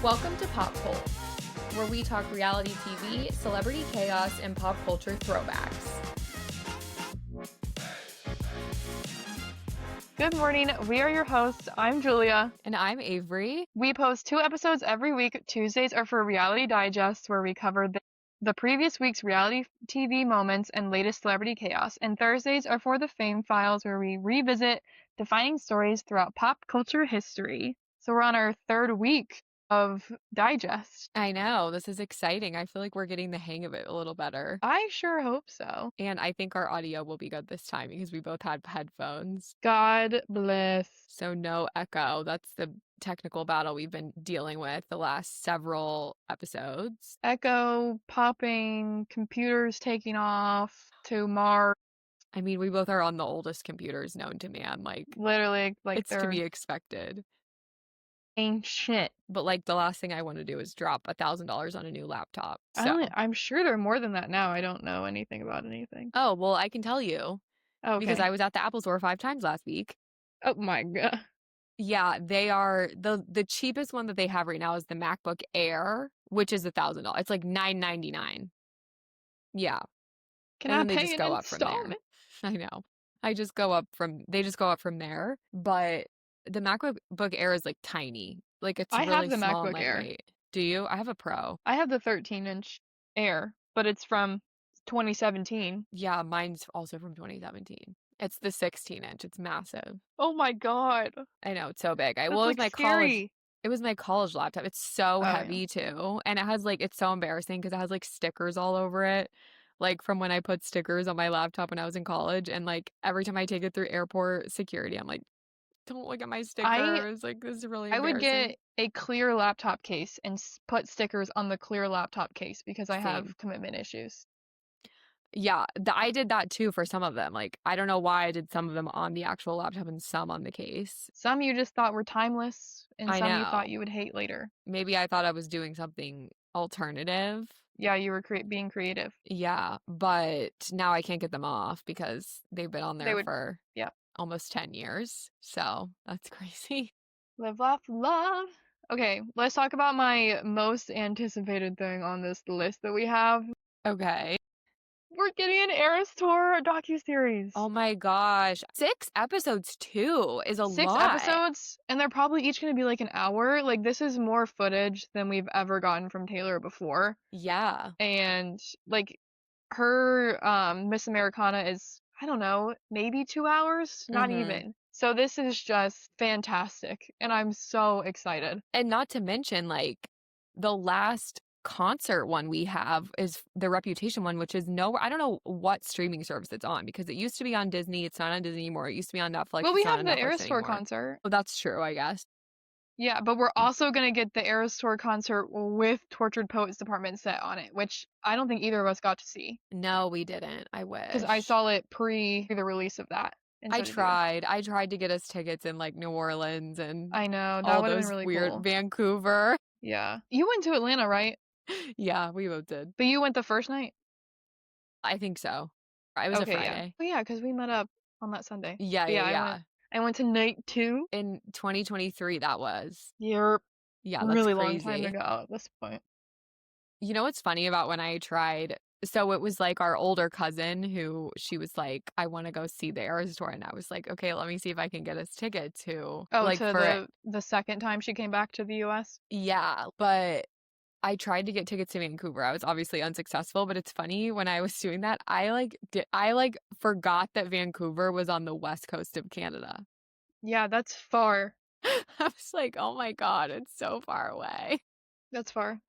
Welcome to Pop Cult, where we talk reality TV, celebrity chaos, and pop culture throwbacks. Good morning. We are your hosts. I'm Julia. And I'm Avery. We post 2 episodes every week. Tuesdays are for Reality Digest, where we cover the previous week's reality TV moments and latest celebrity chaos. And Thursdays are for the Fame Files, where we revisit defining stories throughout pop culture history. So we're on our 3rd week of Digest. I know, this is exciting. I feel like we're getting the hang of it a little better. I sure hope so. And I think our audio will be good this time because we both had headphones. God bless. So no echo. That's the technical battle we've been dealing with the last several episodes. Echo, popping, computers taking off to Mars. I mean, we both are on the oldest computers known to man. Like, literally, like it's to be expected. Ancient. But like the last thing I want to do is drop $1,000 on a new laptop. So I'm sure they're more than that now. I don't know anything about anything. Oh, well, I can tell you. Okay. Because I was at the Apple Store 5 times last week. Oh my God. Yeah, they are the cheapest one that they have right now is the MacBook Air, which is $1,000. It's like $999. Yeah. Can and I then they pay just an go up from there. installment? I know. They just go up from there. But the MacBook Air is like tiny. Like it's I really have the small MacBook and Air. lightweight. Do you? I have a Pro. I have the 13-inch Air, but it's from 2017. Yeah, mine's also from 2017. It's the 16-inch. It's massive. Oh my God. I know, it's so big. That's It was like my scary. It was my college laptop. It's so heavy too. And it has like, it's so embarrassing because it has like stickers all over it. Like from when I put stickers on my laptop when I was in college. And like every time I take it through airport security, I'm like, don't look at my stickers. Like this is really I embarrassing. would get a clear laptop case and put stickers on the clear laptop case because I have commitment issues. Yeah, I did that too for some of them. Like, I don't know why I did some of them on the actual laptop and some on the case. Some you just thought were timeless, and I some you thought know. you would hate later. Maybe I thought I was doing something alternative. Yeah, you were being creative. Yeah, but now I can't get them off because they've been on there for almost 10 years. So that's crazy. Live, laugh, love. Okay, let's talk about my most anticipated thing on this list that we have. Okay. We're getting an Eras Tour docuseries. Oh my gosh. 6 episodes too is a lot. 6 episodes, and they're probably each going to be like an hour. Like, this is more footage than we've ever gotten from Taylor before. Yeah. And, like, her Miss Americana is, I don't know, maybe 2 hours? Not even. So this is just fantastic, and I'm so excited. And not to mention, like, the last concert one we have is the Reputation one, which is I don't know what streaming service it's on because it used to be on Disney. It's not on Disney anymore. It used to be on Netflix. Well, we have the Eras Tour concert. Oh, that's true, I guess. Yeah, but we're also going to get the Eras Tour concert with Tortured Poets Department set on it, which I don't think either of us got to see. No, we didn't. I wish. Because I saw it pre the release of that. I tried to get us tickets in like New Orleans and I know, that would have been really weird cool. Vancouver. Yeah. You went to Atlanta, right? Yeah, we both did. But you went the first night? I think so. It was a Friday. Oh yeah, because we met up on that Sunday. Yeah. I went to night 2. In 2023, that was. Yeah, that's really crazy. long time ago at this point. You know what's funny about when I tried? So it was like our older cousin who she was like, I want to go see the Eras Tour. And I was like, okay, let me see if I can get us tickets to. Oh, like to the second time she came back to the U.S.? Yeah, but I tried to get tickets to Vancouver. I was obviously unsuccessful, but it's funny when I was doing that, I forgot that Vancouver was on the west coast of Canada. Yeah, that's far. I was like, oh my God, it's so far away. That's far.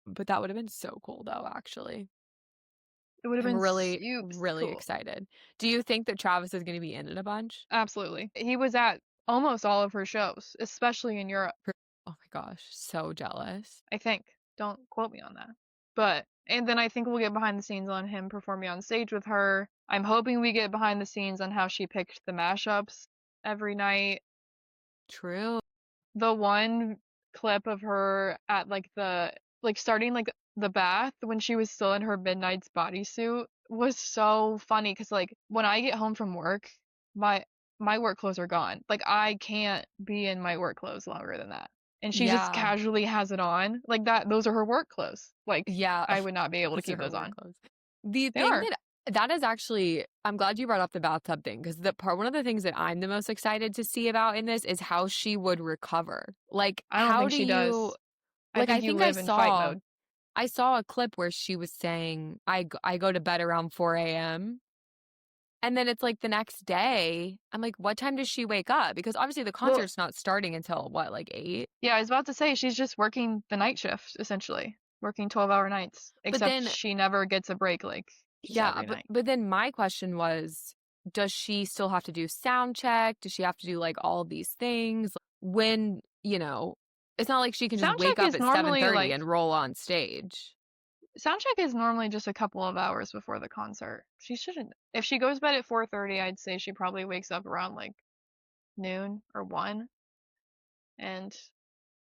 But that would have been so cool though, actually. It would have been really cool. Excited. Do you think that Travis is going to be in it a bunch? Absolutely. He was at almost all of her shows, especially in Europe. Oh my gosh, so jealous. I think. Don't quote me on that. And then I think we'll get behind the scenes on him performing on stage with her. I'm hoping we get behind the scenes on how she picked the mashups every night. True. The one clip of her at starting the bath when she was still in her Midnight's bodysuit was so funny because like when I get home from work, my work clothes are gone. Like I can't be in my work clothes longer than that. and she just Yeah. casually has it on. Like that, those are her work clothes. Like, Yeah. I would not be able to Those are keep her those work on. clothes. The They thing are. that is actually, I'm glad you brought up the bathtub thing, because one of the things that I'm the most excited to see about in this is how she would recover. Like, I don't how think do she you, does. I like, think you live in fight mode. I saw a clip where she was saying, I go to bed around 4 a.m. And then it's like the next day, I'm like, what time does she wake up? Because obviously the Well, concert's not starting until what, like 8? yeah, I was about to say she's just working the night shift, essentially. Working 12-hour nights. But Except then, she never gets a break like just yeah, every night. but then my question was, does she still have to do sound check? Does she have to do like all of these things? When, it's not like she can just Sound wake check up is at normally 7:30 like and roll on stage. sound check is normally just a couple of hours before the concert. She shouldn't. If she goes to bed at 4:30, I'd say she probably wakes up around like noon or 1 and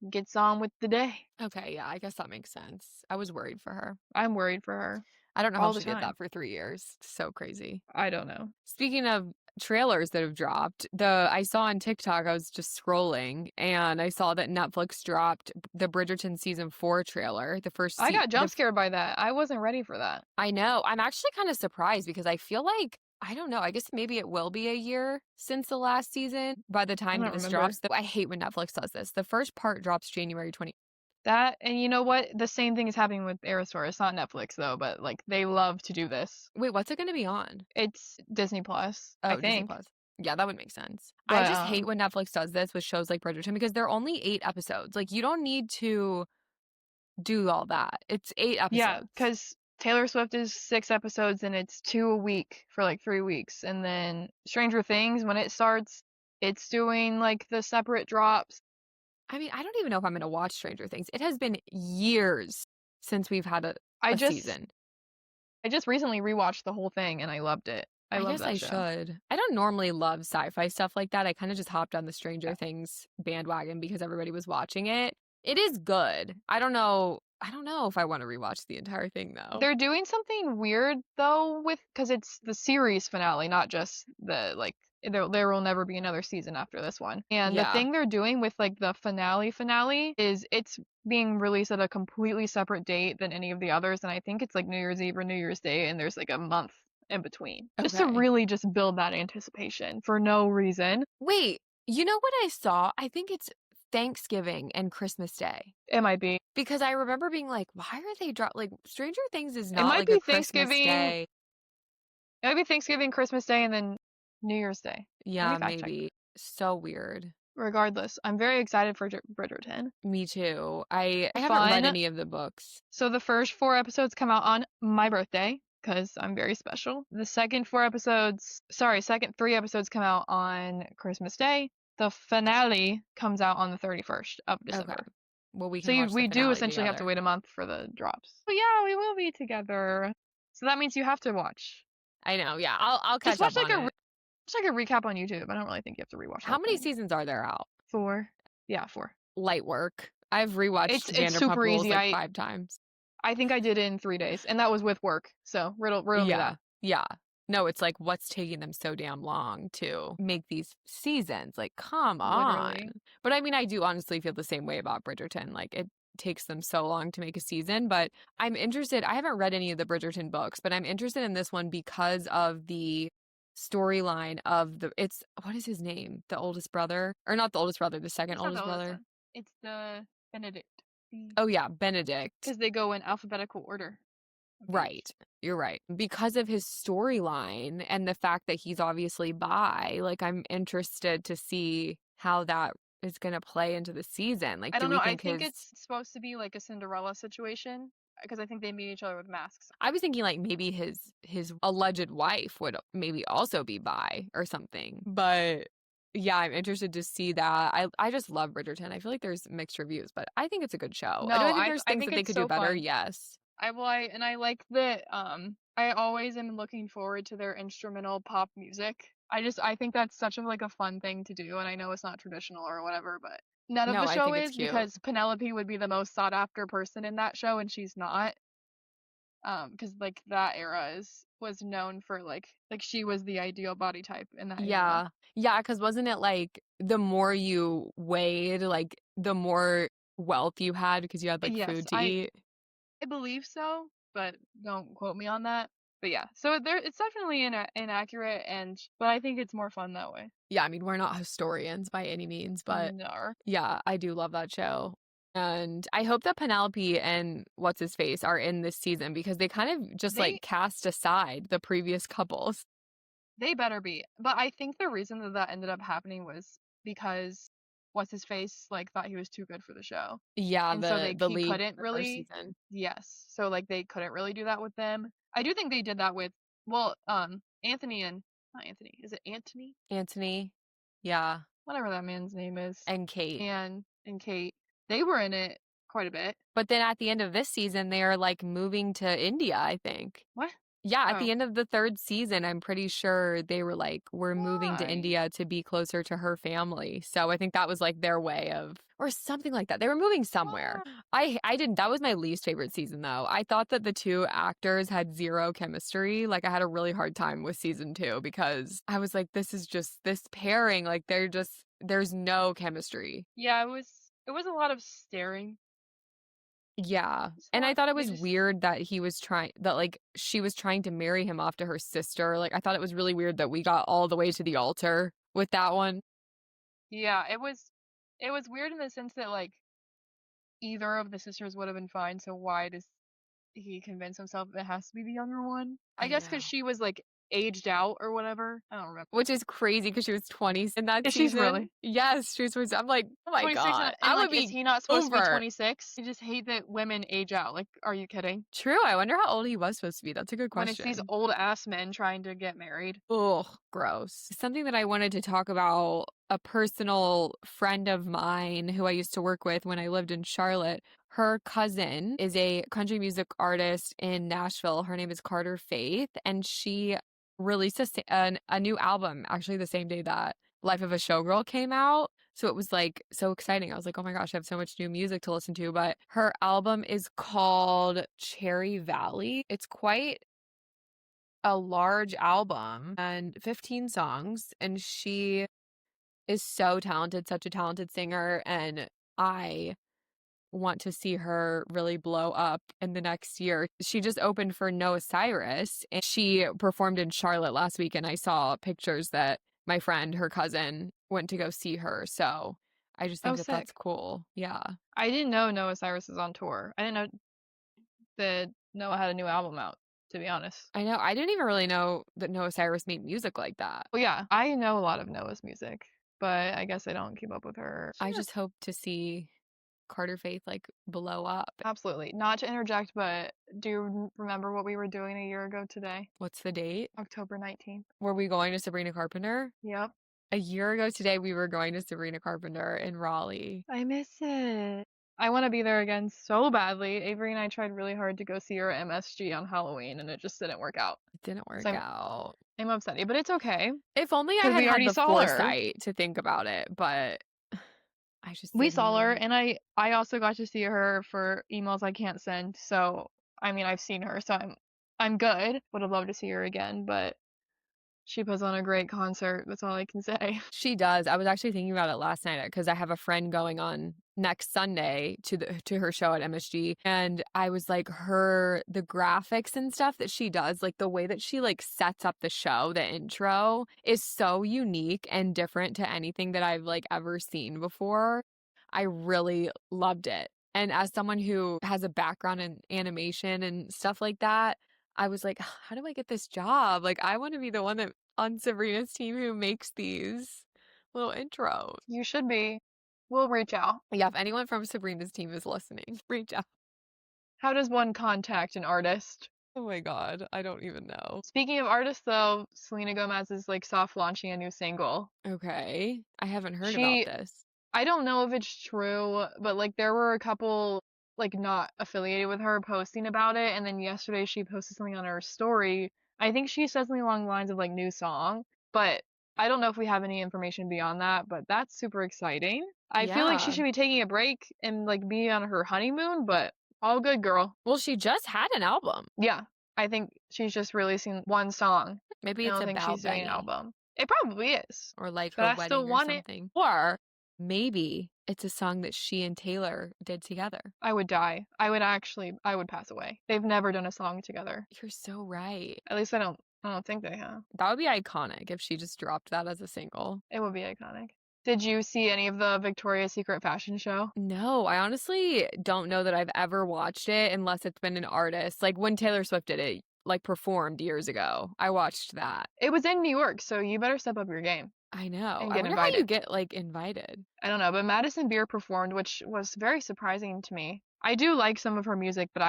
gets on with the day. Okay, yeah, I guess that makes sense. I was worried for her. I'm worried for her I don't know how all the she did time. that for 3 years. So crazy. I don't know. Speaking of trailers that have dropped, I saw on TikTok, I was just scrolling and I saw that Netflix dropped the Bridgerton season 4 trailer. The first I got jump scared by that. I wasn't ready for that. I know. I'm actually kind of surprised because I feel like I don't know. I guess maybe it will be a year since the last season by the I time don't that this remember drops. I hate when Netflix does this. The first part drops January 20. that. And you know what? The same thing is happening with Aerostar. It's not Netflix though, but like they love to do this. Wait, what's it going to be on? It's Disney Plus, I Oh, Disney think. Plus. Yeah, that would make sense. I But just hate when Netflix does this with shows like Bridgerton because they're only 8 episodes. Like, you don't need to do all that. It's 8 yeah, episodes. because Taylor Swift is 6 episodes and it's 2 a week for like 3 weeks. And then Stranger Things, when it starts, it's doing like the separate drops. I mean, I don't even know if I'm going to watch Stranger Things. It has been years since we've had I a just season. I just recently rewatched the whole thing and I loved it. I love guess that I show. should. I don't normally love sci-fi stuff like that. I kind of just hopped on the Stranger Things bandwagon because everybody was watching it. It is good. I don't know if I want to rewatch the entire thing though. They're doing something weird though because it's the series finale, not just the like there will never be another season after this one. And the thing they're doing with like the finale is it's being released at a completely separate date than any of the others, and I think it's like New Year's Eve or New Year's Day, and there's like a month in between. Just to really just build that anticipation for no reason. Wait, you know what I saw? I think it's Thanksgiving and Christmas Day. It might be. Because I remember being like, why are they like Stranger Things is It not might like be a Christmas Thanksgiving. Day. It might be Thanksgiving, Christmas Day, and then New Year's Day. Yeah, maybe. So weird. Regardless, I'm very excited for Bridgerton. Me too. I haven't read any of the books. So the first 4 episodes come out on my birthday because I'm very special. The second 3 episodes come out on Christmas Day. The finale comes out on the 31st of December. Okay. Well, we can we do essentially have to wait a month for the drops. But yeah, we will be together. So that means you have to watch. I know. Yeah, I'll catch up on it. Just like a recap on YouTube. I don't really think you have to rewatch. How many seasons are there out? 4. Yeah, 4. Light work. I've rewatched It's super Rules easy. like 5 times. I think I did it in 3 days, and that was with work. So riddle me that. Yeah. No, it's like, what's taking them so damn long to make these seasons? Like, come on. Literally. But I mean, I do honestly feel the same way about Bridgerton. Like, it takes them so long to make a season, but I'm interested. I haven't read any of the Bridgerton books, but I'm interested in this one because of the storyline of what is his name? The oldest brother? Or not the oldest brother, the second oldest brother? It's the Benedict. Oh yeah, Benedict. Because they go in alphabetical order. Right. You're right. Because of his storyline and the fact that he's obviously bi, like I'm interested to see how that is going to play into the season. Like, I don't know. I think it's supposed to be like a Cinderella situation because I think they meet each other with masks. I was thinking like maybe his alleged wife would maybe also be bi or something. But yeah, I'm interested to see that. I just love Bridgerton. I feel like there's mixed reviews, but I think it's a good show. No, do I think there's things that they could do better? Fun. Yes. I like that I always am looking forward to their instrumental pop music. I think that's such a fun thing to do, and I know it's not traditional or whatever, but none of the show is because Penelope would be the most sought after person in that show and she's not. Because like that era was known for like she was the ideal body type in that era. Yeah, because wasn't it like the more you weighed, like the more wealth you had because you had like Yes, food to eat. I believe so, but don't quote me on that. But yeah, so it's definitely inaccurate, but I think it's more fun that way. Yeah, I mean, we're not historians by any means, but No. yeah, I do love that show. And I hope that Penelope and what's his face are in this season because they kind of just like They cast aside the previous couples. they better be. But I think the reason that ended up happening was because what's his face like thought he was too good for the show. Yeah, And so the he lead couldn't the first really, season. yes. So like they couldn't really do that with them. I do think they did that with, well, Anthony and not Anthony. Is it Anthony? Anthony, yeah, Whatever that man's name is. and Kate. And Kate. They were in it quite a bit. But then at the end of this season, they are like moving to India, I think. What? Yeah, at Oh. the end of the third season, I'm pretty sure they were like, we're moving to Why? India to be closer to her family. So I think that was like their way of, or something like that. They were moving somewhere. Why? I didn't, that was my least favorite season though. I thought that the two actors had zero chemistry. Like I had a really hard time with season 2 because I was like, this is just this pairing. Like they're just, there's no chemistry. Yeah, it was a lot of staring. Yeah. And I thought it was weird that like she was trying to marry him off to her sister. Like I thought it was really weird that we got all the way to the altar with that one. Yeah, it was weird in the sense that like either of the sisters would have been fine, so why does he convince himself it has to be the younger one? I guess because she was like aged out or whatever. I don't remember. Which is crazy because she was 20 in that season. She's really? Yes, she was 20. I'm like, oh my 26 God. and I like, would be is he not supposed to over. be 26? I just hate that women age out. Like, are you kidding? True. I wonder how old he was supposed to be. That's a good question. When it's these old ass men trying to get married. Ugh, gross. Something that I wanted to talk about, a personal friend of mine who I used to work with when I lived in Charlotte. Her cousin is a country music artist in Nashville. Her name is Carter Faith, and she released a new album actually the same day that Life of a Showgirl came out. So it was like so exciting. I was like, oh my gosh, I have so much new music to listen to. But her album is called Cherry Valley. It's quite a large album and 15 songs. And she is so talented, such a talented singer. And I want to see her really blow up in the next year. She just opened for Noah Cyrus and she performed in Charlotte last week. And I saw pictures that my friend, her cousin, went to go see her. So I just think that's cool. Yeah. I didn't know Noah Cyrus is on tour. I didn't know that Noah had a new album out, to be honest. I know. I didn't even really know that Noah Cyrus made music like that. Well, yeah, I know a lot of Noah's music, but I guess I don't keep up with her. I just hope to see Carter Faith like blow up. Absolutely. Not to interject, but do you remember what we were doing a year ago today? What's the date? October 19th. Were we going to Sabrina Carpenter? Yep. A year ago today, we were going to Sabrina Carpenter in Raleigh. I miss it. I want to be there again so badly. Avery and I tried really hard to go see her at MSG on Halloween, and it just didn't work out. It didn't work out. I'm upset, but it's okay. If only I had the foresight to think about it, but we saw her, and I also got to see her for emails I can't send. So I mean, I've seen her, so I'm good. Would have loved to see her again, but she puts on a great concert. That's all I can say. She does. I was actually thinking about it last night because I have a friend going on next Sunday to her show at MSG, and I was like, the graphics and stuff that she does, like the way that she like sets up the show, the intro is so unique and different to anything that I've like ever seen before. I really loved it. And as someone who has a background in animation and stuff like that, I was like, how do I get this job? Like, I want to be the one that on Sabrina's team who makes these little intros. You should be. We'll reach out. Yeah, if anyone from Sabrina's team is listening, reach out. How does one contact an artist? Oh my God, I don't even know. Speaking of artists, though, Selena Gomez is like soft launching a new single. Okay, I haven't heard about this. I don't know if it's true, but like there were a couple like not affiliated with her posting about it, and then yesterday she posted something on her story. I think she said something along the lines of like new song, but I don't know if we have any information beyond that, but that's super exciting. I feel like she should be taking a break and like be on her honeymoon, but all good, girl. Well, she just had an album. Yeah, I think she's just releasing one song. Maybe it's about she's doing an album. It probably is. Or like her wedding or something. Or maybe it's a song that she and Taylor did together. I would die. I would pass away. They've never done a song together. You're so right. At least I don't think they have. That would be iconic if she just dropped that as a single. It would be iconic. Did you see any of the Victoria's Secret fashion show? No, I honestly don't know that I've ever watched it unless it's been an artist. Like when Taylor Swift did it, like performed years ago. I watched that. It was in New York, so you better step up your game. I know. And I get wonder how you invited. get like invited. I don't know, but Madison Beer performed, which was very surprising to me. I do like some of her music, but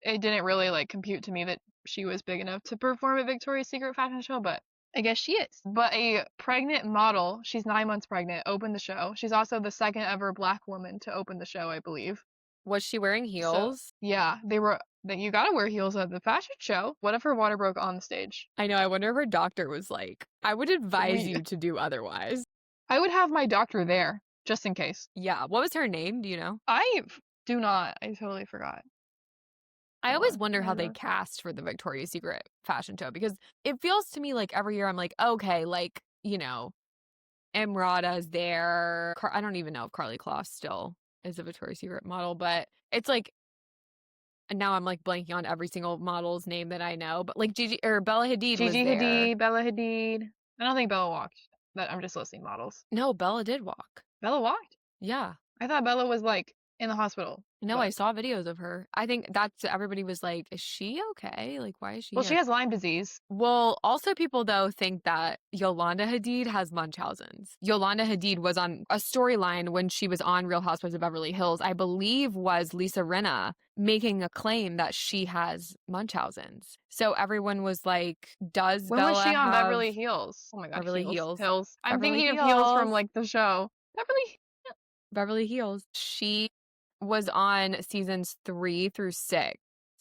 it didn't really like compute to me that she was big enough to perform at Victoria's Secret fashion show, but I guess she is. But a pregnant model, she's 9 months pregnant, opened the show. She's also the second ever Black woman to open the show, I believe. Was she wearing heels? So, yeah, you gotta wear heels at the fashion show. What if her water broke on the stage? I know. I wonder if her doctor was like, I would advise you to do otherwise. I would have my doctor there, just in case. Yeah. What was her name? Do you know? I do not. I totally forgot. I always wonder how they cast for the Victoria's Secret fashion show because it feels to me like every year I'm like, okay, like, you know, Emrata's there. I don't even know if Karlie Kloss still is a Victoria's Secret model, but it's like, and now I'm like blanking on every single model's name that I know, but like Bella Hadid was there. Hadid, Bella Hadid. I don't think Bella walked. But I'm just listing models. No, Bella did walk. Bella walked? Yeah. I thought Bella was like in the hospital. No, I saw videos of her. I think everybody was like, is she okay? Like, why is she Well, here? she has Lyme disease. Well, also people, though, think that Yolanda Hadid has Munchausen's. Yolanda Hadid was on a storyline when she was on Real Housewives of Beverly Hills, I believe was Lisa Rinna making a claim that she has Munchausen's. So everyone was like, does when Bella was she on have Beverly Hills? Oh my god, Beverly Hills. I'm Beverly thinking Hills. of Heels from like the show. Beverly Hills. She was on seasons 3 through 6.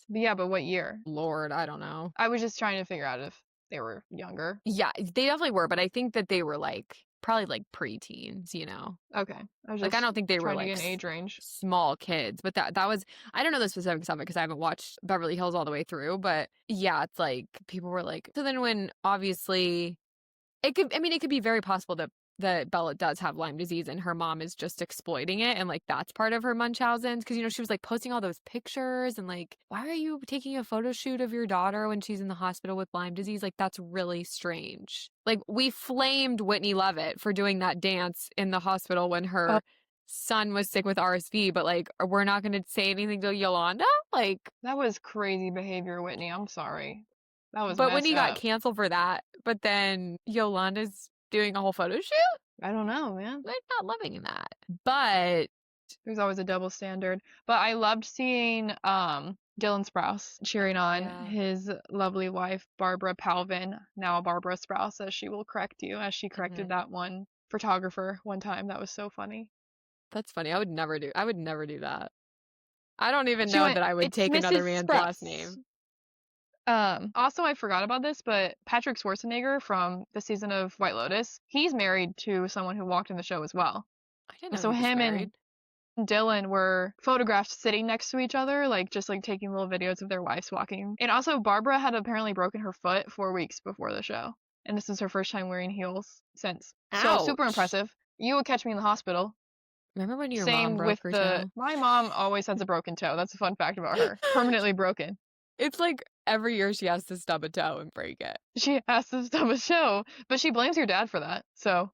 Yeah, but what year? Lord, I don't know. I was just trying to figure out if they were younger. Yeah, they definitely were, but I think that they were like probably like preteens, you know. Okay. I don't think they were like an age range. Small kids, but that was, I don't know the specifics of it because I haven't watched Beverly Hills all the way through, but yeah, it's like people were like, so then when obviously it could be very possible that Bella does have Lyme disease and her mom is just exploiting it and like that's part of her Munchausen's because, you know, she was like posting all those pictures and like, why are you taking a photo shoot of your daughter when she's in the hospital with Lyme disease? Like, that's really strange. Like, we flamed Whitney Levitt for doing that dance in the hospital when her son was sick with RSV, but like, we're not going to say anything to Yolanda? Like, that was crazy behavior, Whitney. I'm sorry. That was But Whitney got canceled for that, but then Yolanda's doing a whole photo shoot? I don't know, man. They're not living in that. But there's always a double standard. But I loved seeing Dylan Sprouse cheering on his lovely wife, Barbara Palvin, now Barbara Sprouse, as she will correct you, as she corrected that one photographer one time. That was so funny. That's funny. I would never do that. I don't even know that I would take another man's last name. Also, I forgot about this, but Patrick Schwarzenegger from the season of White Lotus, he's married to someone who walked in the show as well. I didn't know. So him and Dylan were photographed sitting next to each other, like just like taking little videos of their wives walking. And also, Barbara had apparently broken her foot 4 weeks before the show, and this is her first time wearing heels since. Ouch. So super impressive. You would catch me in the hospital. Remember when your mom broke her toe? My mom always has a broken toe. That's a fun fact about her. Permanently broken. It's like every year she has to stub a toe and break it. She has to stub a toe, but she blames your dad for that. So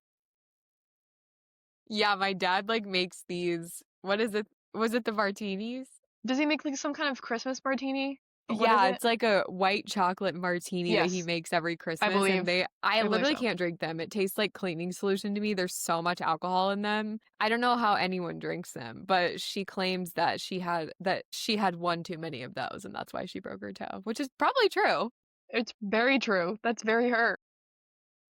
yeah, my dad like makes these. What is it? Was it the martinis? Does he make like some kind of Christmas martini? Yeah, it's like a white chocolate martini that he makes every Christmas. I believe. And I literally can't drink them. It tastes like cleaning solution to me. There's so much alcohol in them. I don't know how anyone drinks them, but she claims that she had one too many of those, and that's why she broke her toe, which is probably true. It's very true. That's very her.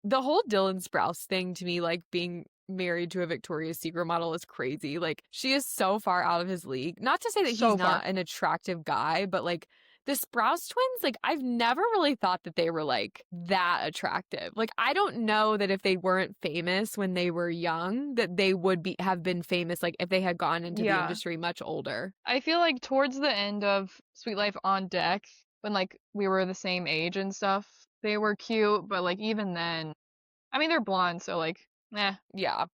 The whole Dylan Sprouse thing to me, like being married to a Victoria's Secret model, is crazy. Like, she is so far out of his league. Not to say that he's not an attractive guy, but like, the Sprouse twins, like, I've never really thought that they were, like, that attractive. Like, I don't know that if they weren't famous when they were young, that they would have been famous, like, if they had gone into the industry much older. I feel like towards the end of Sweet Life on Deck, when, like, we were the same age and stuff, they were cute, but, like, even then, I mean, they're blonde, so, like, eh. Yeah.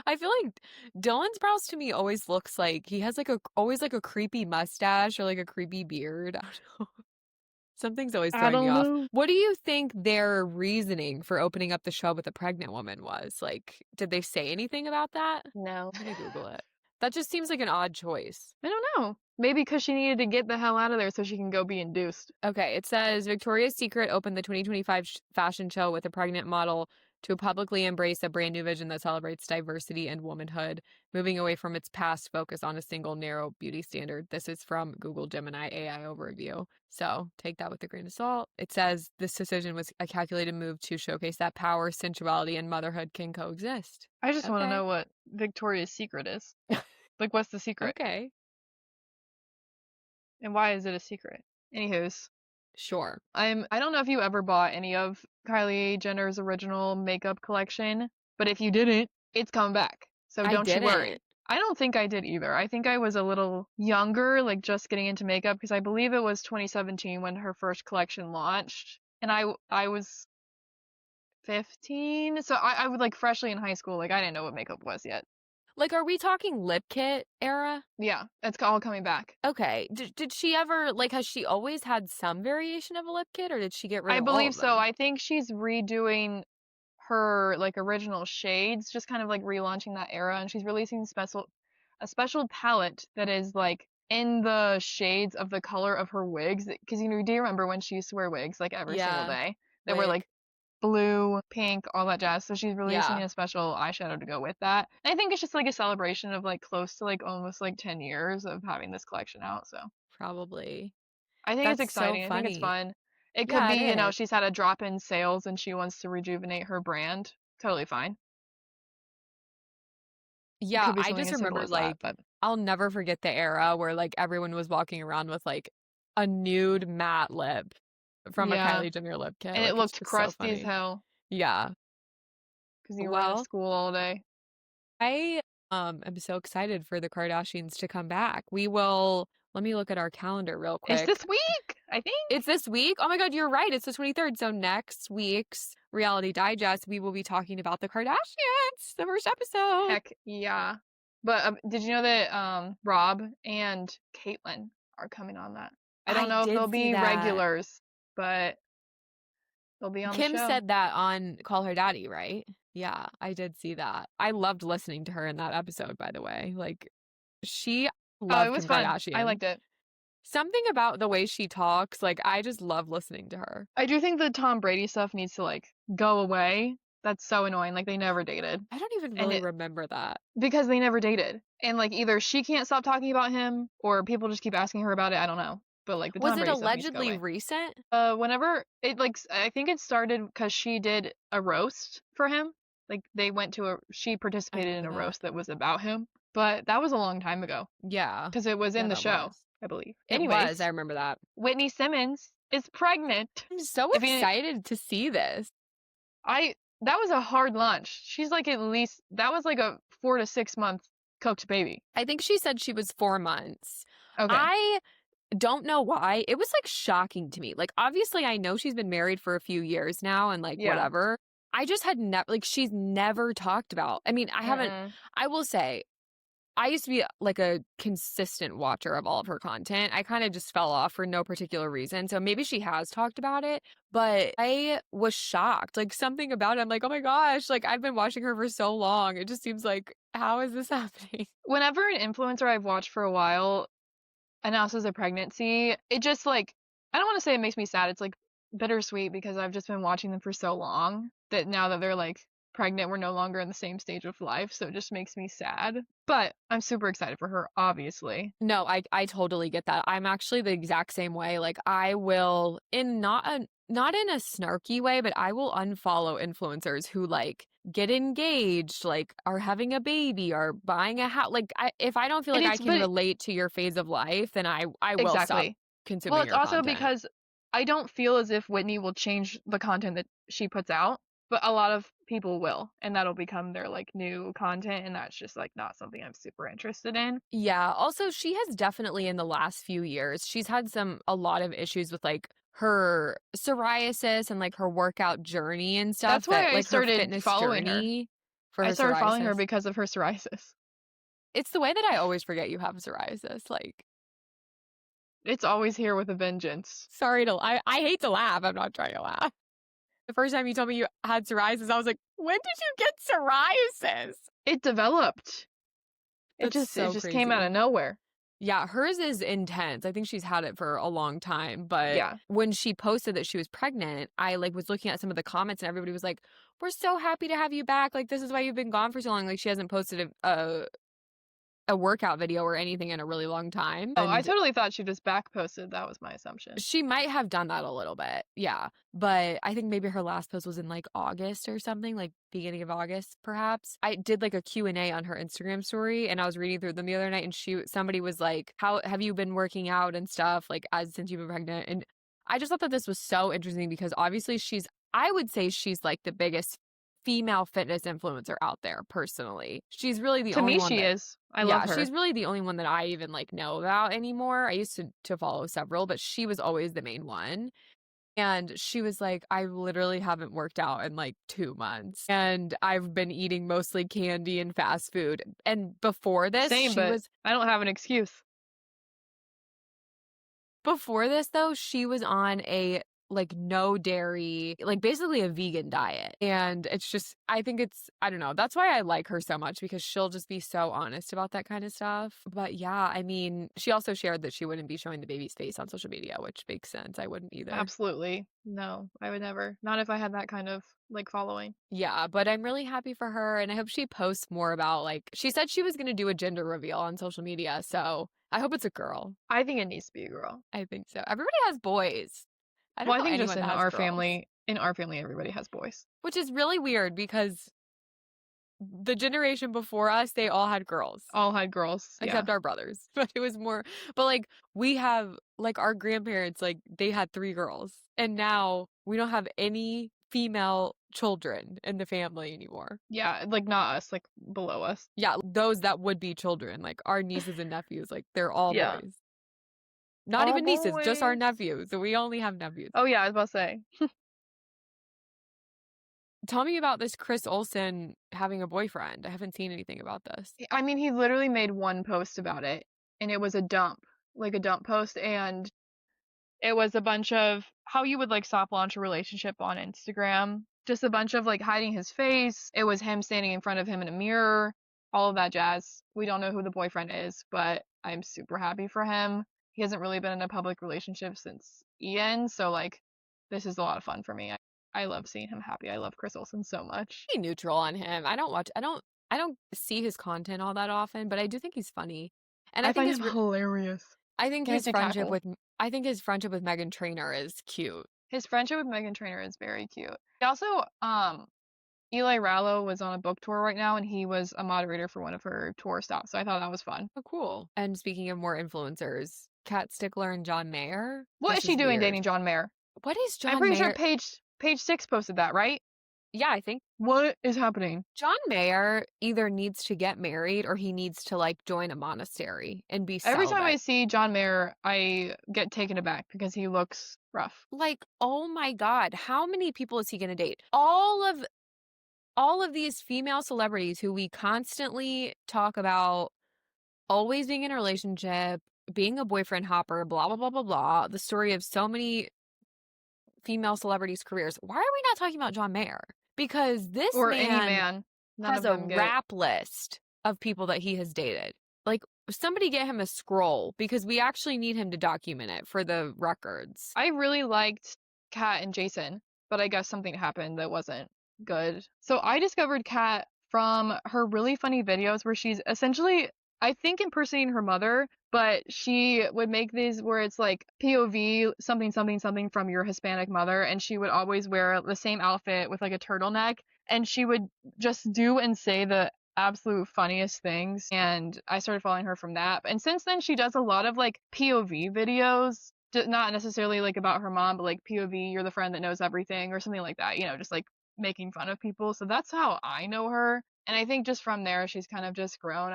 I feel like Dylan's brows to me always looks like he has like always like a creepy mustache or like a creepy beard. I don't know. Something's always I throwing me don't off. know. What do you think their reasoning for opening up the show with a pregnant woman was? Like, did they say anything about that? No. I'm gonna Google it. That just seems like an odd choice. I don't know. Maybe because she needed to get the hell out of there so she can go be induced. Okay, it says Victoria's Secret opened the 2025 fashion show with a pregnant model to publicly embrace a brand new vision that celebrates diversity and womanhood, moving away from its past focus on a single narrow beauty standard. This is from Google Gemini AI Overview. So take that with a grain of salt. It says this decision was a calculated move to showcase that power, sensuality, and motherhood can coexist. I just want to Okay. know what Victoria's Secret is. Like, what's the secret? Okay. And why is it a secret? Anywho's. Sure. I don't know if you ever bought any of Kylie Jenner's original makeup collection, but if you didn't, it's come back. So don't you worry. didn't. I don't think I did either. I think I was a little younger, like just getting into makeup, because I believe it was 2017 when her first collection launched, and I was 15, so I was like freshly in high school. Like I didn't know what makeup was yet. Like, are we talking lip kit era? Yeah, it's all coming back. Okay. Did she ever, like, has she always had some variation of a lip kit, or did she get rid I of all believe of so. them? I think she's redoing her like original shades, just kind of like relaunching that era, and she's releasing a special palette that is like in the shades of the color of her wigs. Because do you remember when she used to wear wigs like every single Yeah. day? They were like blue, pink, all that jazz. So she's releasing Yeah. a special eyeshadow to go with that. And I think it's just like a celebration of like close to like almost like 10 years of having this collection out. So Probably. I think it's That's so exciting. I think it's funny. fun. It could Yeah, be, it is. she's had a drop in sales and she wants to rejuvenate her brand. Totally fine. It Yeah, could be I something just as simple remember, as that, like, but I'll never forget the era where, like, everyone was walking around with, like, a nude matte lip from a yeah. Kylie Jenner lip kit. And it Like, it's looked just so crusty as funny. hell Yeah. because you were in Well, school all day. I am so excited for the Kardashians to come back. Let me look at our calendar real It's quick. this week, I think. It's this week? Oh my God, you're right. It's the 23rd. So next week's Reality Digest, we will be talking about the Kardashians, the first episode. Heck yeah. But did you know that Rob and Caitlyn are coming on that? I don't know if did they'll see be that. regulars, but they'll be on Kim the show. said that on Call Her Daddy, right? Yeah, I did see that. I loved listening to her in that episode, by the way. Like, she loved it was Kim fun. Kardashian. I liked it. Something about the way she talks, like, I just love listening to her. I do think the Tom Brady stuff needs to like go away. That's so annoying. Like they never dated. I don't even really remember that. Because they never dated. And like either she can't stop talking about him or people just keep asking her about it. I don't know. But like the Tom Was it Brady stuff needs to go allegedly away. recent? Whenever it like I think it started because she did a roast for him. Like they went to she participated in a roast that was about him. But that was a long time ago. Yeah. Because it was in the that show, was. I believe. It was. I remember that. Whitney Simmons is pregnant. I'm so excited to see this. That was a hard launch. She's like that was like a 4 to 6 month cooked baby. I think she said she was 4 months. Okay. I don't know why. It was like shocking to me. Like, obviously I know she's been married for a few years now and like whatever. I just had never, like, she's never talked about. I mean, I will say, I used to be like a consistent watcher of all of her content. I kind of just fell off for no particular reason. So maybe she has talked about it, but I was shocked. Like something about it, I'm like, oh my gosh, like I've been watching her for so long. It just seems like, how is this happening? Whenever an influencer I've watched for a while announces a pregnancy, it just like, I don't want to say it makes me sad. It's like bittersweet because I've just been watching them for so long that now that they're like pregnant, we're no longer in the same stage of life, so it just makes me sad. But I'm super excited for her, obviously. No, I totally get that. I'm actually the exact same way. Like I will, in not in a snarky way, but I will unfollow influencers who like get engaged, like are having a baby, or buying a house. Like if I don't feel like I can relate to your phase of life, then I will stop consuming your content. Well, it's also because I don't feel as if Whitney will change the content that she puts out. But a lot of people will, and that'll become their like new content, and that's just like not something I'm super interested in. Yeah. Also, she has definitely in the last few years, she's had a lot of issues with like her psoriasis and like her workout journey and stuff. That's why I like started her fitness following journey for I her started following her psoriasis. because of her psoriasis. It's the way that I always forget you have psoriasis. Like, It's always here with a vengeance. sorry to, I hate to laugh. I'm not trying to laugh. The first time you told me you had psoriasis, I was like, when did you get psoriasis? It developed. That's It so just came out crazy. of nowhere. Yeah, hers is intense. I think she's had it for a long time, but Yeah. when she posted that she was pregnant, I like was looking at some of the comments and everybody was like, "We're so happy to have you back. Like this is why you've been gone for so long." Like she hasn't posted a workout video or anything in a really long time. Oh, I And totally thought she just back posted. That was my assumption. she might have done that a little bit. Yeah. But I think maybe her last post was in like August or something, like beginning of August, perhaps. I did like a Q&A on her Instagram story and I was reading through them the other night and somebody was like, "How have you been working out and stuff like since you've been pregnant?" And I just thought that this was so interesting because obviously I would say she's like the biggest female fitness influencer out there personally. She's really the To only me, one she that is. I love her. she's really the only one that I even like know about anymore. I used to follow several, but she was always the main one. And she was like, "I literally haven't worked out in like 2 months. And I've been eating mostly candy and fast food." And before this, Same, but I don't have an excuse. Before this though, she was on a like no dairy, like basically a vegan diet. And it's just, I think I don't know. That's why I like her so much because she'll just be so honest about that kind of stuff. But yeah, I mean, she also shared that she wouldn't be showing the baby's face on social media, which makes sense. I wouldn't either. Absolutely. No, I would never. Not if I had that kind of like following. Yeah, but I'm really happy for her. And I hope she posts more about like, she said she was going to do a gender reveal on social media. So I hope it's a girl. I think it needs to be a girl. I think so. Everybody has boys. I don't Well, I know think anyone just in that has our girls. family, everybody has boys. Which is really weird because the generation before us, they all had girls. All had girls. Except Yeah. our brothers. But it was more, but like we have, like our grandparents, like they had 3 girls. And now we don't have any female children in the family anymore. Yeah, like not us, like below us. Yeah, those that would be children, like our nieces and nephews, like they're all Yeah. boys. Not All even nieces, just our boys. nephews. So we only have nephews. Oh yeah, I was about to say. Tell me about this Chris Olsen having a boyfriend. I haven't seen anything about this. I mean, he literally made one post about it, and it was a dump post, and it was a bunch of how you would like soft launch a relationship on Instagram. Just a bunch of like hiding his face. It was him standing in front of him in a mirror, all of that jazz. We don't know who the boyfriend is, but I'm super happy for him. He hasn't really been in a public relationship since Ian, so like this is a lot of fun for me. I love seeing him happy. I love Chris Olsen so much. Be neutral on him. I don't see his content all that often, but I do think he's funny. And I think find him hilarious. I think He his likes to friendship cackle. with Meghan Trainor is cute. His friendship with Meghan Trainor is very cute. He also, Eli Rallo was on a book tour right now, and he was a moderator for one of her tour stops. So I thought that was fun. Oh, cool. And speaking of more influencers, Kat Stickler and John Mayer. What is she doing dating John Mayer? What is John Mayer? I'm pretty sure page 6 posted that, right? Yeah, I think. What is happening? John Mayer either needs to get married or he needs to like join a monastery and be celibate. Every time I see John Mayer, I get taken aback because he looks rough. Like, oh my God, how many people is he going to date? All of these female celebrities who we constantly talk about always being in a relationship, being a boyfriend hopper, blah, blah, blah, blah, blah. The story of so many female celebrities' careers. Why are we not talking about John Mayer? Because this any man has a rap list of people that he has dated. Like, somebody get him a scroll because we actually need him to document it for the records. I really liked Kat and Jason, but I guess something happened that wasn't good. So I discovered Kat from her really funny videos where she's essentially, I think, impersonating her mother, but she would make these where it's like POV something something something from your Hispanic mother, and she would always wear the same outfit with like a turtleneck, and she would just do and say the absolute funniest things, and I started following her from that. And since then she does a lot of like POV videos, not necessarily like about her mom, but like POV, you're the friend that knows everything or something like that, you know, just like making fun of people. So that's how I know her, and I think just from there she's kind of just grown.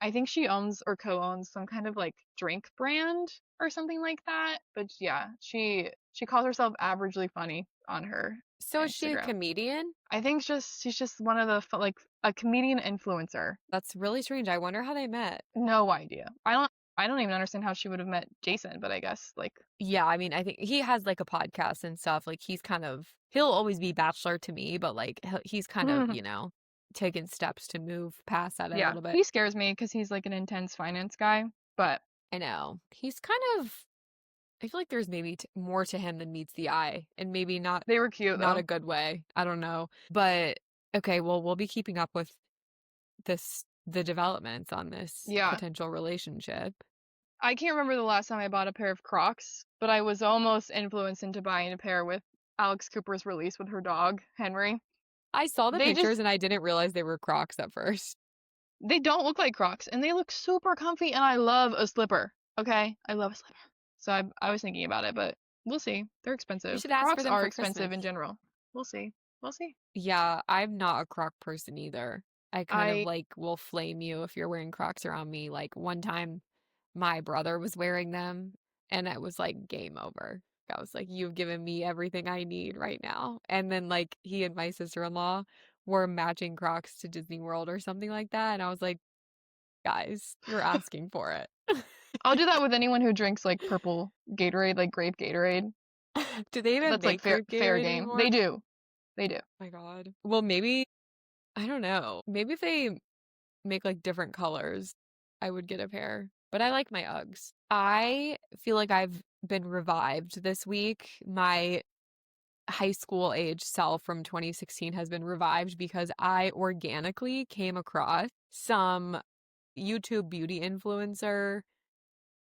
I think she owns or co-owns some kind of like drink brand or something like that. But yeah, she calls herself averagely funny on her So is she a Instagram. comedian? I think she's just one of the like a comedian influencer. That's really strange. I wonder how they met. No idea. I don't even understand how she would have met Jason, but I guess like Yeah, I mean, I think he has like a podcast and stuff. Like he'll always be bachelor to me, but like he's kind of, taking steps to move past that a yeah, little bit. he scares me because he's like an intense finance guy, but I know. He's kind of, I feel like there's maybe more to him than meets the eye, and maybe they were cute not though. a good way. I don't know. But okay, well, we'll be keeping up with the developments on this Yeah. potential relationship. I can't remember the last time I bought a pair of Crocs, but I was almost influenced into buying a pair with Alex Cooper's release with her dog, Henry. I saw the They pictures just and I didn't realize they were Crocs at first. they don't look like Crocs and they look super comfy and I love a slipper. Okay? I love a slipper. So I was thinking about it, but we'll see. They're expensive. You should ask Crocs for them are for expensive Christmas. in general. We'll see. We'll see. Yeah, I'm not a Croc person either. I kind of I like will flame you if you're wearing Crocs around me. Like one time my brother was wearing them and it was like game over. I was like, you've given me everything I need right now. And then like he and my sister-in-law were matching Crocs to Disney World or something like that. And I was like, guys, you're asking for it. I'll do that with anyone who drinks like purple Gatorade, like grape Gatorade. Do they even That's like make grape fair Gatorade game. anymore? They do. They do. Oh my God. Well, maybe, I don't know. Maybe if they make like different colors, I would get a pair. But I like my Uggs. I feel like I've been revived this week. My high school age self from 2016 has been revived because I organically came across some YouTube beauty influencer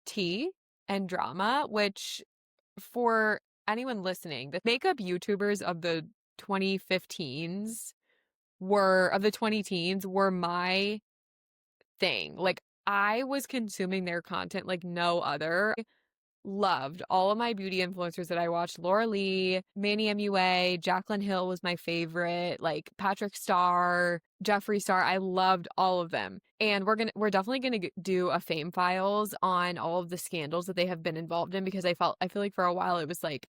tea and drama, which for anyone listening, the makeup YouTubers of the 2015s of the 20 teens were my thing. Like I was consuming their content like no other. Loved all of my beauty influencers that I watched. Laura Lee, Manny MUA, Jaclyn Hill was my favorite, like Patrick Starr, Jeffree Star. I loved all of them. And we're definitely gonna do a fame files on all of the scandals that they have been involved in because I feel like for a while it was like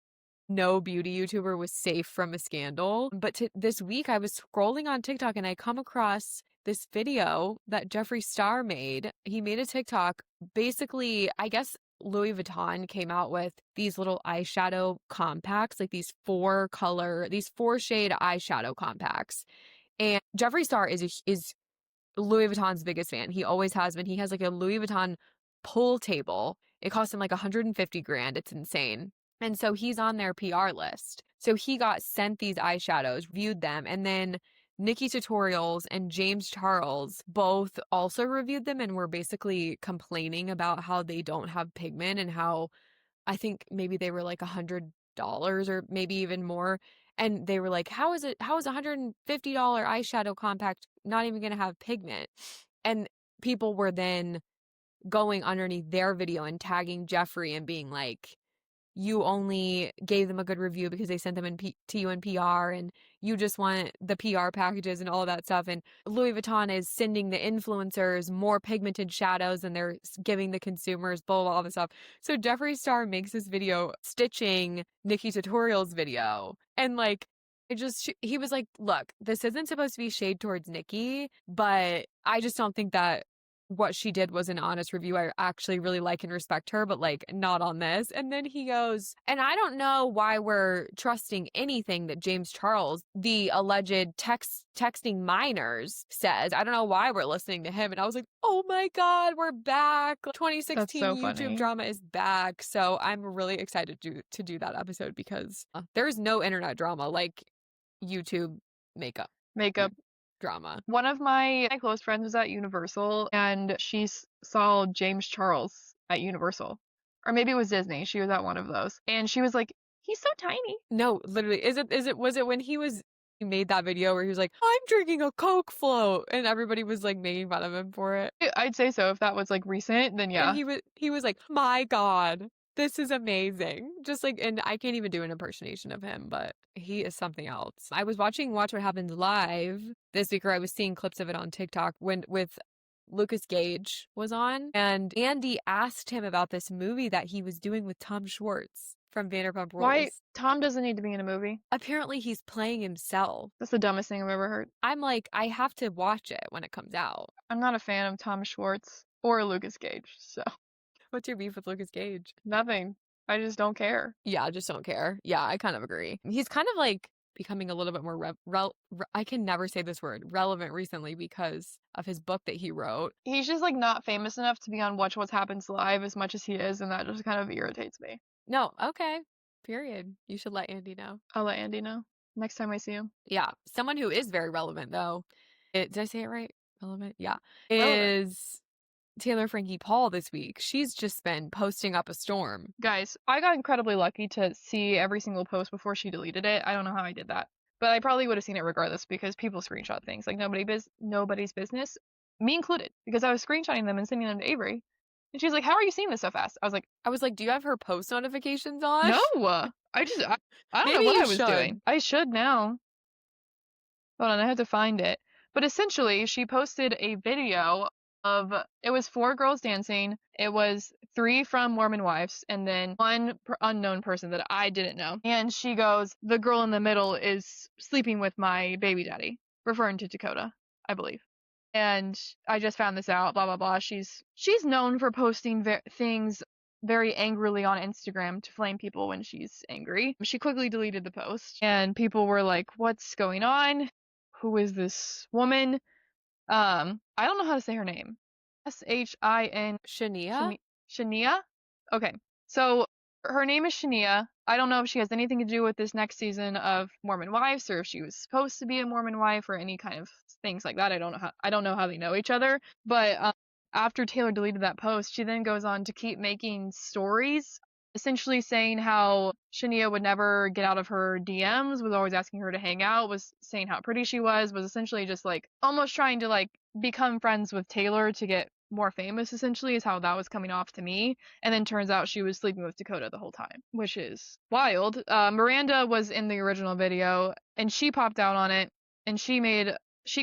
no beauty YouTuber was safe from a scandal. But this week I was scrolling on TikTok and I come across this video that Jeffree Star made. He made a TikTok. Basically, I guess Louis Vuitton came out with these little eyeshadow compacts, like these 4-shade eyeshadow compacts. And Jeffree Star is Louis Vuitton's biggest fan. He always has been. He has like a Louis Vuitton pool table. It cost him like 150 grand. It's insane. And so he's on their PR list. So he got sent these eyeshadows, viewed them, and then Nikki Tutorials and James Charles both also reviewed them and were basically complaining about how they don't have pigment and how I think maybe they were like $100 or maybe even more. And they were like, how is $150 eyeshadow compact not even going to have pigment? And people were then going underneath their video and tagging Jeffree and being like, you only gave them a good review because they sent them to you in PR and you just want the PR packages and all that stuff. And Louis Vuitton is sending the influencers more pigmented shadows and they're giving the consumers blah, blah, all this stuff. So Jeffree Star makes this video stitching Nikki Tutorial's video. And like, he was like, look, this isn't supposed to be shade towards Nikki, but I just don't think that what she did was an honest review. I actually really like and respect her, but like not on this. And then he goes, and I don't know why we're trusting anything that James Charles, the alleged texting minors, says. I don't know why we're listening to him. And I was like, oh my God, we're back. 2016 so YouTube funny. drama is back. So I'm really excited to do that episode because there's no internet drama like YouTube makeup drama. One of my close friends was at Universal and she saw James Charles at Universal. Or maybe it was Disney. She was at one of those. And she was like, he's so tiny. No, literally. Was it when he made that video where he was like, I'm drinking a Coke float and everybody was like making fun of him for it? I'd say so. If that was like recent, then yeah. And he was like, my God, this is amazing. Just like, and I can't even do an impersonation of him, but he is something else. I was watching Watch What Happens Live this week, or I was seeing clips of it on TikTok with Lucas Gage was on, and Andy asked him about this movie that he was doing with Tom Schwartz. from Vanderpump Why? Rules. Tom doesn't need to be in a movie. Apparently he's playing himself. That's the dumbest thing I've ever heard. I'm like, I have to watch it when it comes out. I'm not a fan of Tom Schwartz or Lucas Gage, so. What's your beef with Lucas Gage? Nothing. I just don't care. Yeah, I just don't care. Yeah, I kind of agree. He's kind of like becoming a little bit more I can never say this word, relevant recently because of his book that he wrote. He's just like not famous enough to be on Watch What Happens Live as much as he is, and that just kind of irritates me. No, okay. Period. You should let Andy know. I'll let Andy know next time I see him. Yeah, someone who is very relevant though. Did I say it right? Relevant? Yeah. Relevant. Is Taylor Frankie Paul this week. She's just been posting up a storm. Guys, I got incredibly lucky to see every single post before she deleted it. I don't know how I did that. But I probably would have seen it regardless because people screenshot things like nobody's business, me included, because I was screenshotting them and sending them to Avery. And she's like, "How are you seeing this so fast?" I was like, do you have her post notifications on? "No, I don't Maybe know what you I was should. doing. I should now. Hold on, I have to find it. But essentially, she posted a video of, it was 4 girls dancing. It was 3 from Mormon Wives and then 1 unknown person that I didn't know. And she goes, "The girl in the middle is sleeping with my baby daddy," referring to Dakota, I believe. And I just found this out, blah, blah, blah. She's known for posting things very angrily on Instagram to flame people when she's angry. She quickly deleted the post, and people were like, "What's going on? Who is this woman?" I don't know how to say her name. Shin. Shania? Shania? Okay. So her name is Shania. I don't know if she has anything to do with this next season of Mormon Wives or if she was supposed to be a Mormon wife or any kind of things like that. I don't know how they know each other. But after Taylor deleted that post, she then goes on to keep making stories, essentially saying how Shania would never get out of her DMs, was always asking her to hang out, was saying how pretty she was essentially just like almost trying to like become friends with Taylor to get more famous, essentially, is how that was coming off to me. And then turns out she was sleeping with Dakota the whole time, which is wild. Miranda was in the original video and she popped out on it and she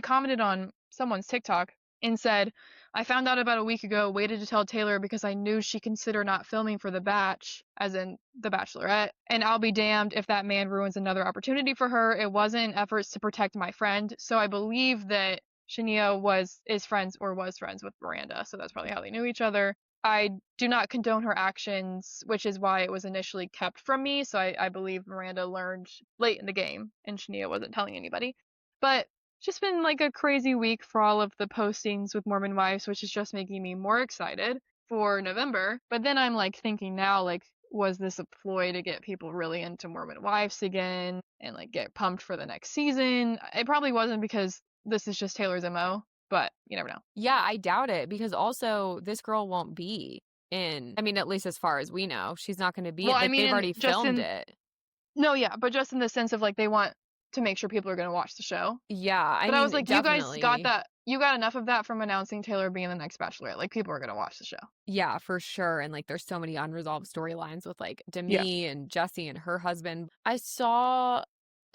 commented on someone's TikTok and said, "I found out about a week ago, waited to tell Taylor because I knew she'd consider not filming for The Batch," as in The Bachelorette, "and I'll be damned if that man ruins another opportunity for her. It wasn't efforts to protect my friend." So I believe that Shania was friends with Miranda, so that's probably how they knew each other. I do not condone her actions, which is why it was initially kept from me, so I believe Miranda learned late in the game, and Shania wasn't telling anybody. But it's just been like a crazy week for all of the postings with Mormon Wives, which is just making me more excited for November. But then I'm like thinking now, like, was this a ploy to get people really into Mormon Wives again and like get pumped for the next season? It probably wasn't because this is just Taylor's MO, but you never know. Yeah, I doubt it because also this girl won't be in, I mean, at least as far as we know, she's not going to be, Well, like, I mean, they've already filmed it. No, yeah, but just in the sense of like they want to make sure people are going to watch the show. Yeah, I was like, definitely. You guys got that. You got enough of that from announcing Taylor being the next Bachelorette. Like, people are going to watch the show. Yeah, for sure. And like, there's so many unresolved storylines with like Demi and Jesse and her husband. I saw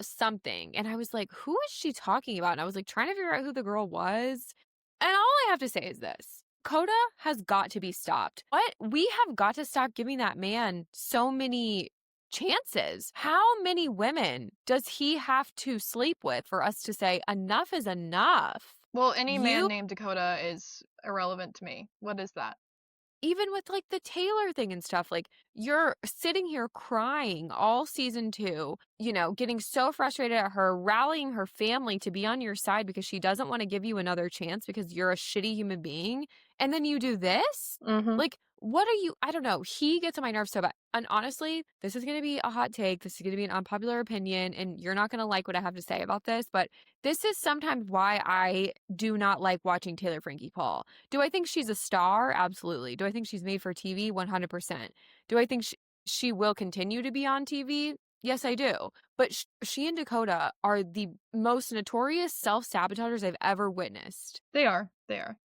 something and I was like, who is she talking about? And I was like trying to figure out who the girl was. And all I have to say is this: Coda has got to be stopped. What? We have got to stop giving that man so many chances. How many women does he have to sleep with for us to say enough is enough? Well, any man named Dakota is irrelevant to me. What is that? Even with like the Taylor thing and stuff, like you're sitting here crying all season 2, you know, getting so frustrated at her, rallying her family to be on your side because she doesn't want to give you another chance because you're a shitty human being. And then you do this? Mm-hmm. Like, what are you? I don't know. He gets on my nerves so bad. And honestly, this is going to be a hot take. This is going to be an unpopular opinion. And you're not going to like what I have to say about this. But this is sometimes why I do not like watching Taylor Frankie Paul. Do I think she's a star? Absolutely. Do I think she's made for TV? 100%. Do I think she will continue to be on TV? Yes, I do. But she and Dakota are the most notorious self-sabotagers I've ever witnessed. They are.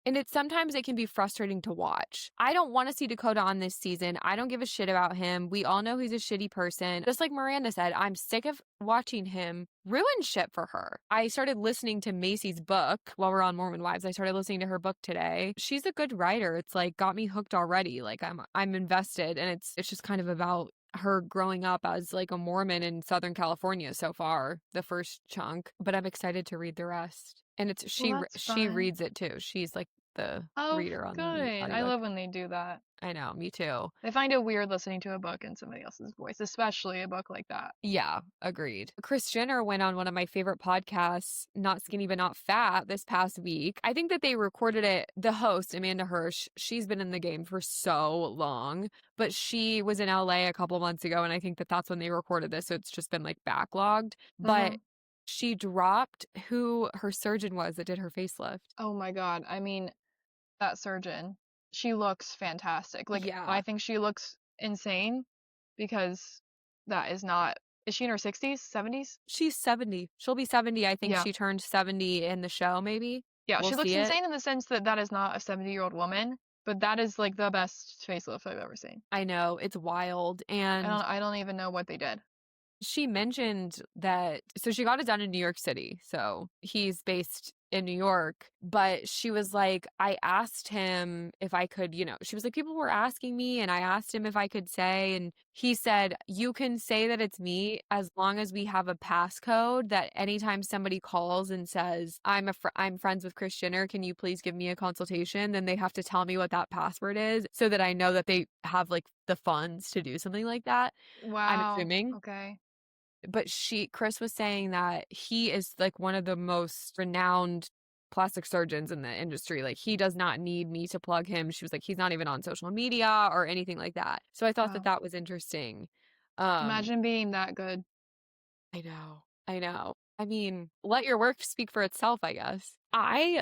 And sometimes it can be frustrating to watch. I don't want to see Dakota on this season. I don't give a shit about him. We all know he's a shitty person. Just like Miranda said, I'm sick of watching him ruin shit for her. I started listening to Macy's book while we're on Mormon Wives. I started listening to her book today. She's a good writer. It's like got me hooked already. Like I'm invested, and it's just kind of about her growing up as like a Mormon in Southern California so far, the first chunk, but I'm excited to read the rest. And it's Well, that's she fun. reads it too. She's like the Oh, reader on the good. I audiobook. love when they do that. I know, me too. I find it weird listening to a book in somebody else's voice, especially a book like that. Yeah, agreed. Kris Jenner went on one of my favorite podcasts, Not Skinny But Not Fat, this past week. I think that they recorded it. The host, Amanda Hirsch, she's been in the game for so long, but she was in LA a couple months ago, and I think that that's when they recorded this, so it's just been like backlogged. But she dropped who her surgeon was that did her facelift. Oh my God. I mean, that surgeon, she looks fantastic. Like, Yeah. I think she looks insane because that is not. Is she in her 60s, 70s? She's 70. She'll be 70. I think Yeah. she turned 70 in the show, maybe. Yeah, We'll she looks see it. insane in the sense that that is not a 70-year-old woman, but that is like the best facelift I've ever seen. I know, it's wild. And I don't even know what they did. she mentioned that, so she got it done in New York City. So he's based in New York, but she was like, I asked him if I could, she was like, people were asking me and I asked him if I could say, and he said, you can say that it's me as long as we have a passcode that anytime somebody calls and says, I'm friends with Kris Jenner, can you please give me a consultation? Then they have to tell me what that password is so that I know that they have like the funds to do something like that. Wow. I'm assuming. Okay. But Kris was saying that he is like one of the most renowned plastic surgeons in the industry. Like, he does not need me to plug him. She was like, he's not even on social media or anything like that. So I thought that was interesting. Imagine being that good. I know. I mean, let your work speak for itself, I guess. I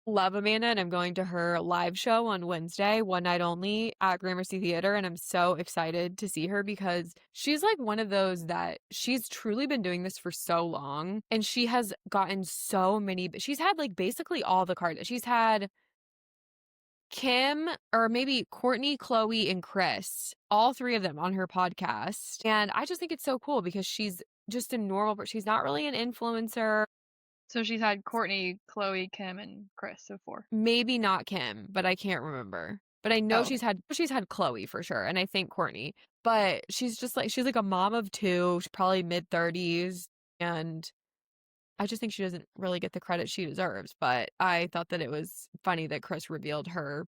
love Amanda, and I'm going to her live show on Wednesday, one night only at Gramercy Theater, and I'm so excited to see her because she's like one of those that she's truly been doing this for so long, and she has gotten so many. She's had like basically all the cards. She's had Kim, or maybe Courtney, Chloe, and Kris, all three of them on her podcast, and I just think it's so cool because she's just a normal person. She's not really an influencer. So she's had Courtney, Chloe, Kim, and Kris, so 4. Maybe not Kim, but I can't remember. But I know she's had Chloe for sure, and I think Courtney. But she's like a mom of 2. She's probably mid-30s, and I just think she doesn't really get the credit she deserves. But I thought that it was funny that Kris revealed her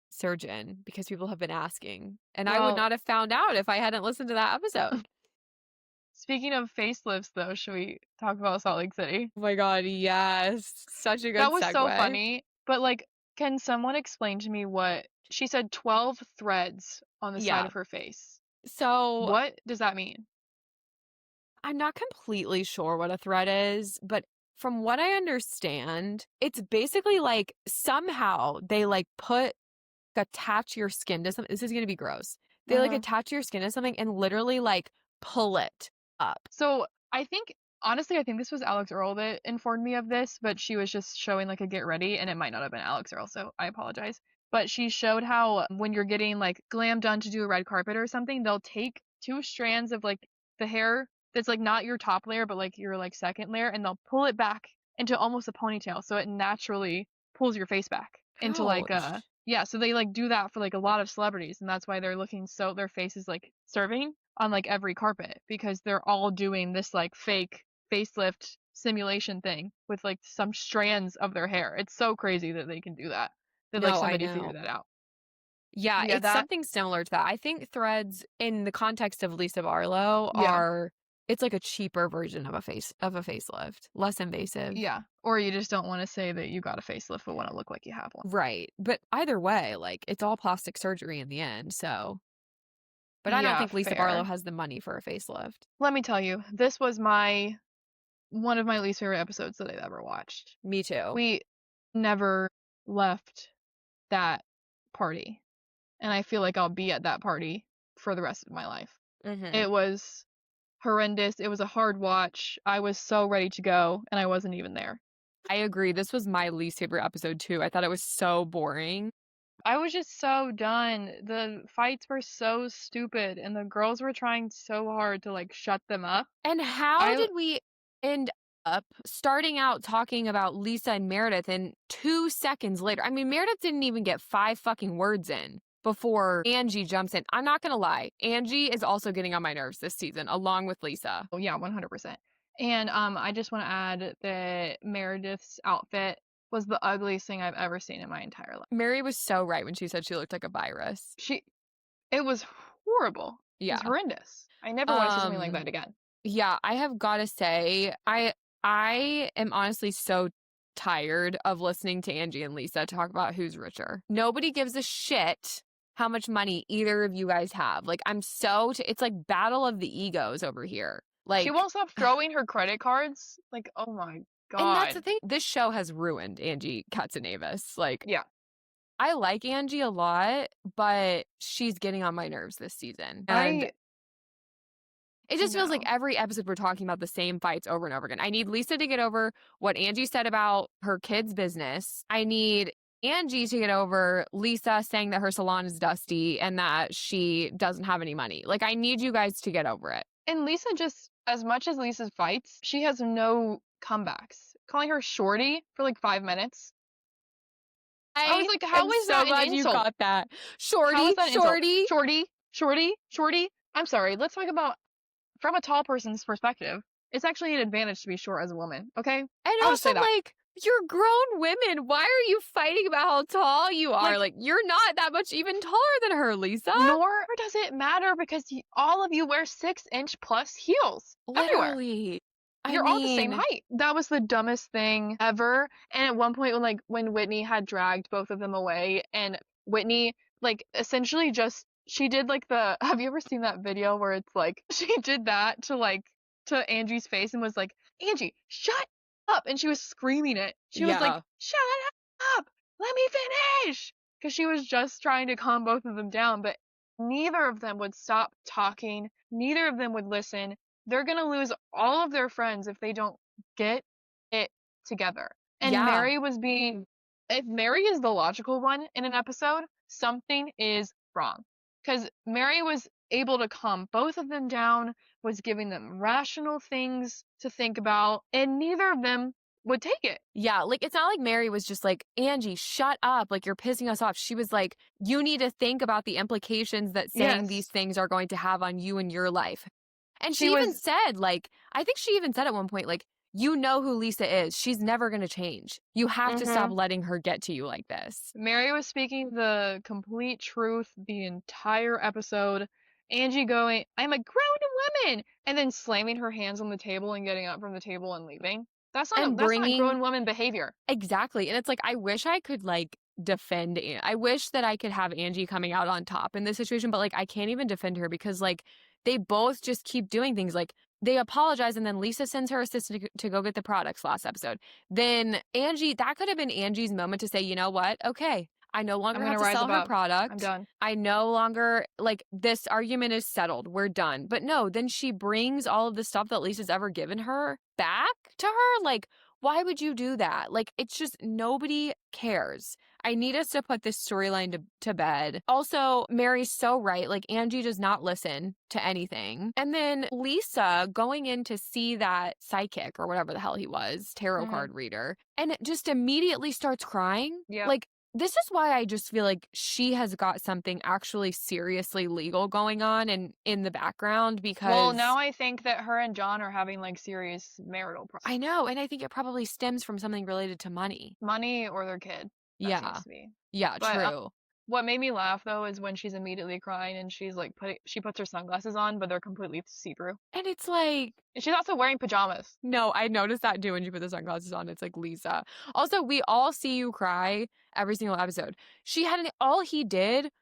surgeon because people have been asking, and I would not have found out if I hadn't listened to that episode. Speaking of facelifts, though, should we talk about Salt Lake City? Oh my God, yes. Such a good That was segue. so funny. But, like, can someone explain to me what... She said 12 threads on the side of her face. So... what does that mean? I'm not completely sure what a thread is, but from what I understand, it's basically like somehow they like attach your skin to something. This is going to be gross. They like attach your skin to something and literally like pull it up. So honestly, I think this was Alex Earl that informed me of this, but she was just showing like a get ready, and it might not have been Alex Earl, so I apologize. But she showed how when you're getting like glam done to do a red carpet or something, they'll take 2 strands of like the hair that's like not your top layer, but like your like second layer, and they'll pull it back into almost a ponytail, so it naturally pulls your face back into like so they like do that for like a lot of celebrities, and that's why they're looking so their face is like serving on like every carpet, because they're all doing this like fake facelift simulation thing with like some strands of their hair. It's so crazy that they can do that. That like somebody figured that out. Yeah, it's something similar to that. I think threads in the context of Lisa Barlow it's like a cheaper version of a facelift, less invasive. Yeah. Or you just don't want to say that you got a facelift but want to look like you have one. Right. But either way, like it's all plastic surgery in the end, so. But I don't think Lisa Barlow has the money for a facelift. Let me tell you, this was one of my least favorite episodes that I've ever watched. Me too. We never left that party, and I feel like I'll be at that party for the rest of my life. It was horrendous. It was a hard watch. I was so ready to go, and I wasn't even there. I agree. This was my least favorite episode too. I thought it was so boring. I was just so done. The fights were so stupid, and the girls were trying so hard to like shut them up. And how did we end up starting out talking about Lisa and Meredith, and 2 seconds later, I mean, Meredith didn't even get 5 fucking words in. before Angie jumps in. I'm not going to lie. Angie is also getting on my nerves this season, along with Lisa. Oh, yeah, 100%. And I just want to add that Meredith's outfit was the ugliest thing I've ever seen in my entire life. Mary was so right when she said she looked like a virus. It was horrible. Yeah. It was horrendous. I never want to see something like that again. Yeah, I have got to say, I am honestly so tired of listening to Angie and Lisa talk about who's richer. Nobody gives a shit how much money either of you guys have. Like, it's like battle of the egos over here. Like, she won't stop throwing her credit cards. Like, oh my God. And that's the thing. This show has ruined Angie Katsunavis. Like, yeah. I like Angie a lot, but she's getting on my nerves this season. And it just feels like every episode we're talking about the same fights over and over again. I need Lisa to get over what Angie said about her kids' business. I need Angie to get over Lisa saying that her salon is dusty and that she doesn't have any money. Like, I need you guys to get over it. And Lisa just, as much as Lisa fights, she has no comebacks. Calling her shorty for like 5 minutes. I was like, how is that an insult? You got that. Shorty. I'm sorry. Let's talk about from a tall person's perspective. It's actually an advantage to be short as a woman, okay? And also, like, you're grown women. Why are you fighting about how tall you are? Like, you're not that much even taller than her, Lisa. Nor does it matter because all of you wear 6-inch plus heels. Literally. Everywhere. You're all the same height. That was the dumbest thing ever. And at one point, when Whitney had dragged both of them away, and Whitney, like, essentially she did, like, have you ever seen that video where it's, like, she did that to Angie's face and was like, Angie, shut up. And she was screaming it. She was like, shut up. Let me finish. Because she was just trying to calm both of them down. But neither of them would stop talking. Neither of them would listen. They're going to lose all of their friends if they don't get it together. And if Mary is the logical one in an episode, something is wrong. Because Mary was able to calm both of them down, was giving them rational things to think about, and neither of them would take it. Yeah, like, it's not like Mary was just like, Angie, shut up, like, you're pissing us off. She was like, you need to think about the implications that saying these things are going to have on you and your life. And she even said, like, I think she even said at one point, like, you know who Lisa is. She's never going to change. You have to stop letting her get to you like this. Mary was speaking the complete truth the entire episode. Angie going, I'm a grown woman, and then slamming her hands on the table and getting up from the table and leaving. That's not grown woman behavior. Exactly. And it's like, I wish I could, like, defend. I wish that I could have Angie coming out on top in this situation, but, like, I can't even defend her because, like, they both just keep doing things. Like, they apologize, and then Lisa sends her assistant to go get the products last episode. Then Angie, that could have been Angie's moment to say, you know what? Okay, I no longer have to sell her product. I'm done. I no longer, like, this argument is settled. We're done. But no, then she brings all of the stuff that Lisa's ever given her back to her. Like, why would you do that? Like, it's just, nobody cares. I need us to put this storyline to bed. Also, Mary's so right. Like, Angie does not listen to anything. And then Lisa going in to see that psychic or whatever the hell he was, tarot card reader, and it just immediately starts crying. Yeah. Like, this is why I just feel like she has got something actually seriously legal going on and in the background because... Well, now I think that her and John are having, like, serious marital problems. I know, and I think it probably stems from something related to money. Money or their kid. That seems to be. Yeah, but, true. What made me laugh, though, is when she's immediately crying and she's, like, she puts her sunglasses on, but they're completely see-through. And it's like... And she's also wearing pajamas. No, I noticed that, too, when she put the sunglasses on. It's like, Lisa. Also, we all see you cry every single episode. All he didn't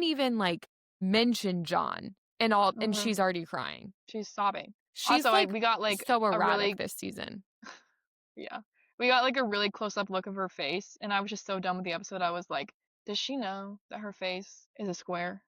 even, like, mention John and she's already crying. She's sobbing. She's, also, like, we got, like, so erratic this season. Yeah. We got, like, a really close-up look of her face, and I was just so done with the episode. I was like, does she know that her face is a square?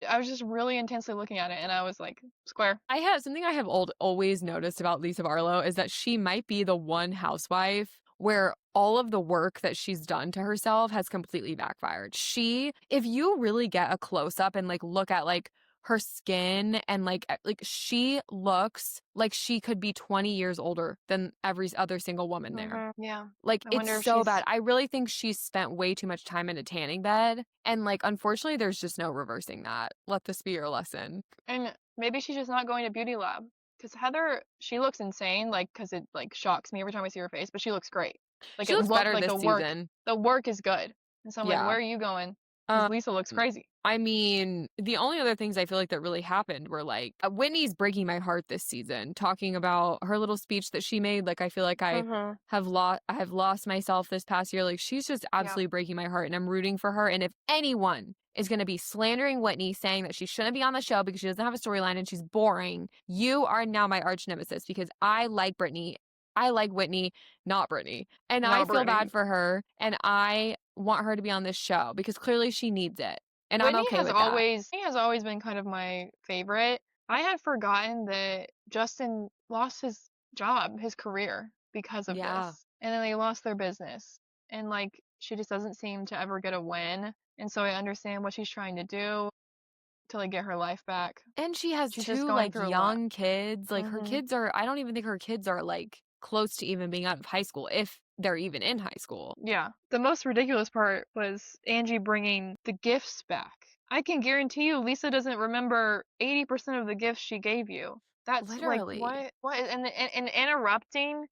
I was just really intensely looking at it, and I was like, square. Something I have always noticed about Lisa Barlow is that she might be the one housewife where all of the work that she's done to herself has completely backfired. If you really get a close-up and, like, look at, like, her skin and like she looks like she could be 20 years older than every other single woman there. Yeah. Like, I wonder it's if so she's- bad. I really think she's spent way too much time in a tanning bed. And like, unfortunately, there's just no reversing that. Let this be your lesson. And maybe she's just not going to beauty lab. Because Heather, she looks insane, like, because it, like, shocks me every time I see her face, but she looks great. Like, She it looks looked better like this season. the work is good. And so I'm like, Yeah. where are you going? Because Lisa looks crazy. I mean, the only other things I feel like that really happened were like Whitney's breaking my heart this season, talking about her little speech that she made. Like, I feel like I have lost myself this past year. Like, she's just absolutely breaking my heart, and I'm rooting for her. And if anyone is going to be slandering Whitney, saying that she shouldn't be on the show because she doesn't have a storyline and she's boring, you are now my arch nemesis, because I like Brittany. I like Whitney, not Brittany. And No, I feel Brittany. bad for her, and I want her to be on this show because clearly she needs it. And Whitney I'm okay has with always, Whitney has always been kind of my favorite. I had forgotten that Justin lost his job, his career, because of this. And then they lost their business. And like, she just doesn't seem to ever get a win. And so I understand what she's trying to do to like get her life back. And she has She's two just going like through a young kids. Like her Mhm. kids are, I don't even think her kids are like close to even being out of high school, if they're even in high school. Yeah. The most ridiculous part was Angie bringing the gifts back. I can guarantee you Lisa doesn't remember 80% of the gifts she gave you. That's Literally. like, what? And interrupting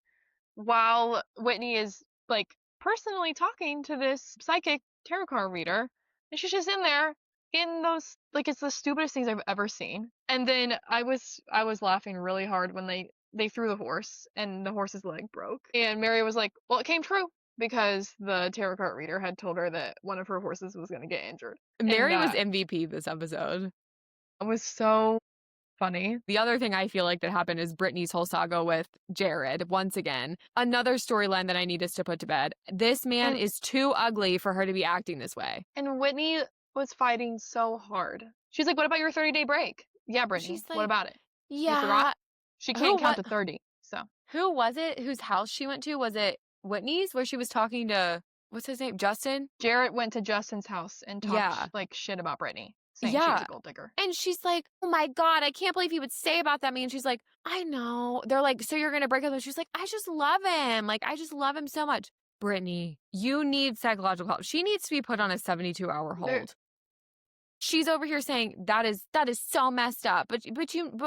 while Whitney is like personally talking to this psychic tarot card reader, and she's just in there in those, like, it's the stupidest things I've ever seen. And then I was laughing really hard when they threw the horse and the horse's leg broke, and Mary was like, well, it came true because the tarot card reader had told her that one of her horses was going to get injured. Mary was MVP this episode. It was so funny. The other thing I feel like that happened is Brittany's whole saga with Jared. Once again, another storyline that I need us to put to bed. This man is too ugly for her to be acting this way. And Whitney was fighting so hard. She's like, what about your 30-day break? Yeah, Brittany, She's like, what about it? Yeah. You forgot? She can't count to 30, so. Who was it whose house she went to? Was it Whitney's, where she was talking to, what's his name, Justin? Jarrett went to Justin's house and talked like shit about Brittany, saying she was a gold digger. And she's like, oh my God, I can't believe he would say about that man. She's like, I know. They're like, so you're going to break up with him? She's like, I just love him. Like, I just love him so much. Brittany, you need psychological help. She needs to be put on a 72-hour hold. She's over here saying that is so messed up. But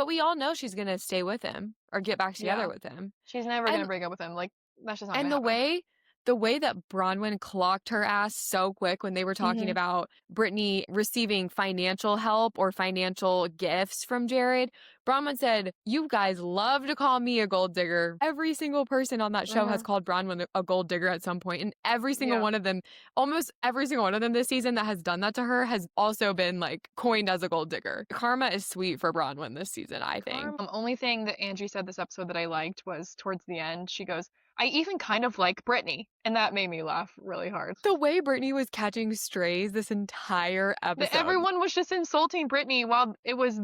we all know she's going to stay with him or get back together with him. She's never going to break up with him. Like, that's just not gonna happen. The way that Bronwyn clocked her ass so quick when they were talking about Brittany receiving financial help or financial gifts from Jared, Bronwyn said, you guys love to call me a gold digger. Every single person on that show has called Bronwyn a gold digger at some point. And every single one of them, almost every single one of them this season that has done that to her has also been like coined as a gold digger. Karma is sweet for Bronwyn this season, I think. Only thing that Angie said this episode that I liked was towards the end. She goes, I even kind of like Brittany. And that made me laugh really hard. The way Brittany was catching strays this entire episode. Everyone was just insulting Brittany while it was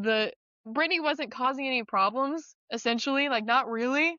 Brittany wasn't causing any problems, essentially. Like, not really.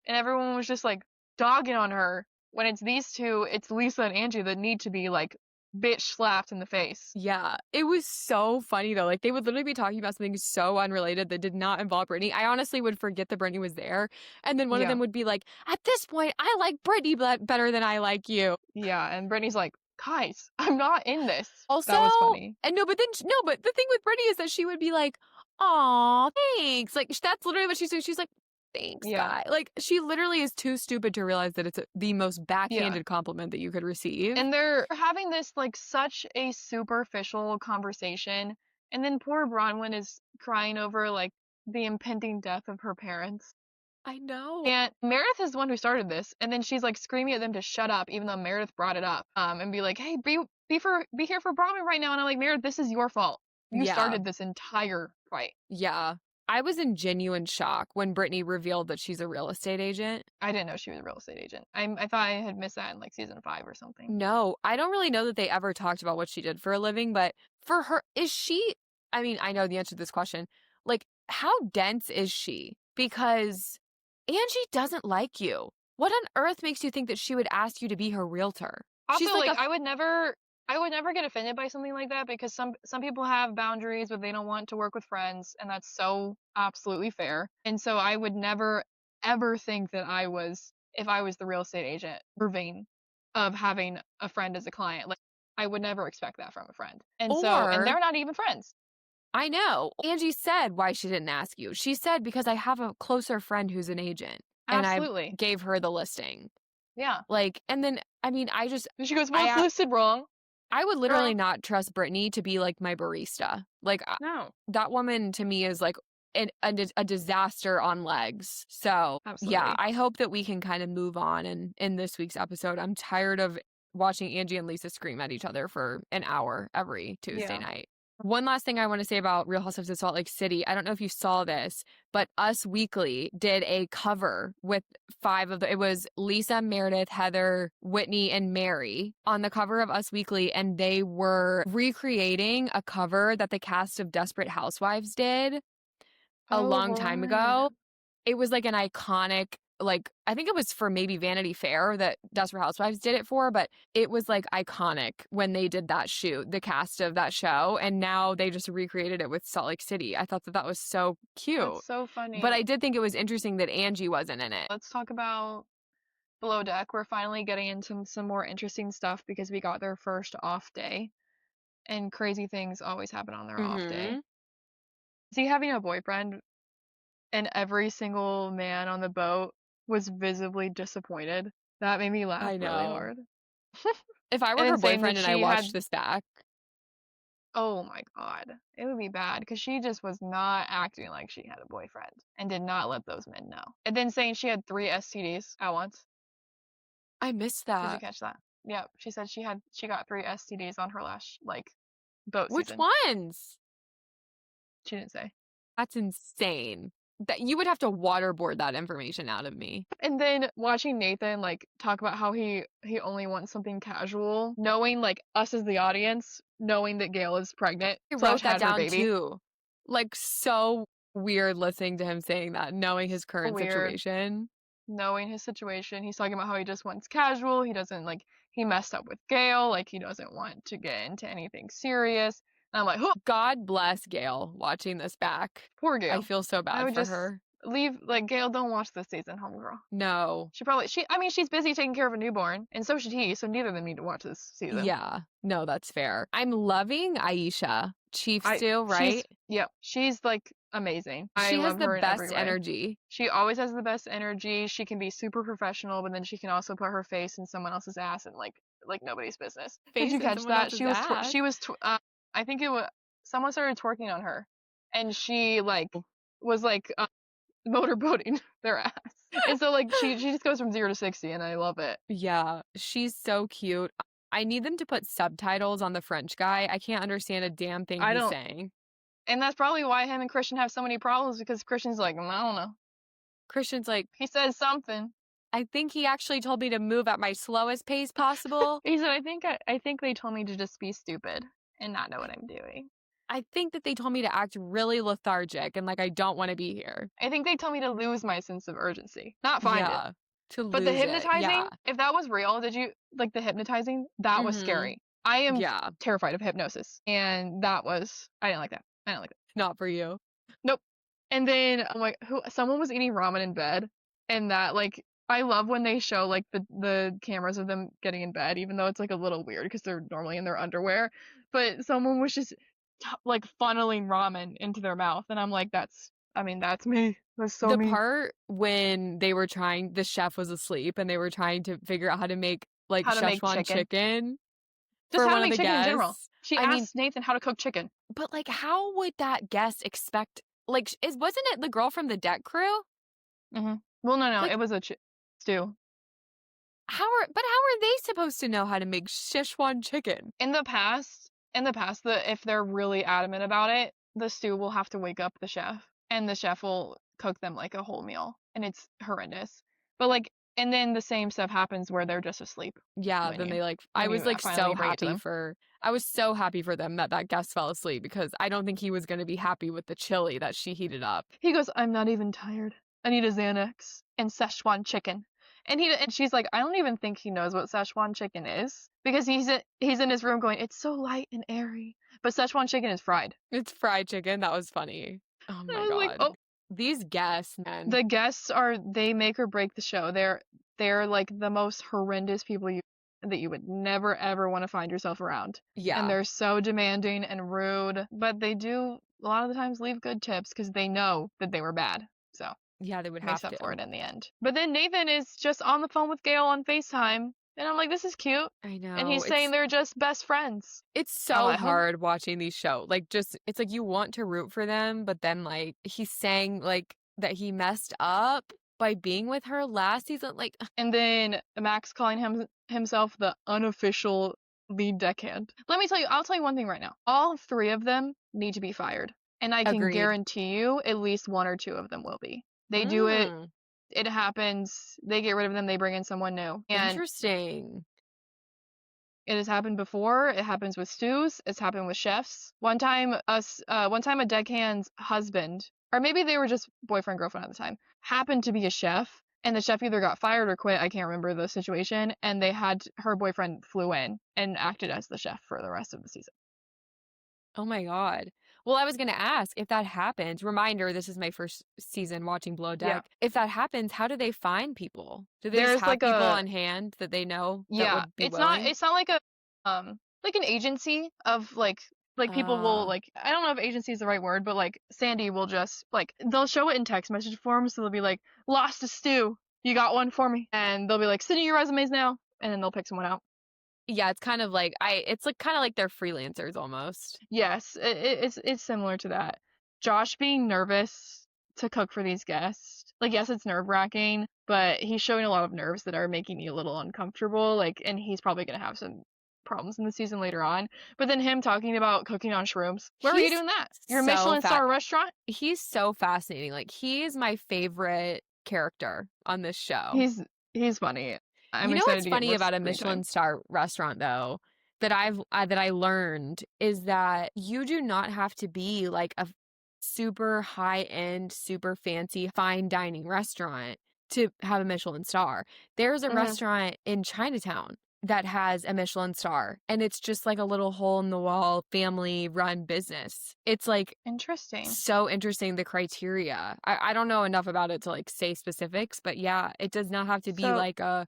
And everyone was just, like, dogging on her. When it's these two, it's Lisa and Angie that need to be, like, bitch slapped in the face. Yeah, it was so funny though. Like, they would literally be talking about something so unrelated that did not involve Brittany. I honestly would forget that Brittany was there, and then one of them would be like, "At this point, I like Brittany better than I like you." Yeah, and Brittany's like, "Guys, I'm not in this." Also, that was funny. And but the thing with Brittany is that she would be like, "Aw, thanks." Like, that's literally what she's doing. She's like, thanks, guy. Like, she literally is too stupid to realize that it's the most backhanded compliment that you could receive. And they're having this, like, such a superficial conversation. And then poor Bronwyn is crying over, like, the impending death of her parents. I know. And Meredith is the one who started this. And then she's, like, screaming at them to shut up, even though Meredith brought it up. And be like, hey, be here for Bronwyn right now. And I'm like, Meredith, this is your fault. You started this entire fight. Yeah. I was in genuine shock when Brittany revealed that she's a real estate agent. I didn't know she was a real estate agent. I thought I had missed that in like season 5 or something. No, I don't really know that they ever talked about what she did for a living, but for her, I mean, I know the answer to this question. Like, how dense is she? Because Angie doesn't like you. What on earth makes you think that she would ask you to be her realtor? Also, like, I would never I would never get offended by something like that because some people have boundaries but they don't want to work with friends, and that's so absolutely fair. And so I would never ever think that if I was the real estate agent, were vain of having a friend as a client. Like I would never expect that from a friend. And they're not even friends. I know. Angie said why she didn't ask you. She said because I have a closer friend who's an agent. Absolutely. And I gave her the listing. Yeah. Like, and then, I mean, And she goes, well, it's listed wrong. I would literally not trust Brittany to be like my barista. Like, no. That woman to me is like a disaster on legs. So, Absolutely. Yeah, I hope that we can kind of move on in this week's episode. I'm tired of watching Angie and Lisa scream at each other for an hour every Tuesday night. One last thing I want to say about Real Housewives of Salt Lake City. I don't know if you saw this, but Us Weekly did a cover with it was Lisa, Meredith, Heather, Whitney, and Mary on the cover of Us Weekly, and they were recreating a cover that the cast of Desperate Housewives did a long time ago. It was like an iconic, like, I think it was for maybe Vanity Fair that Desperate Housewives did it for, but it was like iconic when they did that shoot, the cast of that show, and now they just recreated it with Salt Lake City. I thought that was so cute. That's so funny. But I did think it was interesting that Angie wasn't in it. Let's talk about Below Deck. We're finally getting into some more interesting stuff because we got their first off day, and crazy things always happen on their off day. Is he having a boyfriend? And every single man on the boat was visibly disappointed. That made me laugh really hard. If I were her boyfriend and I watched this back. Oh my God. It would be bad because she just was not acting like she had a boyfriend and did not let those men know. And then saying she had 3 STDs at once. I missed that. Did you catch that? Yeah. She said she got 3 STDs on her last boat Which season. Which ones? She didn't say. That's insane. That you would have to waterboard that information out of me. And then watching Nathan talk about how he only wants something casual, knowing us as the audience, knowing that Gail is pregnant. I wrote that down too. So weird listening to him saying that, knowing his current situation. Knowing his situation. He's talking about how he just wants casual. He doesn't he messed up with Gail. He doesn't want to get into anything serious. And I'm like, oh. God bless Gail watching this back. Poor Gail. I feel so bad for her. Leave, Gail, don't watch this season, homegirl. No. She's busy taking care of a newborn, and so should he, so neither of them need to watch this season. Yeah. No, that's fair. I'm loving Aisha. Chief Stew, right? She's amazing. She has the best energy. She always has the best energy. She can be super professional, but then she can also put her face in someone else's ass and like nobody's business. Did you catch that? She was I think it was someone started twerking on her, and she was motorboating their ass. And so she just goes from 0 to 60, and I love it. Yeah, she's so cute. I need them to put subtitles on the French guy. I can't understand a damn thing he's saying. And that's probably why him and Christian have so many problems, because Christian's I don't know. Christian's he said something. I think he actually told me to move at my slowest pace possible. He said, I think they told me to just be stupid and not know what I'm doing. I think that they told me to act really lethargic and I don't want to be here. I think they told me to lose my sense of urgency, not find it. But the hypnotizing, if that was real, did you the hypnotizing? That was scary. I am terrified of hypnosis, and I didn't like that. Not for you. Nope. And then I'm someone was eating ramen in bed, and that I love when they show the cameras of them getting in bed, even though it's a little weird because they're normally in their underwear. But someone was just funneling ramen into their mouth, and I'm that's me. That's so me. The part when the chef was asleep and they were trying to figure out how to make Szechuan chicken. Just how to make chicken in general. She asked Nathan how to cook chicken. But how would that guest expect? Wasn't it the girl from the deck crew? Mm-hmm. Well, no, it was a stew. How are they supposed to know how to make Szechuan chicken? In the past, if they're really adamant about it, the stew will have to wake up the chef, and the chef will cook them a whole meal, and it's horrendous. But and then the same stuff happens where they're just asleep. Yeah, then they I was so happy for them that guest fell asleep, because I don't think he was going to be happy with the chili that she heated up. He goes, I'm not even tired. I need a Xanax and Szechuan chicken. And she's like, I don't even think he knows what Szechuan chicken is, because he's in his room going, it's so light and airy. But Szechuan chicken is fried. It's fried chicken. That was funny. Oh I my was like, God. oh. These guests, man. The guests they make or break the show. They're like the most horrendous people that you would never ever want to find yourself around. Yeah. And they're so demanding and rude, but they do a lot of the times leave good tips because they know that they were bad. So yeah, they would makes have up to. for it in the end. But then Nathan is just on the phone with Gail on FaceTime. And I'm like, this is cute. I know. And he's saying they're just best friends. It's so hard watching these shows. Like, just, it's like you want to root for them, but then, like, he's saying, like, that he messed up by being with her last season. Like, and then Max calling himself the unofficial lead deckhand. Let me tell you, I'll tell you one thing right now. All 3 of them need to be fired. And I can guarantee you at least 1 or 2 of them will be. They do it. It happens. They get rid of them. They bring in someone new. And interesting. It has happened before. It happens with stews. It's happened with chefs. One time a deckhand's husband, or maybe they were just boyfriend, girlfriend at the time, happened to be a chef. And the chef either got fired or quit. I can't remember the situation. And her boyfriend flew in and acted as the chef for the rest of the season. Oh my God. Well, I was going to ask if that happens. Reminder, this is my first season watching Below Deck. Yeah. If that happens, how do they find people? Do they just have people on hand that they know that would be willing? It's not like like an agency of like people will like, I don't know if agency is the right word, but like Sandy will just like, they'll show it in text message form. So they'll be like, lost a stew. You got one for me? And they'll be like, send in your resumes now. And then they'll pick someone out. Yeah, it's kind of like it's like kind of like they're freelancers almost. Yes, it's similar to that. Josh being nervous to cook for these guests. Like, yes, it's nerve-wracking, but he's showing a lot of nerves that are making me a little uncomfortable. Like, and he's probably gonna have some problems in the season later on. But then him talking about cooking on shrooms. Where were you doing that? Your Michelin star restaurant? He's so fascinating. Like, he is my favorite character on this show. He's funny. You know what's funny about a Michelin star restaurant, though, that I learned is that you do not have to be like a super high-end, super fancy, fine dining restaurant to have a Michelin star. There's a restaurant in Chinatown that has a Michelin star, and it's just like a little hole-in-the-wall, family-run business. It's like interesting. So interesting, the criteria. I don't know enough about it to like say specifics, but yeah, it does not have to be like a,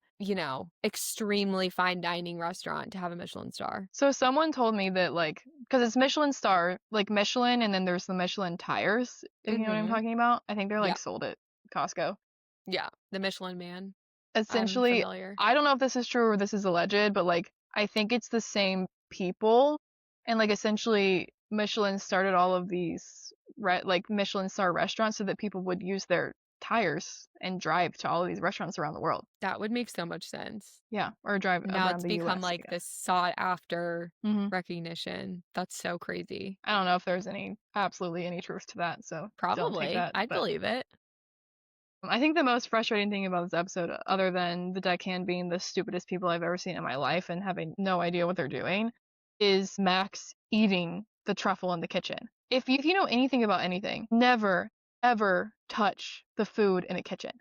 extremely fine dining restaurant to have a Michelin star. So someone told me that like, because it's Michelin star, like Michelin, and then there's the Michelin tires, if you know what I'm talking about. I think they're like sold at Costco. Yeah, the Michelin Man. Essentially, I don't know if this is true or this is alleged, but like, I think it's the same people. And like, essentially, Michelin started all of these like Michelin star restaurants so that people would use their tires and drive to all of these restaurants around the world. That would make so much sense. Yeah, or drive now around it's the become US, like this sought after recognition. That's so crazy. I don't know if there's absolutely any truth to that. So probably I'd believe it. I think the most frustrating thing about this episode, other than the deckhand being the stupidest people I've ever seen in my life and having no idea what they're doing, is Max eating the truffle in the kitchen. If you know anything about anything, never ever touch the food in the kitchen.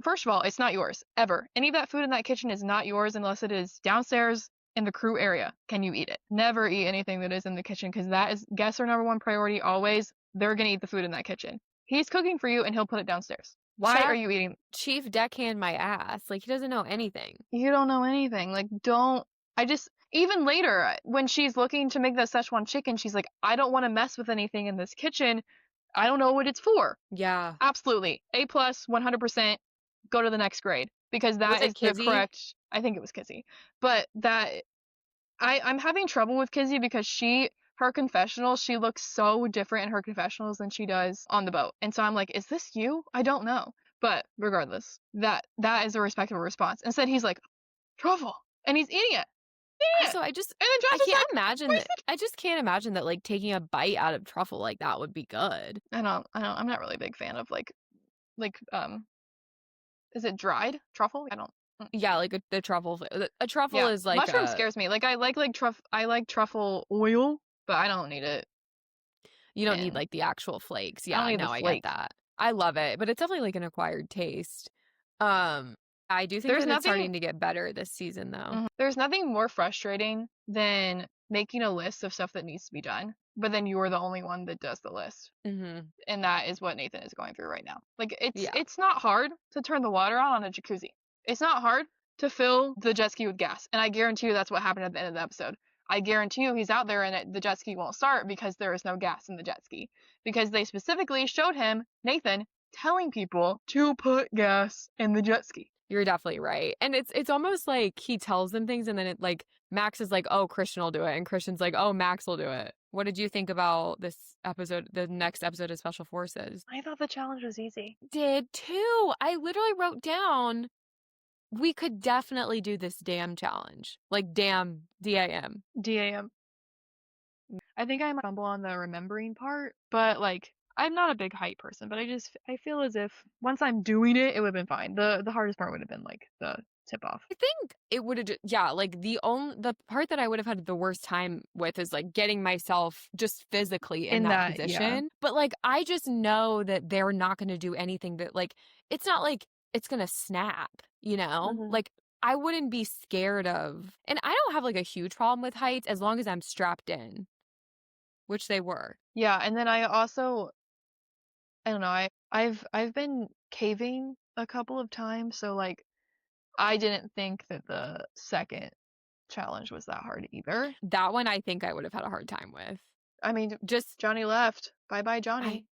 First of all, it's not yours ever. Any of that food in that kitchen is not yours unless it is downstairs in the crew area. Can you eat it? Never eat anything that is in the kitchen, because that is guests are number one priority always. They're gonna eat the food in that kitchen. He's cooking for you and he'll put it downstairs. Why are you eating? Chief deckhand my ass. Like, he doesn't know anything. You don't know anything. Like, even later, when she's looking to make that Szechuan chicken, she's like, I don't want to mess with anything in this kitchen. I don't know what it's for. Yeah. Absolutely. A+, 100%. Go to the next grade. Because that is the correct. I think it was Kizzy. But I'm having trouble with Kizzy because her confessional, she looks so different in her confessionals than she does on the boat. And so I'm like, is this you? I don't know. But regardless, that is a respectable response. Instead, he's like, truffle. And he's eating it. So I just can't imagine that like taking a bite out of truffle like that would be good. I'm not really a big fan of like is it dried truffle? I don't. Yeah, like the truffle. A truffle is like mushroom scares me. Like I like truffle oil, but I don't need it. You don't need like the actual flakes. Yeah, I get that. I love it, but it's definitely like an acquired taste. I do think There's that it's nothing starting to get better this season, though. there's nothing more frustrating than making a list of stuff that needs to be done, but then you're the only one that does the list. Mm-hmm. And that is what Nathan is going through right now. Like Yeah. it's not hard to turn the water on a jacuzzi. It's not hard to fill the jet ski with gas. And I guarantee you that's what happened at the end of the episode. I guarantee you he's out there and the jet ski won't start because there is no gas in the jet ski. Because they specifically showed him, Nathan, telling people to put gas in the jet ski. You're definitely right. And it's almost like he tells them things and then it like Max is like, oh, Christian will do it. And Christian's like, oh, Max will do it. What did you think about this episode, the next episode of Special Forces? I thought the challenge was easy. Did too. I literally wrote down, we could definitely do this damn challenge. Like damn, D-A-M. D-A-M. I think I might fumble on the remembering part, but like I'm not a big height person, but I feel as if once I'm doing it, it would have been fine. The hardest part would have been like the tip off. I think it would have, yeah, like the part that I would have had the worst time with is like getting myself just physically in that position. Yeah. But like, I just know that they're not going to do anything that like, it's not like it's going to snap, you know? Mm-hmm. Like, I wouldn't be scared of, and I don't have like a huge problem with heights as long as I'm strapped in, which they were. Yeah, and then I also, I don't know, I've been caving a couple of times, so like I didn't think that the second challenge was that hard either. That one I think I would have had a hard time with. I mean, just Johnny left. Bye-bye, Johnny.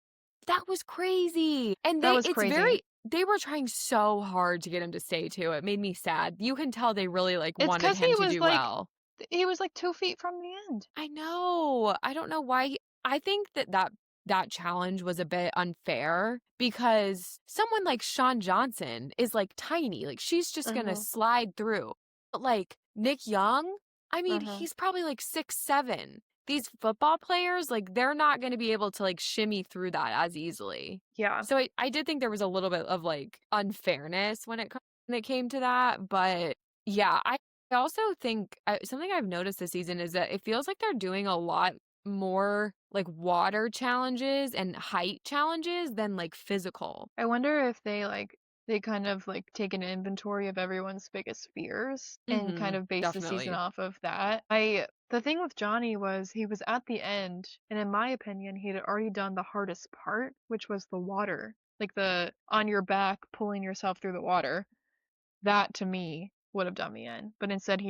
That was crazy. And that was crazy. They were trying so hard to get him to stay too. It made me sad. You can tell they really like wanted him to do well. He was like 2 feet from the end. I know. I don't know why. I think that challenge was a bit unfair because someone like Sean Johnson is like tiny. Like she's just going to slide through. But like Nick Young, I mean, he's probably like 6'7". These football players, like they're not going to be able to like shimmy through that as easily. Yeah. So I did think there was a little bit of like unfairness when it came to that. But yeah, I also think something I've noticed this season is that it feels like they're doing a lot more like water challenges and height challenges than like physical. I wonder if they kind of like take an inventory of everyone's biggest fears and kind of base the season off of that. The thing with Johnny was he was at the end, and in my opinion, he had already done the hardest part, which was the water, like the on your back pulling yourself through the water. That to me would have done me in, but instead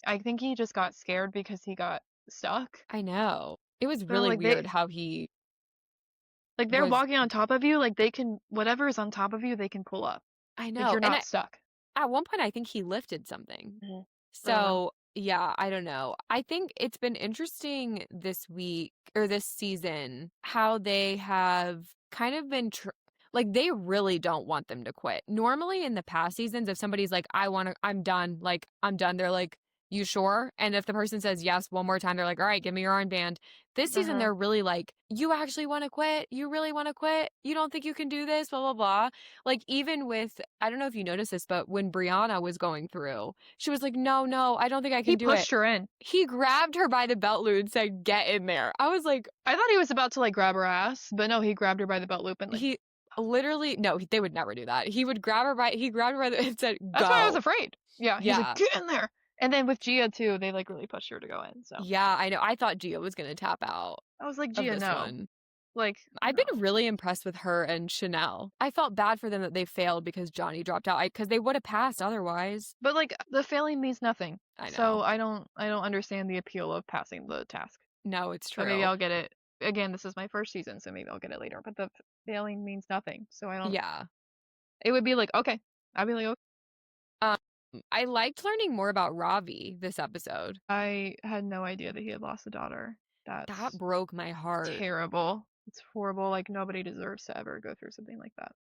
I think he just got scared because he got stuck. I know. It was really weird how he like they're walking on top of you, like they can whatever is on top of you, they can pull up. I know. Like you're not stuck. At one point I think he lifted something. So yeah, I don't know. I think it's been interesting this week or this season how they have kind of been like they really don't want them to quit. Normally in the past seasons, if somebody's like, I'm done, they're like, you sure? And if the person says yes one more time, they're like, all right, give me your armband. This season, they're really like, you actually want to quit? You really want to quit? You don't think you can do this? Blah, blah, blah. Like, even with, I don't know if you noticed this, but when Brianna was going through, she was like, no, I don't think I can do it. He pushed her in. He grabbed her by the belt loop and said, get in there. I was like. I thought he was about to, like, grab her ass, but no, he grabbed her by the belt loop and, like. He literally, no, they would never do that. He grabbed her by the, and said, go. That's why I was afraid. Yeah, he's like, get in there. And then with Gia too, they like really pushed her to go in. So yeah, I know. I thought Gia was gonna tap out. I was like, Gia, no. One. Like I've been really impressed with her and Chanel. I felt bad for them that they failed because Johnny dropped out. Because they would have passed otherwise. But like the failing means nothing. I know. So I don't understand the appeal of passing the task. No, it's true. But maybe I'll get it. Again, this is my first season, so maybe I'll get it later. But the failing means nothing. So I don't. Yeah. It would be like okay. I'd be like okay. I liked learning more about Ravi this episode. I had no idea that he had lost a daughter. That broke my heart. Terrible. It's horrible. Like nobody deserves to ever go through something like that.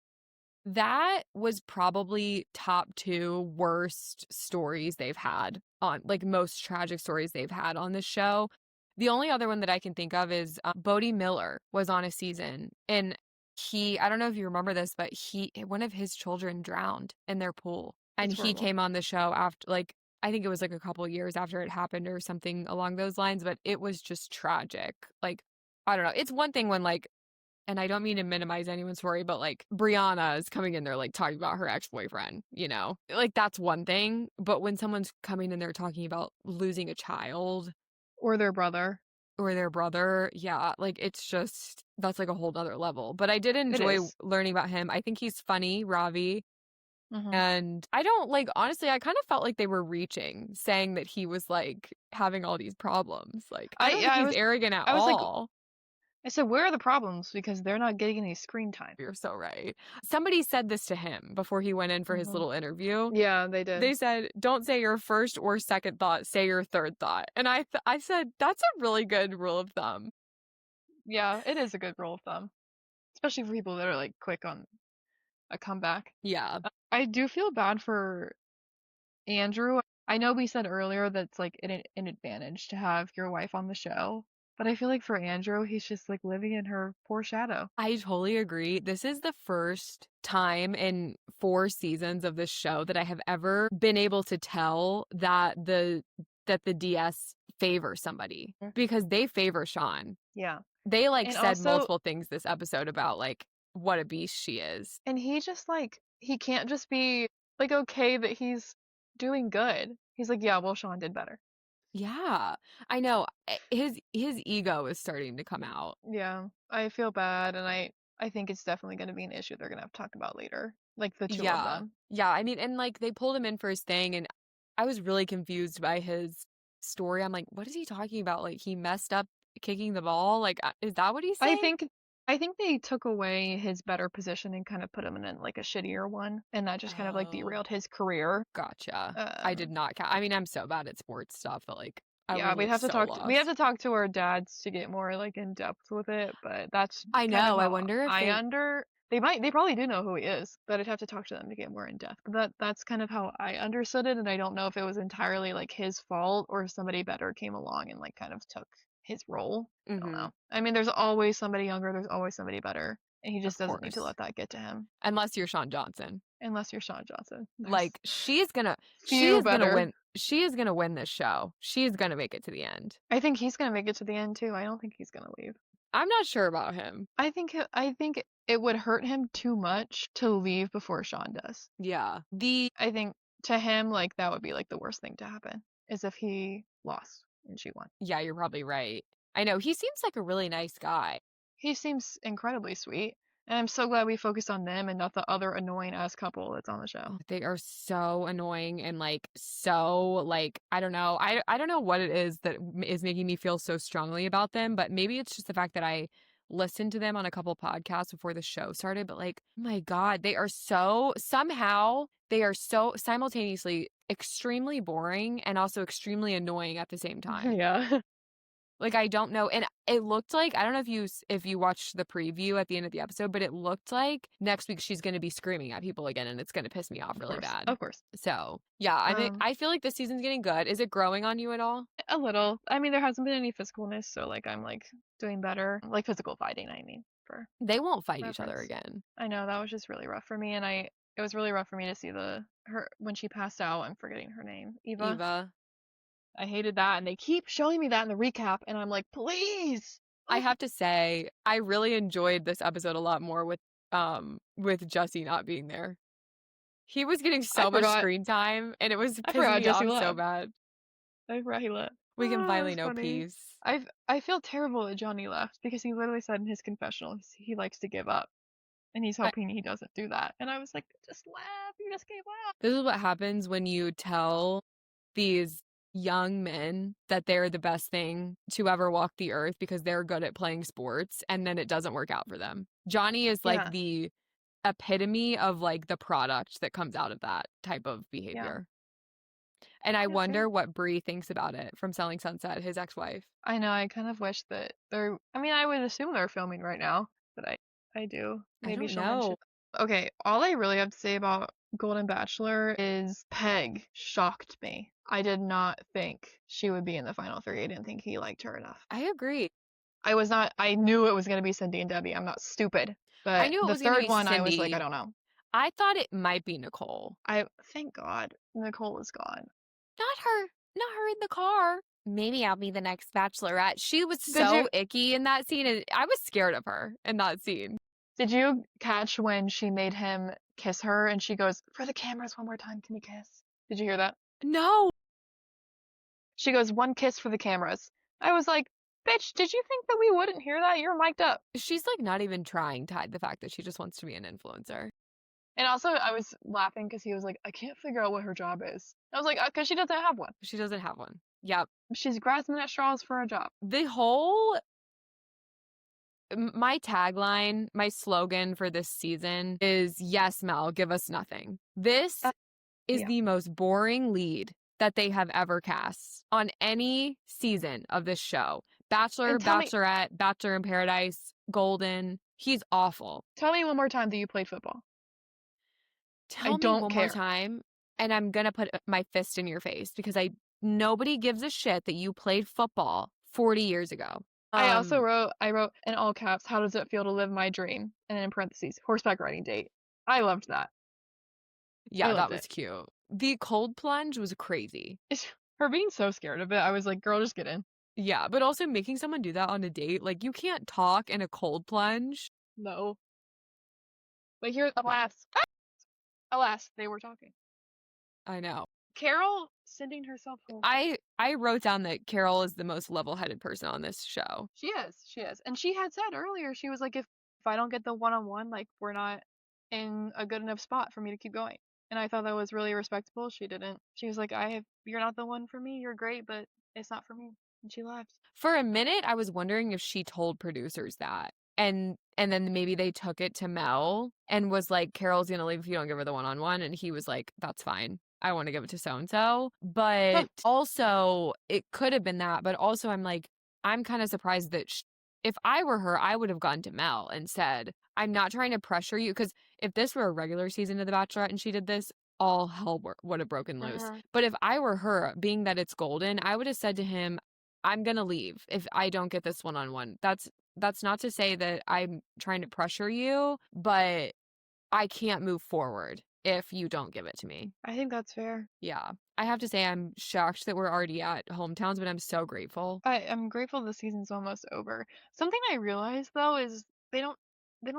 That was probably top 2 worst stories they've had on, like most tragic stories they've had on this show. The only other one that I can think of is Bodie Miller was on a season, and I don't know if you remember this, but one of his children drowned in their pool. And he came on the show after, like, I think it was like a couple years after it happened or something along those lines, but it was just tragic. Like, I don't know. It's one thing when like and I don't mean to minimize anyone's story, but like Brianna is coming in there like talking about her ex-boyfriend, you know? Like that's one thing, but when someone's coming in there talking about losing a child Or their brother. or their brother, yeah, like it's just that's like a whole other level. But I did It enjoy is. learning about him. I think he's funny, Ravi. Mm-hmm. And I don't like, honestly, I kind of felt like they were reaching, saying that he was like having all these problems. Like, I don't think he's arrogant at I was like, all. I said, where are the problems? Because they're not getting any screen time. You're so right. Somebody said this to him before he went in for his little interview. Yeah, they did. They said, don't say your first or second thought, say your third thought. And I said, that's a really good rule of thumb. Yeah, it is a good rule of thumb. Especially for people that are like quick on a comeback. Yeah. I do feel bad for Andrew. I know we said earlier that it's like an advantage to have your wife on the show, but I feel like for Andrew, he's just like living in her poor shadow. I totally agree. This is the first time in 4 seasons of this show that I have ever been able to tell that the DS favor somebody, because they favor Sean. Yeah. They like And said also, multiple things this episode about like what a beast she is. and he just like, he can't just be like okay that he's doing good. He's like, yeah, well, Sean did better. Yeah, I know. His ego is starting to come out. Yeah, I feel bad, and I think it's definitely going to be an issue they're going to have to talk about later, like the two of them. Yeah, I mean, and like they pulled him in for his thing, and I was really confused by his story. I'm like, what is he talking about? Like he messed up kicking the ball? Like, is that what he's saying? I think they took away his better position and kind of put him in like a shittier one, and that just kind of like derailed his career. Gotcha. I did not. I mean, I'm so bad at sports stuff, but like, I yeah, was we like, have to so talk. lost. We have to talk to our dads to get more like in depth with it. But that's I kind of know. I how wonder if they probably do know who he is, but I'd have to talk to them to get more in depth. But that's kind of how I understood it, and I don't know if it was entirely like his fault or if somebody better came along and like kind of took his role. I don't know. I mean, there's always somebody younger, there's always somebody better, and he just doesn't need to let that get to him. Unless you're Sean Johnson. Unless you're Sean Johnson. Like she is gonna win. She is gonna win this show. She is gonna make it to the end. I think he's gonna make it to the end too. I don't think he's gonna leave. I'm not sure about him. I think it would hurt him too much to leave before Sean does. Yeah. I think to him, like that would be like the worst thing to happen is if he lost and she won. Yeah, you're probably right. I know he seems like a really nice guy. He seems incredibly sweet. And I'm so glad we focused on them and not the other annoying ass couple that's on the show. They are so annoying and like so like I don't know. I don't know what it is that is making me feel so strongly about them, but maybe it's just the fact that I listened to them on a couple podcasts before the show started, but like, oh my God, they are so simultaneously extremely boring and also extremely annoying at the same time. Yeah. Like, I don't know. And it looked like, I don't know if you watched the preview at the end of the episode, but it looked like next week she's going to be screaming at people again, and it's going to piss me off really bad. Of course. So, yeah, I mean, I feel like this season's getting good. Is it growing on you at all? A little. I mean, there hasn't been any physicalness, so like I'm like doing better. Like physical fighting, I mean. They won't fight each other again. I know, that was just really rough for me, and it was really rough for me to see her when she passed out. I'm forgetting her name. Eva. I hated that, and they keep showing me that in the recap, and I'm like, please. I have to say, I really enjoyed this episode a lot more with Jesse not being there. He was getting so much screen time, and it was pissing me off so bad. I forgot he left. We can finally know peace. I feel terrible that Johnny left because he literally said in his confessional he likes to give up, and he's hoping he doesn't do that. And I was like, just laugh, you just gave up. This is what happens when you tell these young men that they're the best thing to ever walk the earth because they're good at playing sports, and then it doesn't work out for them. Johnny is like the epitome of like the product that comes out of that type of behavior. And I wonder what Bree thinks about it from Selling Sunset, his ex-wife. I know, I kind of wish that I would assume they're filming right now, but I do. Maybe she'll mention. Okay, all I really have to say about Golden Bachelor is Peg shocked me. I did not think she would be in the final 3. I didn't think he liked her enough. I agree. I knew it was going to be Cindy and Debbie. I'm not stupid. But I knew it was the third one, Cindy. I was like, I don't know. I thought it might be Nicole. Thank God Nicole is gone. Not her in the car. maybe I'll be the next Bachelorette. She was Did so you icky in that scene. And I was scared of her in that scene. did you catch when she made him kiss her and she goes, "For the cameras one more time, can we kiss?" Did you hear that? No. She goes, "One kiss for the cameras." I was like, "Bitch, did you think that we wouldn't hear that? You're mic'd up." She's like not even trying to hide the fact that she just wants to be an influencer. And also, I was laughing because he was like, "I can't figure out what her job is." I was like, "Because she doesn't have one. She doesn't have one. Yep. She's grasping at straws for a job." The whole my tagline, my slogan for this season is yes, Mel, give us nothing. This is Yeah. the most boring lead that they have ever cast on any season of this show. Bachelor, Bachelorette, Bachelor in Paradise, Golden. He's awful. Tell me one more time that you played football. Tell me one more time, and I'm gonna put my fist in your face because nobody gives a shit that you played football 40 years ago. I wrote in all caps, "How does it feel to live my dream?" And then in parentheses, "horseback riding date." I loved that. Yeah, that was cute. The cold plunge was crazy. Her being so scared of it, I was like, girl, just get in. Yeah, but also making someone do that on a date, like you can't talk in a cold plunge. No. But here, alas, they were talking. I know. Carol sending herself home. I wrote down that Carol is the most level-headed person on this show. She is. And she had said earlier, she was like, if I don't get the one-on-one, like, we're not in a good enough spot for me to keep going. And I thought that was really respectable. She didn't. She was like, you're not the one for me. You're great, but it's not for me. And she left. For a minute, I was wondering if she told producers that. And then maybe they took it to Mel and was like, Carol's gonna leave if you don't give her the one-on-one. And he was like, that's fine. I want to give it to so-and-so. But also, it could have been that. But also, I'm like, I'm kind of surprised that if I were her, I would have gone to Mel and said, I'm not trying to pressure you. Because if this were a regular season of The Bachelorette and she did this, all hell would have broken loose. But if I were her, being that it's Golden, I would have said to him, I'm going to leave if I don't get this one-on-one. That's not to say that I'm trying to pressure you, but I can't move forward if you don't give it to me. I think that's fair. Yeah. I have to say I'm shocked that we're already at hometowns, but I'm so grateful. I'm grateful the season's almost over. Something I realized though is they don't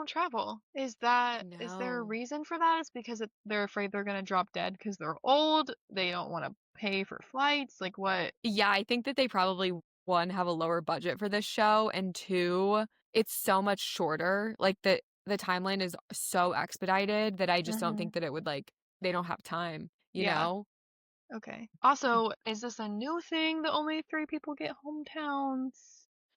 travel. Is there a reason for that? Is because they're afraid they're gonna drop dead because they're old. They don't want to pay for flights. Like what? Yeah, I think that they probably one have a lower budget for this show, and two, it's so much shorter. Like the timeline is so expedited that I just don't think that it would they don't have time. You know. Okay. Also, is this a new thing that only 3 people get hometowns?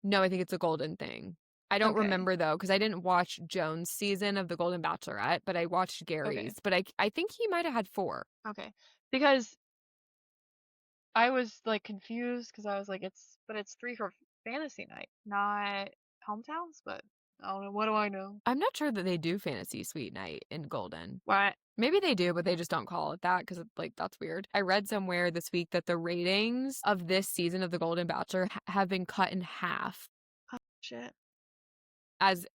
No, I think it's a Golden thing. I don't remember though, because I didn't watch Joan's season of The Golden Bachelorette, but I watched Gary's. But I think he might have had 4. Okay. Because I was like confused because I was like, it's 3 for fantasy night, not hometowns, but I don't know. What do I know? I'm not sure that they do fantasy suite night in Golden. What? Maybe they do, but they just don't call it that because that's weird. I read somewhere this week that the ratings of this season of The Golden Bachelor have been cut in half. Oh, shit. As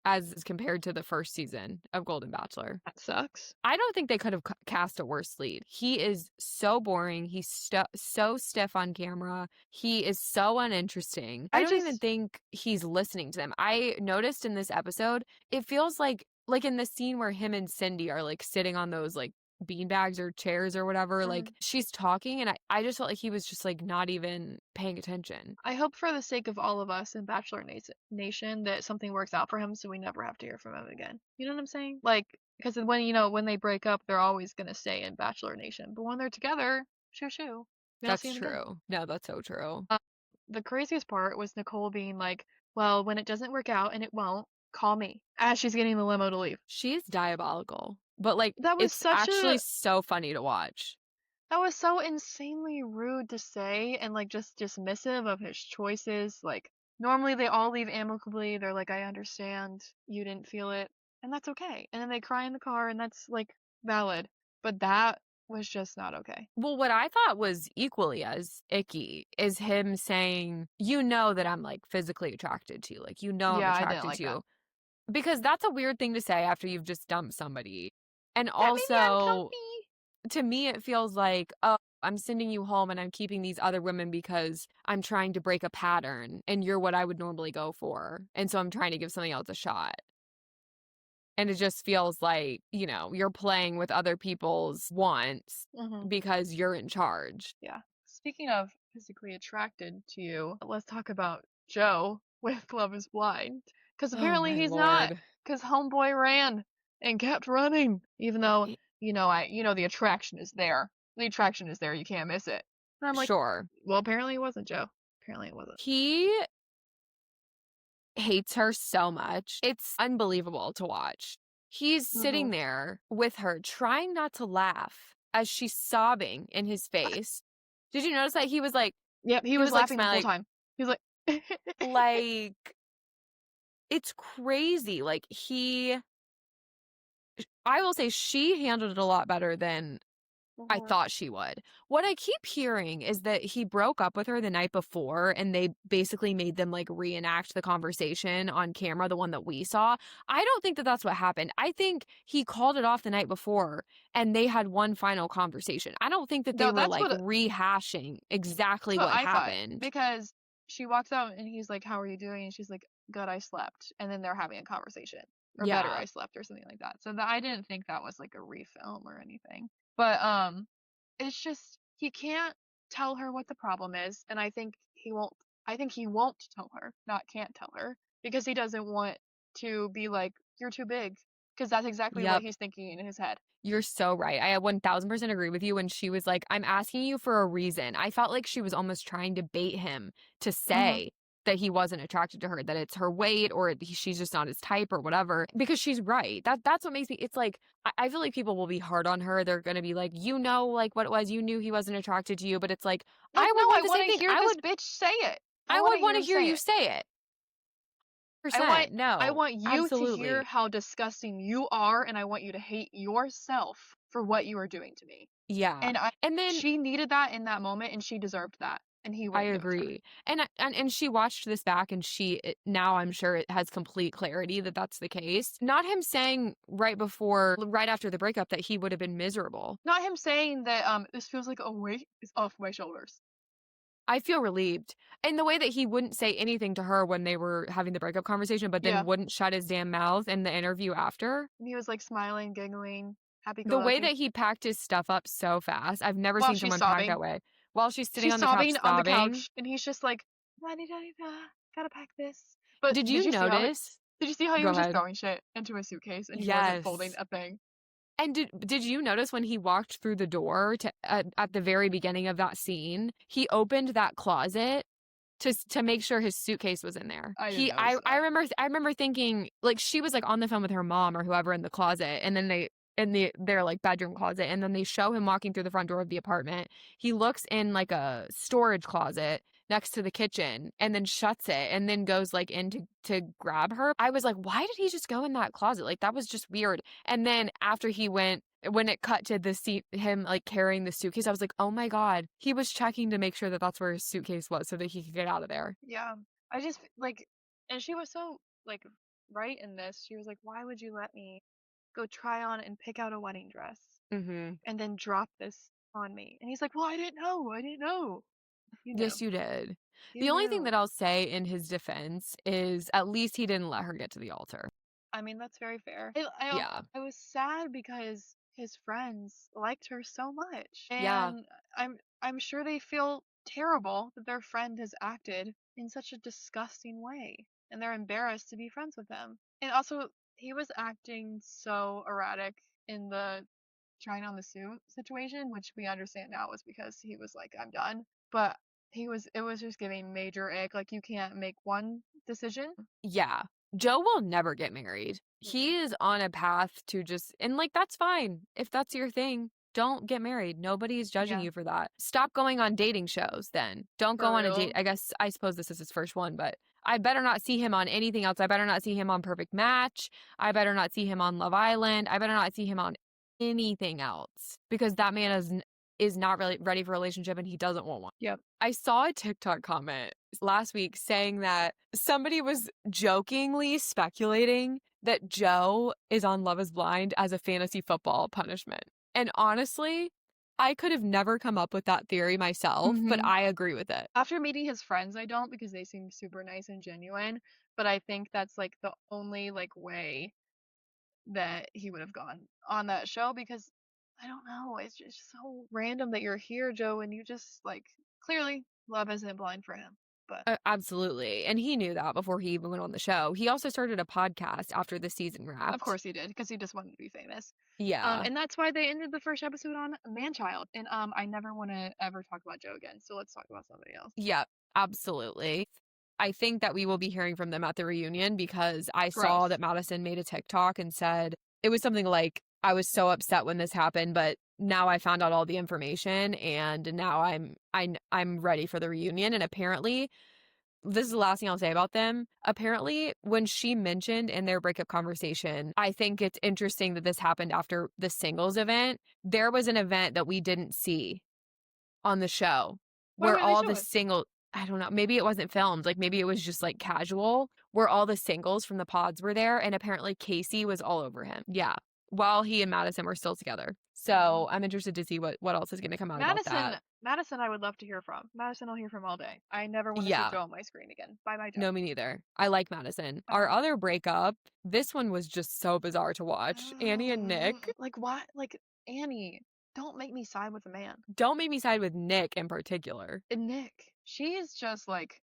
compared to the first season of Golden Bachelor. That sucks. I don't think they could have cast a worse lead. He is so boring. He's so stiff on camera. He is so uninteresting. I don't even think he's listening to them. I noticed in this episode, it feels like in the scene where him and Cindy are sitting on those beanbags or chairs or whatever, she's talking, and I just felt like he was just not even paying attention. I hope for the sake of all of us in Bachelor Nation that something works out for him so we never have to hear from him again. You know what I'm saying? Because when they break up, they're always gonna stay in Bachelor Nation, but when they're together, shoo. That's true. No, that's so true. The craziest part was Nicole being like, well, when it doesn't work out, and it won't, call me, as she's getting the limo to leave. She is diabolical. But that was it's actually so funny to watch. That was so insanely rude to say and just dismissive of his choices. Normally they all leave amicably. They're like, I understand you didn't feel it, and that's okay. And then they cry in the car, and that's valid. But that was just not okay. Well, what I thought was equally as icky is him saying, you know that I'm physically attracted to you. I'm attracted to you. That. Because that's a weird thing to say after you've just dumped somebody. And also, to me, it feels like, oh, I'm sending you home and I'm keeping these other women because I'm trying to break a pattern and you're what I would normally go for. And so I'm trying to give something else a shot. And it just feels like, you know, you're playing with other people's wants because you're in charge. Yeah. Speaking of physically attracted to you, let's talk about Joe with Love is Blind. Because apparently he's not. Because homeboy ran and kept running. Even though, the attraction is there. The attraction is there. You can't miss it. And I'm like, sure. Well, apparently it wasn't, Joe. Apparently it wasn't. He hates her so much. It's unbelievable to watch. He's sitting there with her, trying not to laugh as she's sobbing in his face. Did you notice that he was like... Yep, he was laughing the whole time. He was like... like, it's crazy. Like, I will say she handled it a lot better than I thought she would. What I keep hearing is that he broke up with her the night before and they basically made them like reenact the conversation on camera, the one that we saw. I don't think that that's what happened. I think he called it off the night before and they had one final conversation. I don't think that they were like rehashing exactly what happened. Because she walks out and he's like, how are you doing? And she's like, good, I slept. And then they're having a conversation. Or better, I slept, or something like that. So I didn't think that was like a refilm or anything. But it's just he can't tell her what the problem is, and I think he won't tell her, not can't tell her, because he doesn't want to be like, you're too big, because that's exactly what he's thinking in his head. You're so right. I 1000% agree with you when she was like, I'm asking you for a reason. I felt like she was almost trying to bait him to say that he wasn't attracted to her, that it's her weight or she's just not his type or whatever, because she's right. That's what makes me, it's like, I feel like people will be hard on her. They're going to be like, like what it was, you knew he wasn't attracted to you, but it's like, I would want the same thing. Hear this bitch say it. I would want to hear you say it. I want you to hear how disgusting you are, and I want you to hate yourself for what you are doing to me. Yeah. And then she needed that in that moment, and she deserved that. And he wouldn't. I agree. And she watched this back and now I'm sure it has complete clarity that that's the case. Not him saying right after the breakup that he would have been miserable. Not him saying that this feels like a weight is off my shoulders. I feel relieved. And the way that he wouldn't say anything to her when they were having the breakup conversation, but then wouldn't shut his damn mouth in the interview after. And he was like smiling, giggling, happy. The way that he packed his stuff up so fast. I've never seen someone pack that way. While she's sitting on the couch, and he's just like, gotta pack this. But did you notice? Did you see how he was just throwing shit into a suitcase and he wasn't folding a thing? And did you notice when he walked through the door at the very beginning of that scene, he opened that closet to make sure his suitcase was in there. I remember thinking, like, she was like on the phone with her mom or whoever in the closet, and then their like bedroom closet, and then they show him walking through the front door of the apartment. He looks in like a storage closet next to the kitchen and then shuts it and then goes like in to grab her. I was like, why did he just go in that closet? Like, that was just weird. And then after he went, when it cut to him like carrying the suitcase, I was like, oh my God, he was checking to make sure that that's where his suitcase was so that he could get out of there. Yeah. I just like, and she was so like right in this. She was like, why would you let me go try on and pick out a wedding dress and then drop this on me? And he's like, well, I didn't know. Yes, you did. The only thing that I'll say in his defense is at least he didn't let her get to the altar. I mean, that's very fair. I was sad because his friends liked her so much. And I'm sure they feel terrible that their friend has acted in such a disgusting way. And they're embarrassed to be friends with them. And also, he was acting so erratic in the trying on the suit situation, which we understand now was because he was like, I'm done. But it was just giving major ick. Like, you can't make one decision. Yeah. Joe will never get married. He is on a path to just, and like, that's fine. If that's your thing, don't get married. Nobody's judging you for that. Stop going on dating shows then. Don't go on a date. I suppose this is his first one, but I better not see him on anything else. I better not see him on Perfect Match. I better not see him on Love Island. I better not see him on anything else, because that man is not really ready for a relationship and he doesn't want one. Yep. I saw a TikTok comment last week saying that somebody was jokingly speculating that Joe is on Love is Blind as a fantasy football punishment. And honestly, I could have never come up with that theory myself, but I agree with it. After meeting his friends, I don't, because they seem super nice and genuine, but I think that's like the only like way that he would have gone on that show, because I don't know, it's just so random that you're here, Joe, and you just like clearly love isn't blind for him. But Absolutely. And he knew that before he even went on the show. He also started a podcast after the season wrapped. Of course he did, because he just wanted to be famous. Yeah. And that's why they ended the first episode on Manchild. And I never want to ever talk about Joe again, so let's talk about somebody else. Yeah, absolutely. I think that we will be hearing from them at the reunion, because I saw that Madison made a TikTok and said it was something like, I was so upset when this happened, but now I found out all the information and now I'm ready for the reunion. And apparently, this is the last thing I'll say about them. Apparently, when she mentioned in their breakup conversation, I think it's interesting that this happened after the singles event. There was an event that we didn't see on the show where all the single, I don't know, maybe it wasn't filmed, like maybe it was just like casual, where all the singles from the pods were there, and apparently Casey was all over him. Yeah, while he and Madison were still together. So I'm interested to see what else is going to come out about that. Madison, I would love to hear from. Madison, I'll hear from all day. I never want to see Joe on my screen again. Bye, Joe. No, me neither. I like Madison. Our other breakup, this one was just so bizarre to watch. Annie and Nick. Like, what? Like, Annie, don't make me side with a man. Don't make me side with Nick in particular. And Nick, she is just like,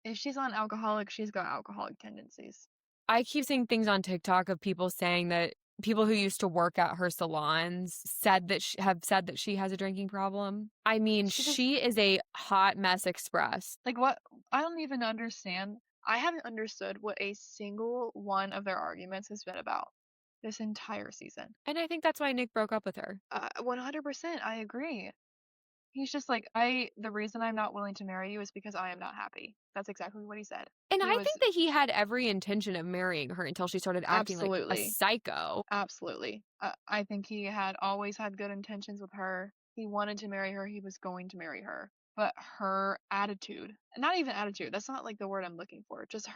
if she's on alcoholic, she's got alcoholic tendencies. I keep seeing things on TikTok of people saying that people who used to work at her salons have said that she has a drinking problem. I mean, she is a hot mess express. Like, what? I don't even understand. I haven't understood what a single one of their arguments has been about this entire season. And I think that's why Nick broke up with her. 100%, I agree. He's just like, the reason I'm not willing to marry you is because I am not happy. That's exactly what he said. And I think that he had every intention of marrying her until she started acting like a psycho. Absolutely. I think he had always had good intentions with her. He wanted to marry her. He was going to marry her. But her attitude, not even attitude, that's not like the word I'm looking for. Just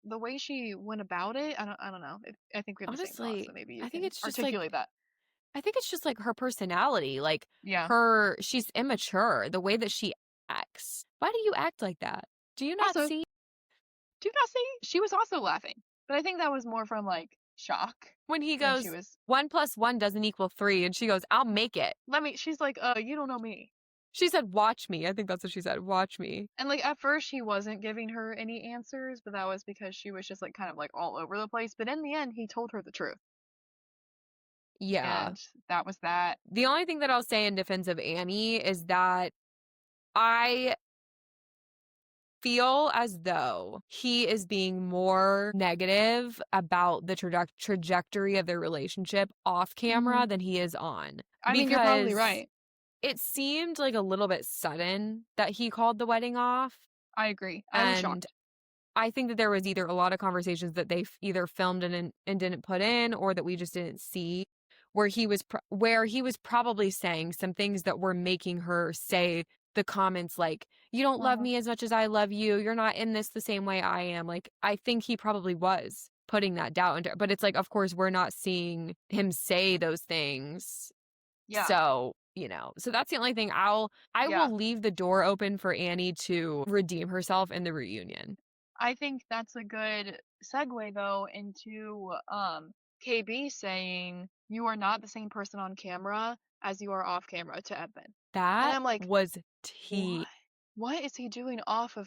the way she went about it, I don't know. I think we have the same thoughts, so maybe you can articulate that. I think it's just like her personality, like she's immature, the way that she acts. Why do you act like that? Do you not see? Do you not see? She was also laughing, but I think that was more from like shock. When he goes, 1 + 1 doesn't equal 3, and she goes, I'll make it. She's like, you don't know me. She said, watch me. I think that's what she said. Watch me. And like at first he wasn't giving her any answers, but that was because she was just like kind of like all over the place. But in the end, he told her the truth. Yeah. And that was that. The only thing that I'll say in defense of Annie is that I feel as though he is being more negative about the trajectory of their relationship off camera than he is on. I mean, you're probably right. It seemed like a little bit sudden that he called the wedding off. I agree. I was shocked. I think that there was either a lot of conversations that they either filmed and didn't put in, or that we just didn't see, where he was probably saying some things that were making her say the comments like, you don't love me as much as I love you. You're not in this the same way I am. Like, I think he probably was putting that doubt into, but it's like, of course, we're not seeing him say those things. Yeah. So, so that's the only thing. I will leave the door open for Annie to redeem herself in the reunion. I think that's a good segue though into KB saying, you are not the same person on camera as you are off camera, to Edmund. That and I'm like, was tea. What is he doing off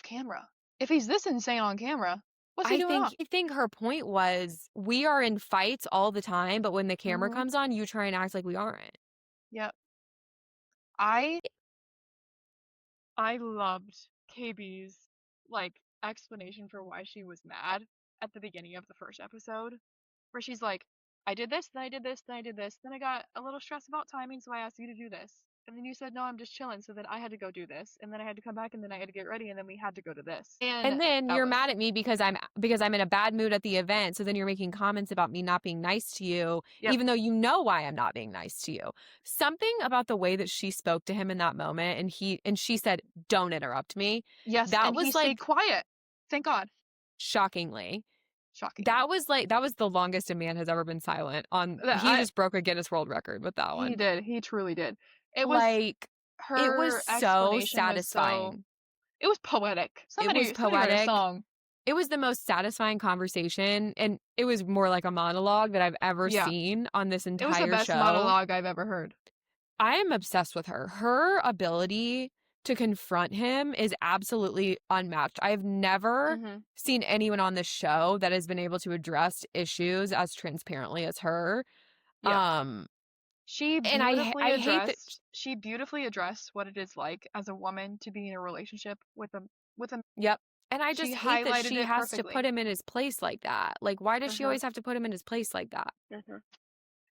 camera? If he's this insane on camera, what's he doing off? I think her point was, we are in fights all the time, but when the camera comes on, you try and act like we aren't. Yep. I loved KB's like explanation for why she was mad at the beginning of the first episode, where she's like, I did this, then I did this, then I did this, then I got a little stressed about timing, so I asked you to do this. And then you said, no, I'm just chilling, so then I had to go do this. And then I had to come back, and then I had to get ready, and then we had to go to this. And then you're mad at me because I'm in a bad mood at the event, so then you're making comments about me not being nice to you, even though you know why I'm not being nice to you. Something about the way that she spoke to him in that moment, and she said, don't interrupt me. Yes, that was like, stayed quiet. Thank God. Shockingly. Shocking. That was the longest a man has ever been silent on. He just broke a Guinness World Record with that one. He did. He truly did. It was Like, it was her so explanation was so. satisfying. It was poetic. It was Somebody wrote a poetic. song. It was the most satisfying conversation, and it was more like a monologue that I've ever seen on this entire show. It was the best monologue I've ever heard. I am obsessed with her. Her ability to confront him is absolutely unmatched. I have never seen anyone on this show that has been able to address issues as transparently as her. Yeah. She beautifully addressed what it is like as a woman to be in a relationship with a. Yep. And I just hate that she has to put him in his place like that. Like, why does she always have to put him in his place like that?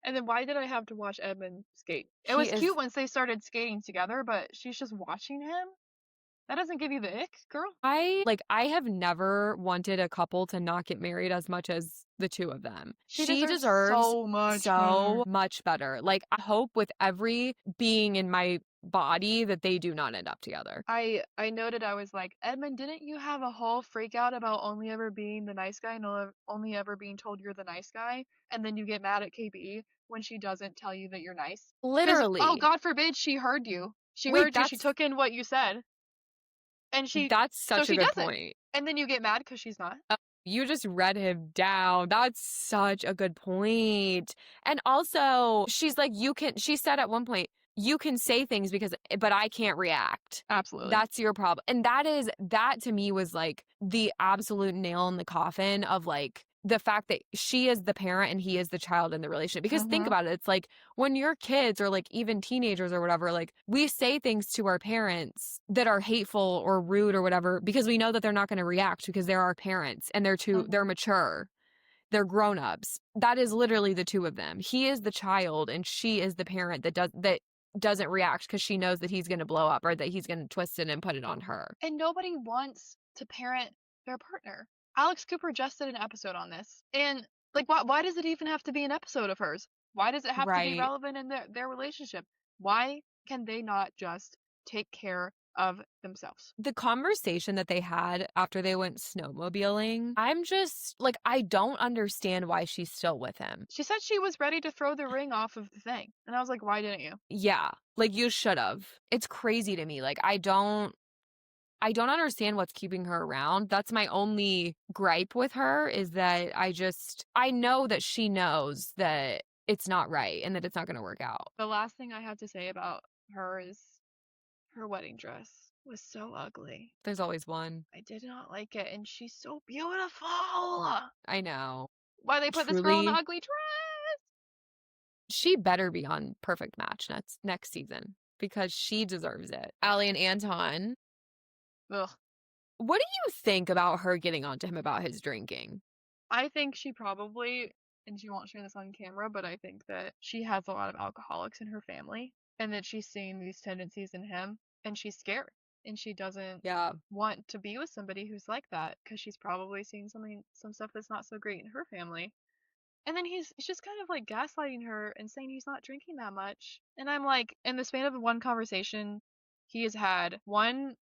And then why did I have to watch Edmund skate? It was cute once they started skating together, but she's just watching him. That doesn't give you the ick, girl. I have never wanted a couple to not get married as much as the two of them. She deserves so much better. Like, I hope with every being in my body that they do not end up together. I noted, I was like, Edmund, didn't you have a whole freak out about only ever being the nice guy and only ever being told you're the nice guy? And then you get mad at KB when she doesn't tell you that you're nice? Literally. Oh, God forbid she heard you. She heard you. She took in what you said. And that's such a good point. And then you get mad because she's not. You just read him down. That's such a good point. And also, she's like, she said at one point, you can say things but I can't react. Absolutely. That's your problem. And that to me was like the absolute nail in the coffin of like the fact that she is the parent and he is the child in the relationship. Because think about it. It's like when you're kids or like even teenagers or whatever, like we say things to our parents that are hateful or rude or whatever because we know that they're not going to react because they're our parents and they're mature. They're grown-ups. That is literally the two of them. He is the child and she is the parent that doesn't react because she knows that he's going to blow up or that he's going to twist it and put it on her. And nobody wants to parent their partner. Alex Cooper just did an episode on this. And like, why does it even have to be an episode of hers? Why does it have to be relevant in their relationship? Why can they not just take care of themselves? The conversation that they had after they went snowmobiling, I'm just like, I don't understand why she's still with him. She said she was ready to throw the ring off of the thing. And I was like, why didn't you? Yeah, like you should have. It's crazy to me. Like, I don't understand what's keeping her around. That's my only gripe with her is that I know that she knows that it's not right and that it's not going to work out. The last thing I have to say about her is her wedding dress was so ugly. There's always one. I did not like it, and she's so beautiful. I know. Why they put this girl in an ugly dress? She better be on Perfect Match next season because she deserves it. Allie and Anton. Ugh. What do you think about her getting onto him about his drinking? I think she probably, and she won't share this on camera, but I think that she has a lot of alcoholics in her family and that she's seeing these tendencies in him and she's scared and she doesn't want to be with somebody who's like that because she's probably seeing some stuff that's not so great in her family. And then he's just kind of like gaslighting her and saying he's not drinking that much. And I'm like, in the span of one conversation, he's had 2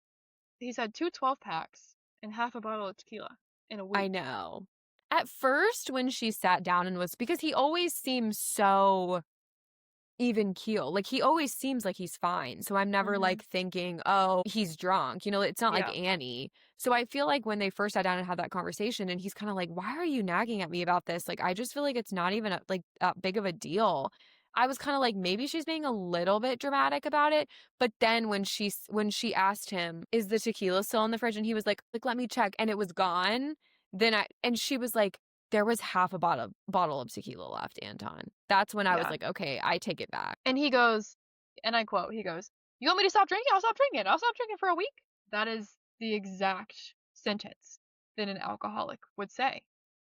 12-packs and half a bottle of tequila in a week. I know. At first, when she sat down and because he always seems so even keel. Like, he always seems like he's fine. So I'm never like thinking, oh, he's drunk. You know, it's not like Annie. So I feel like when they first sat down and had that conversation and he's kind of like, why are you nagging at me about this? Like, I just feel like it's not even that big of a deal. I was kind of like, maybe she's being a little bit dramatic about it. But then when she asked him, is the tequila still in the fridge? And he was like, let me check. And it was gone. And she was like, there was half a bottle of tequila left, Anton. That's when I was like, okay, I take it back. And he goes, and I quote, you want me to stop drinking? I'll stop drinking. I'll stop drinking for a week. That is the exact sentence that an alcoholic would say.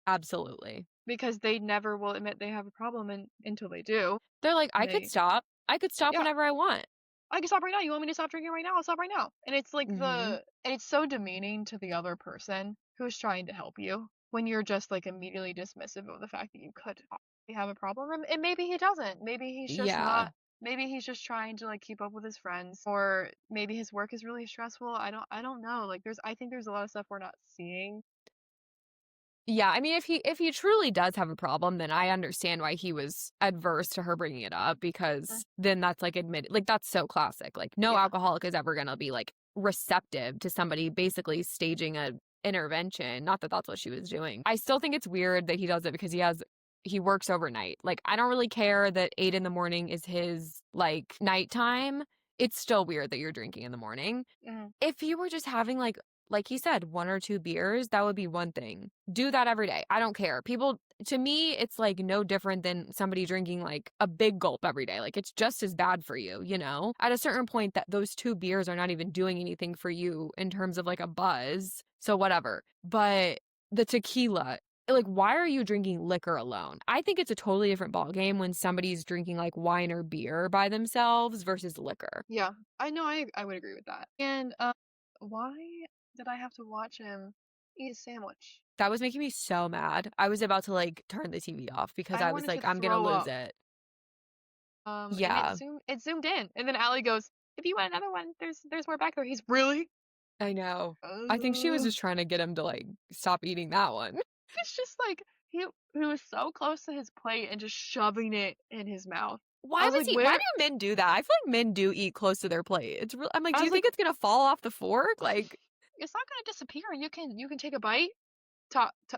Absolutely. Because they never will admit they have a problem until they do. They're like, I could stop. I could stop whenever I want. I can stop right now. You want me to stop drinking right now? I'll stop right now. And it's like and it's so demeaning to the other person who's trying to help you when you're just like immediately dismissive of the fact that you could have a problem. And maybe he doesn't. Maybe he's just not. Maybe he's just trying to like keep up with his friends, or maybe his work is really stressful. I don't know. Like I think there's a lot of stuff we're not seeing. Yeah, I mean, if he truly does have a problem, then I understand why he was adverse to her bringing it up, Mm. because then that's like admitted, like that's so classic. Like no Yeah. alcoholic is ever gonna be like receptive to somebody basically staging a intervention. Not that that's what she was doing. I still think it's weird that he does it because he works overnight. Like I don't really care that 8 in the morning is his like nighttime. It's still weird that you're drinking in the morning. Mm. If you were just having like you said, 1 or 2 beers, that would be one thing. Do that every day. I don't care. People, to me, it's like no different than somebody drinking like a big gulp every day. Like it's just as bad for you, you know? At a certain point that those 2 beers are not even doing anything for you in terms of like a buzz. So whatever. But the tequila, like why are you drinking liquor alone? I think it's a totally different ballgame when somebody's drinking like wine or beer by themselves versus liquor. Yeah, I know. I would agree with that. And why did I have to watch him eat a sandwich? That was making me so mad. I was about to like turn the TV off because I I was wanted to like, I'm gonna throw lose up. it. And Yeah, it zoomed in, and then Allie goes, "If you want another one, there's more back there." He's really. I know. I think she was Uh, just trying to get him to like stop eating that one. it's just like he was so close to his plate and just shoving it in his mouth. I Why was was like, he? Why where? do men do that? I feel like men do eat close to their plate. It's real. I'm like, I do was you think like, it's gonna fall off the fork? Like, it's not gonna disappear. You can take a bite,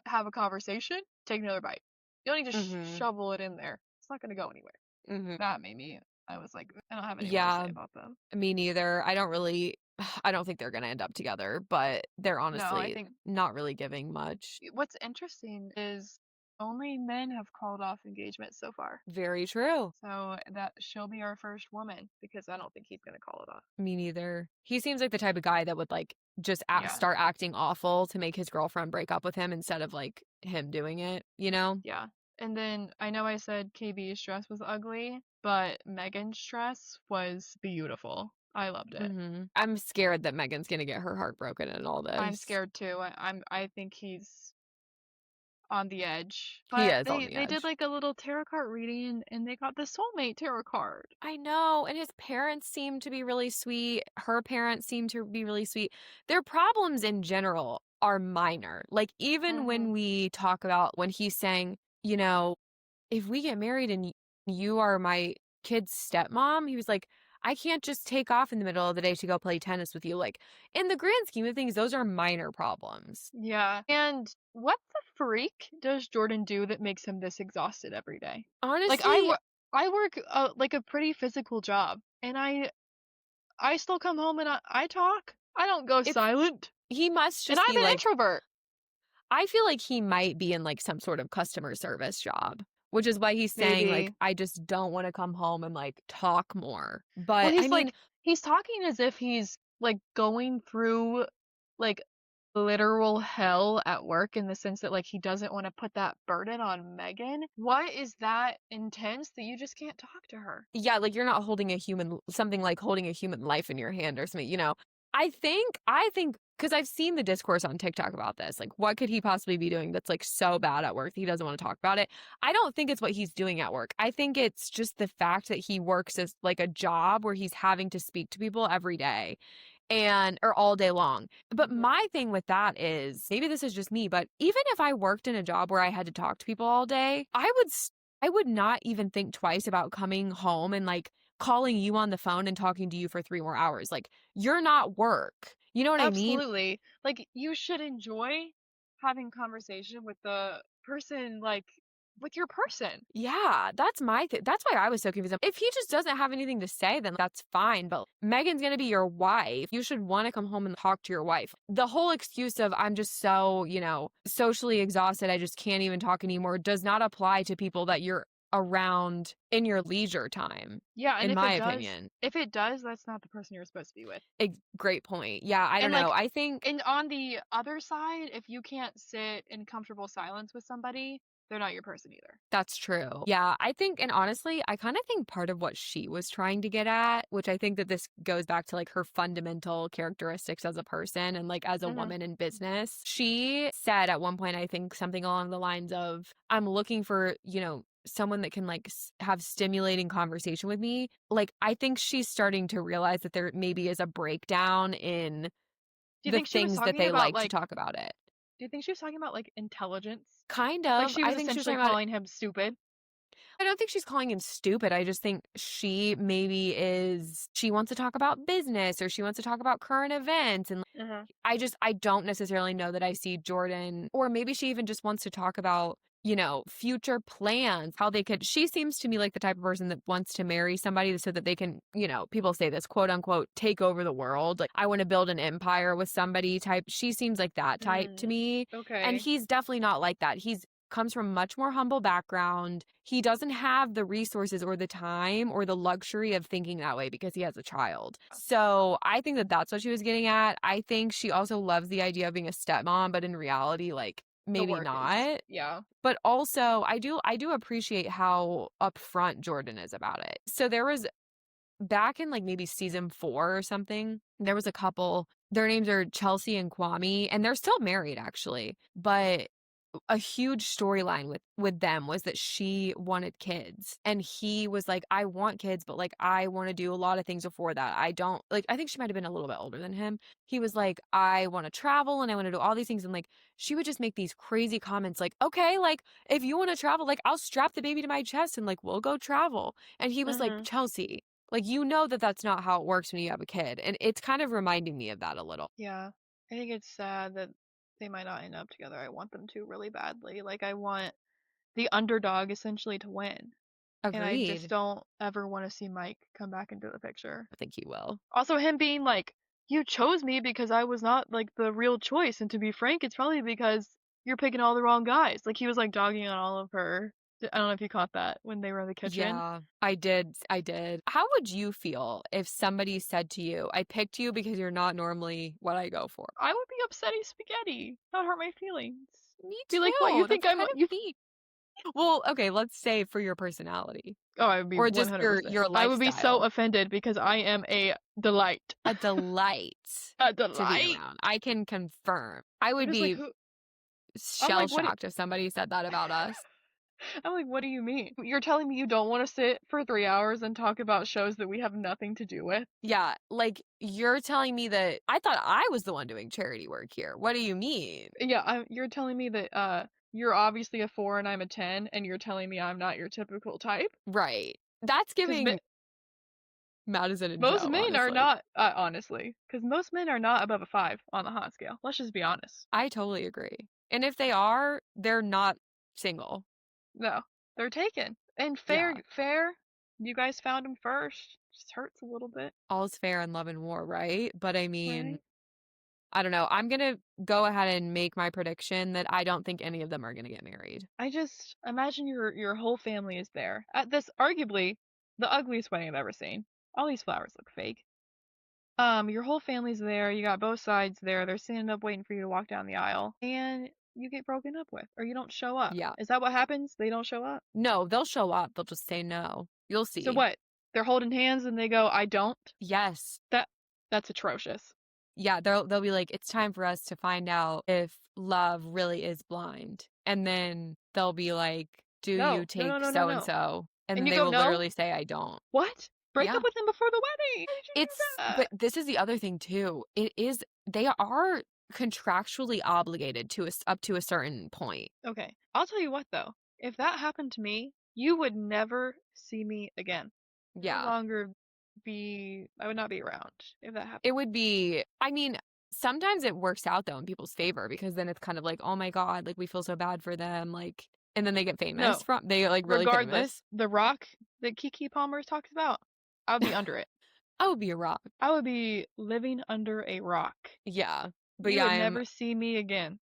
have a conversation, take another bite. You don't need to mm-hmm, shovel it in there. It's not gonna go anywhere. mm-hmm. That made me. I was like, I don't have any more to say Yeah, about them. me neither. I don't really. I don't think they're gonna end up together, but they're No, I honestly think not really giving much. what's interesting is only men have called off engagement so far. Very true. So that she'll be our first woman because I don't think he's gonna call it off. Me neither. He seems like the type of guy that would like just Yeah, start acting awful to make his girlfriend break up with him instead of like him doing it, you know? yeah. And then I know I said KB's dress was ugly, but Megan's dress was beautiful. I loved it. I'm scared that Megan's gonna get her heart broken in all I'm this. scared too. I think he's on the edge. He But is on the they did edge. like a little tarot card reading and they got the soulmate tarot card. I know. And his parents seem to be really sweet. Her parents seem to be really sweet. Their problems in general are minor. Like, even Mm-hmm. when we talk about when he's saying, you know, if we get married and you are my kid's stepmom, he was like, I can't just take off in the middle of the day to go play tennis with you. Like, in the grand scheme of things, those are minor problems. Yeah. And what the freak does Jordan do that makes him this exhausted every day? Like Honestly, I work like a pretty physical job, and I still come home and I talk. I don't go it's silent, he must and just I'm be an like, introvert. I feel like he might be in like some sort of customer service job, which is why he's saying like, Maybe. I just don't want to come home and like talk more. Well, But I mean, he's talking as if he's like going through like literal hell at work in the sense that like he doesn't want to put that burden on Megan. What is that intense that you just can't talk to her? yeah, like you're not holding a human, something like holding a human life in your hand or something, you know. I think because I've seen the discourse on TikTok about this. Like, what could he possibly be doing that's like so bad at work that he doesn't want to talk about it? I don't think it's what he's doing at work. I think it's just the fact that he works as like a job where he's having to speak to people every day and or all day long. But Hmm. my thing with that is maybe this is just me, but even if I worked in a job where I had to talk to people all day, I would not even think twice about coming home and like calling you on the phone and talking to you for 3 more hours. Like you're not work. You know what I mean? Absolutely. Like you should enjoy having conversation with the person, like with your person. Yeah, that's my thing. That's why I was so confused. If he just doesn't have anything to say, then that's fine. But Megan's going to be your wife. You should want to come home and talk to your wife. The whole excuse of I'm just so, you know, socially exhausted, I just can't even talk anymore does not apply to people that you're around in your leisure time, Yeah, and in my opinion. if it does, that's not the person you're supposed to be with. Great point. Yeah, I don't And know. like, I think and on the other side, if you can't sit in comfortable silence with somebody, they're not your person either. that's true. Yeah, I think, and honestly, I kind of think part of what she was trying to get at, which I think that this goes back to like her fundamental characteristics as a person and like as a Hmm. woman in business. She said at one point, I think something along the lines of, I'm looking for, you know, someone that can like have stimulating conversation with me. Like, I think she's starting to realize that there maybe is a breakdown in Do you the think she was things that talking they about like to like, talk about it. Do you think she was talking about, like, intelligence? Kind Like, of. she I was think she was essentially talking about calling him stupid? I don't think she's calling him stupid. I just think she maybe she wants to talk about business or she wants to talk about current events. And Uh-huh. I don't necessarily know that I see Jordan, or maybe she even just wants to talk about, future plans, how they could. She seems to me like the type of person that wants to marry somebody so that they can, people say this, quote unquote, take over the world. Like, I want to build an empire with somebody type. She seems like that type to me. And Okay. he's definitely not like that. He's comes from a much more humble background. He doesn't have the resources or the time or the luxury of thinking that way because he has a child. So I think that that's what she was getting at. I think she also loves the idea of being a stepmom, but in reality, like, The maybe work is not. yeah. But also, I do appreciate how upfront Jordan is about it. So there was back in like maybe season 4 or something, there was a couple. Their names are Chelsea and Kwame, and they're still married actually. But a huge storyline with them was that she wanted kids and he was like, I want kids, but like I want to do a lot of things before that. I don't like, I think she might have been a little bit older than him. He was like, I want to travel and I want to do all these things. And like she would just make these crazy comments like, okay, like if you want to travel, like I'll strap the baby to my chest and like we'll go travel. And he was like, Chelsea, like, that that's not how it works when you have a kid. And it's kind of reminding me of that a little. Yeah. I think it's sad that they might not end up together. I want them to really badly. Like, I want the underdog essentially to win. And I just Agreed. don't ever want to see Mike come back into the picture. I think he will. Also, him being like, you chose me because I was not like the real choice. And to be frank, it's probably because you're picking all the wrong guys. Like, he was like dogging on all of her. I don't know if you caught that when they were in the kitchen. Yeah, I did. I did. How would you feel if somebody said to you, I picked you because you're not normally what I go for? I would be upsetty spaghetti. That would hurt my feelings. Me Be like, what, you too. think That's I'm kind you of deep. Well, okay, let's say for your personality Oh, I would be or just 100%. your I would be so lifestyle. offended because I am a delight. A delight A to be delight. around. I can confirm. I I'm would just like, be who? I'm like, what? shell-shocked if somebody said that about us. I'm like, what do you mean? You're telling me you don't want to sit for 3 hours and talk about shows that we have nothing to do with? Yeah, like you're telling me that I thought I was the one doing charity work here. What do you mean? Yeah, you're telling me that you're obviously a 4 and I'm a 10, and you're telling me I'm not your typical type? Right. That's Because giving Madison and most Joe, men are honestly. not, honestly, because most men are not above a 5 on the hot scale. Let's just be honest. I totally agree. And if they are, they're not single. No, they're taken. And Yeah. fair. You guys found him first. Just hurts a little bit, All's fair in love and war, right? But I mean, right? I don't know. I'm going to go ahead and make my prediction that I don't think any of them are going to get married. I just imagine your whole family is there at this arguably the ugliest wedding I've ever seen. All these flowers look fake. Your whole family's there. You got both sides there. They're standing up waiting for you to walk down the aisle, and you get broken up with, or you don't show up. Yeah. Is that what happens? They don't show up? No, they'll show up. They'll just say no. You'll So see. what? They're holding hands and they go, "I don't." Yes. That's atrocious. Yeah, they'll be like, it's time for us to find out if love really is blind. And then they'll be like, do you take so and so? And then you they go, will "No." literally say, I don't. What? Break Yeah. up with them before the wedding. Why did you do that? But this is the other thing too. They are contractually obligated to up to a certain point. Okay. I'll tell you what though. If that happened to me, you would never see me again. Yeah. I would not be around if that happened. It would be, I mean, sometimes it works out though in people's favor because then it's kind of like, oh my God, like we feel so bad for them. Like, and then they get famous they get like really Regardless, famous. the rock that Kiki Palmer talks about, I would be under it. I would be a rock. I would be living under a rock. Yeah. But you yeah, would never see me again.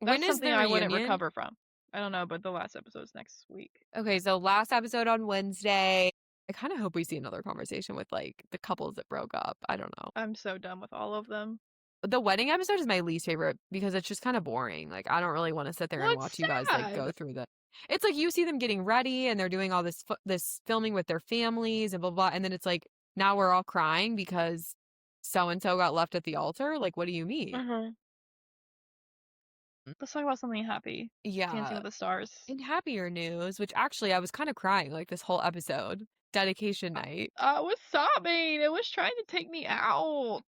That's when is something the I reunion? wouldn't recover from. I don't know, but the last episode's next week. Okay, so last episode on Wednesday. I kind of hope we see another conversation with like the couples that broke up. I don't know. I'm so done with all of them. The wedding episode is my least favorite because it's just kind of boring. Like I don't really want to sit there and watch you guys like go through the. It's like you see them getting ready and they're doing all this filming with their families and blah blah, and then it's like now we're all crying because so and so got left at the altar. Like, what do you mean? Let's talk about something happy. Yeah. Dancing with the Stars. In happier news, which actually I was kind of crying like this whole episode. dedication night. I was sobbing. It was trying to take me out.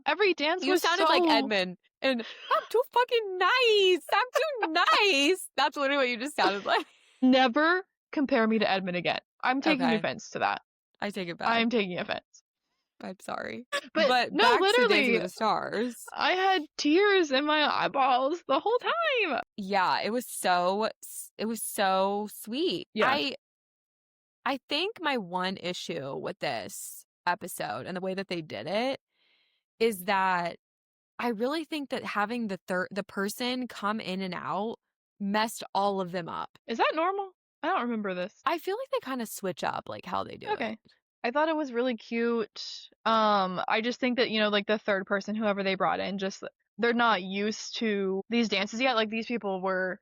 Every dance You was sounded like Edmund. And I'm too fucking nice. I'm too nice. That's literally what you just sounded like. Never compare me to Edmund again. I'm taking offense to that. I take it back. I'm taking offense. I'm sorry. But no, back literally, to Dancing with the Stars. I had tears in my eyeballs the whole time. Yeah, it was so sweet. Yeah. I think my one issue with this episode and the way that they did it is that I really think that having the person come in and out messed all of them up. Is that normal? I don't remember this. I feel like they kind of switch up like how they do it. I thought it was really cute. I just think that, like the third person, whoever they brought in, just they're not used to these dances yet. Like these people we're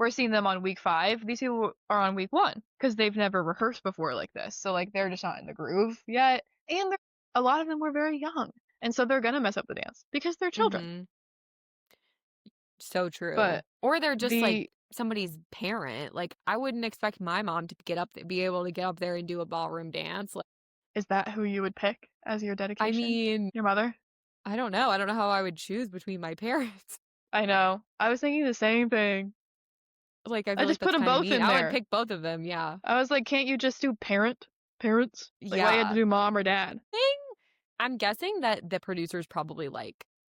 seeing them on week 5. These people are on week 1 because they've never rehearsed before like this. So like they're just not in the groove yet. And a lot of them were very young. And so they're going to mess up the dance because they're children. Mm-hmm. So true. Or they're just like somebody's parent. Like I wouldn't expect my mom to be able to get up there and do a ballroom dance. Like, is that who you would pick as your dedication? I mean, your mother? I don't know. I don't know how I would choose between my parents. I know. I was thinking the same thing. Like I just put them both in there. I would pick both of them. Yeah. I was like, can't you just do parents? Like, why you had to do mom or dad? I'm guessing that the producers probably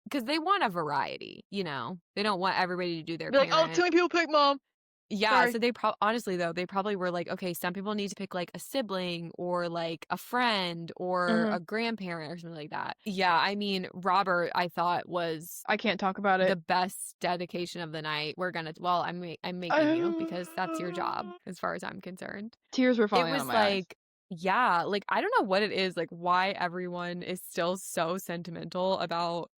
because they want a variety. They don't want everybody to do their. Like, oh, too many people pick mom. Yeah, sorry. So they honestly though, they probably were like, okay, some people need to pick like a sibling or like a friend or a grandparent or something like that. Yeah, I mean, Robert, I thought was I can't talk about it. The best dedication of the night. I'm making you because that's your job as far as I'm concerned. Tears were falling. It was on my like, eyes. yeah, like I don't know what it is, like why everyone is still so sentimental about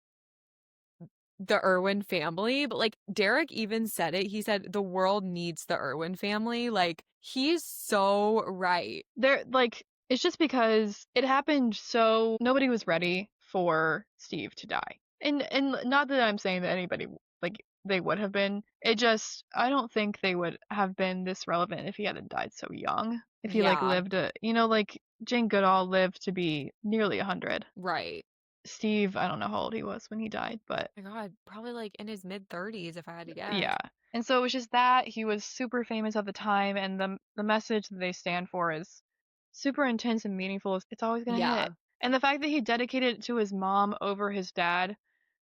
the Irwin family, but like Derek even said it. He said the world needs the Irwin family. Like he's so right. They're like, it's just because it happened so nobody was ready for Steve to die. And not that I'm saying that anybody like they would have been. It just I don't think they would have been this relevant if he hadn't died so young. If he like lived like Jane Goodall lived to be nearly 100. Right. Steve, I don't know how old he was when he died, but oh my God, probably like in his mid-30s if I had to guess. Yeah. And so it was just that he was super famous at the time, and the message that they stand for is super intense and meaningful. It's always gonna hit. And the fact that he dedicated it to his mom over his dad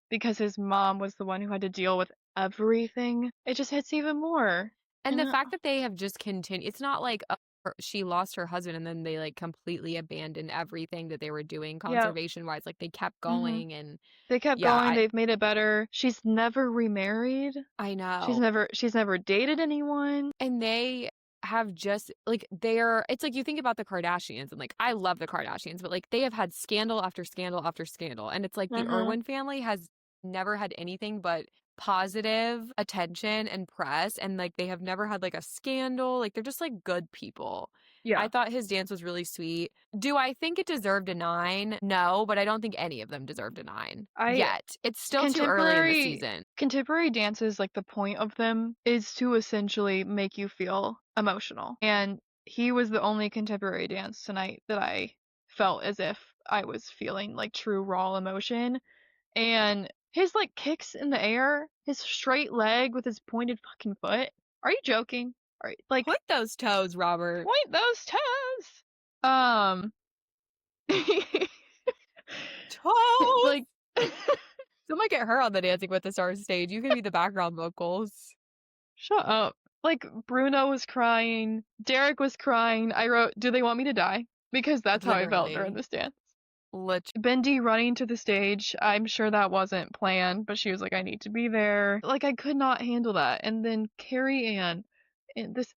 because his mom was the one who had to deal with everything, it just hits even more. And the fact that they have just continued, it's not like she lost her husband and then they like completely abandoned everything that they were doing conservation wise. Like they kept going and they kept going. They've made it better. She's never remarried. I know. She's never dated anyone. And they have just like it's like you think about the Kardashians and like I love the Kardashians, but like they have had scandal after scandal after scandal. And it's like the Irwin family has never had anything but positive attention and press, and like they have never had like a scandal. Like they're just like good people. I thought his dance was really sweet. Do I think it deserved a 9? No, but I don't think any of them deserved a 9 yet. It's still too early in the season. Contemporary dances, like the point of them is to essentially make you feel emotional, and he was the only contemporary dance tonight that I felt as if I was feeling like true raw emotion. And his like kicks in the air, his straight leg with his pointed fucking foot. Are you joking? Like point those toes, Robert. Point those toes. Toes. Like someone get her on the Dancing with the Stars stage. You can be the background vocals. Shut up. Like Bruno was crying, Derek was crying. I wrote, "Do they want me to die?" Because that's how I felt during this dance. Bendy running to the stage, I'm sure that wasn't planned, but she was like, I need to be there. Like, I could not handle that. And then Carrie Ann, and this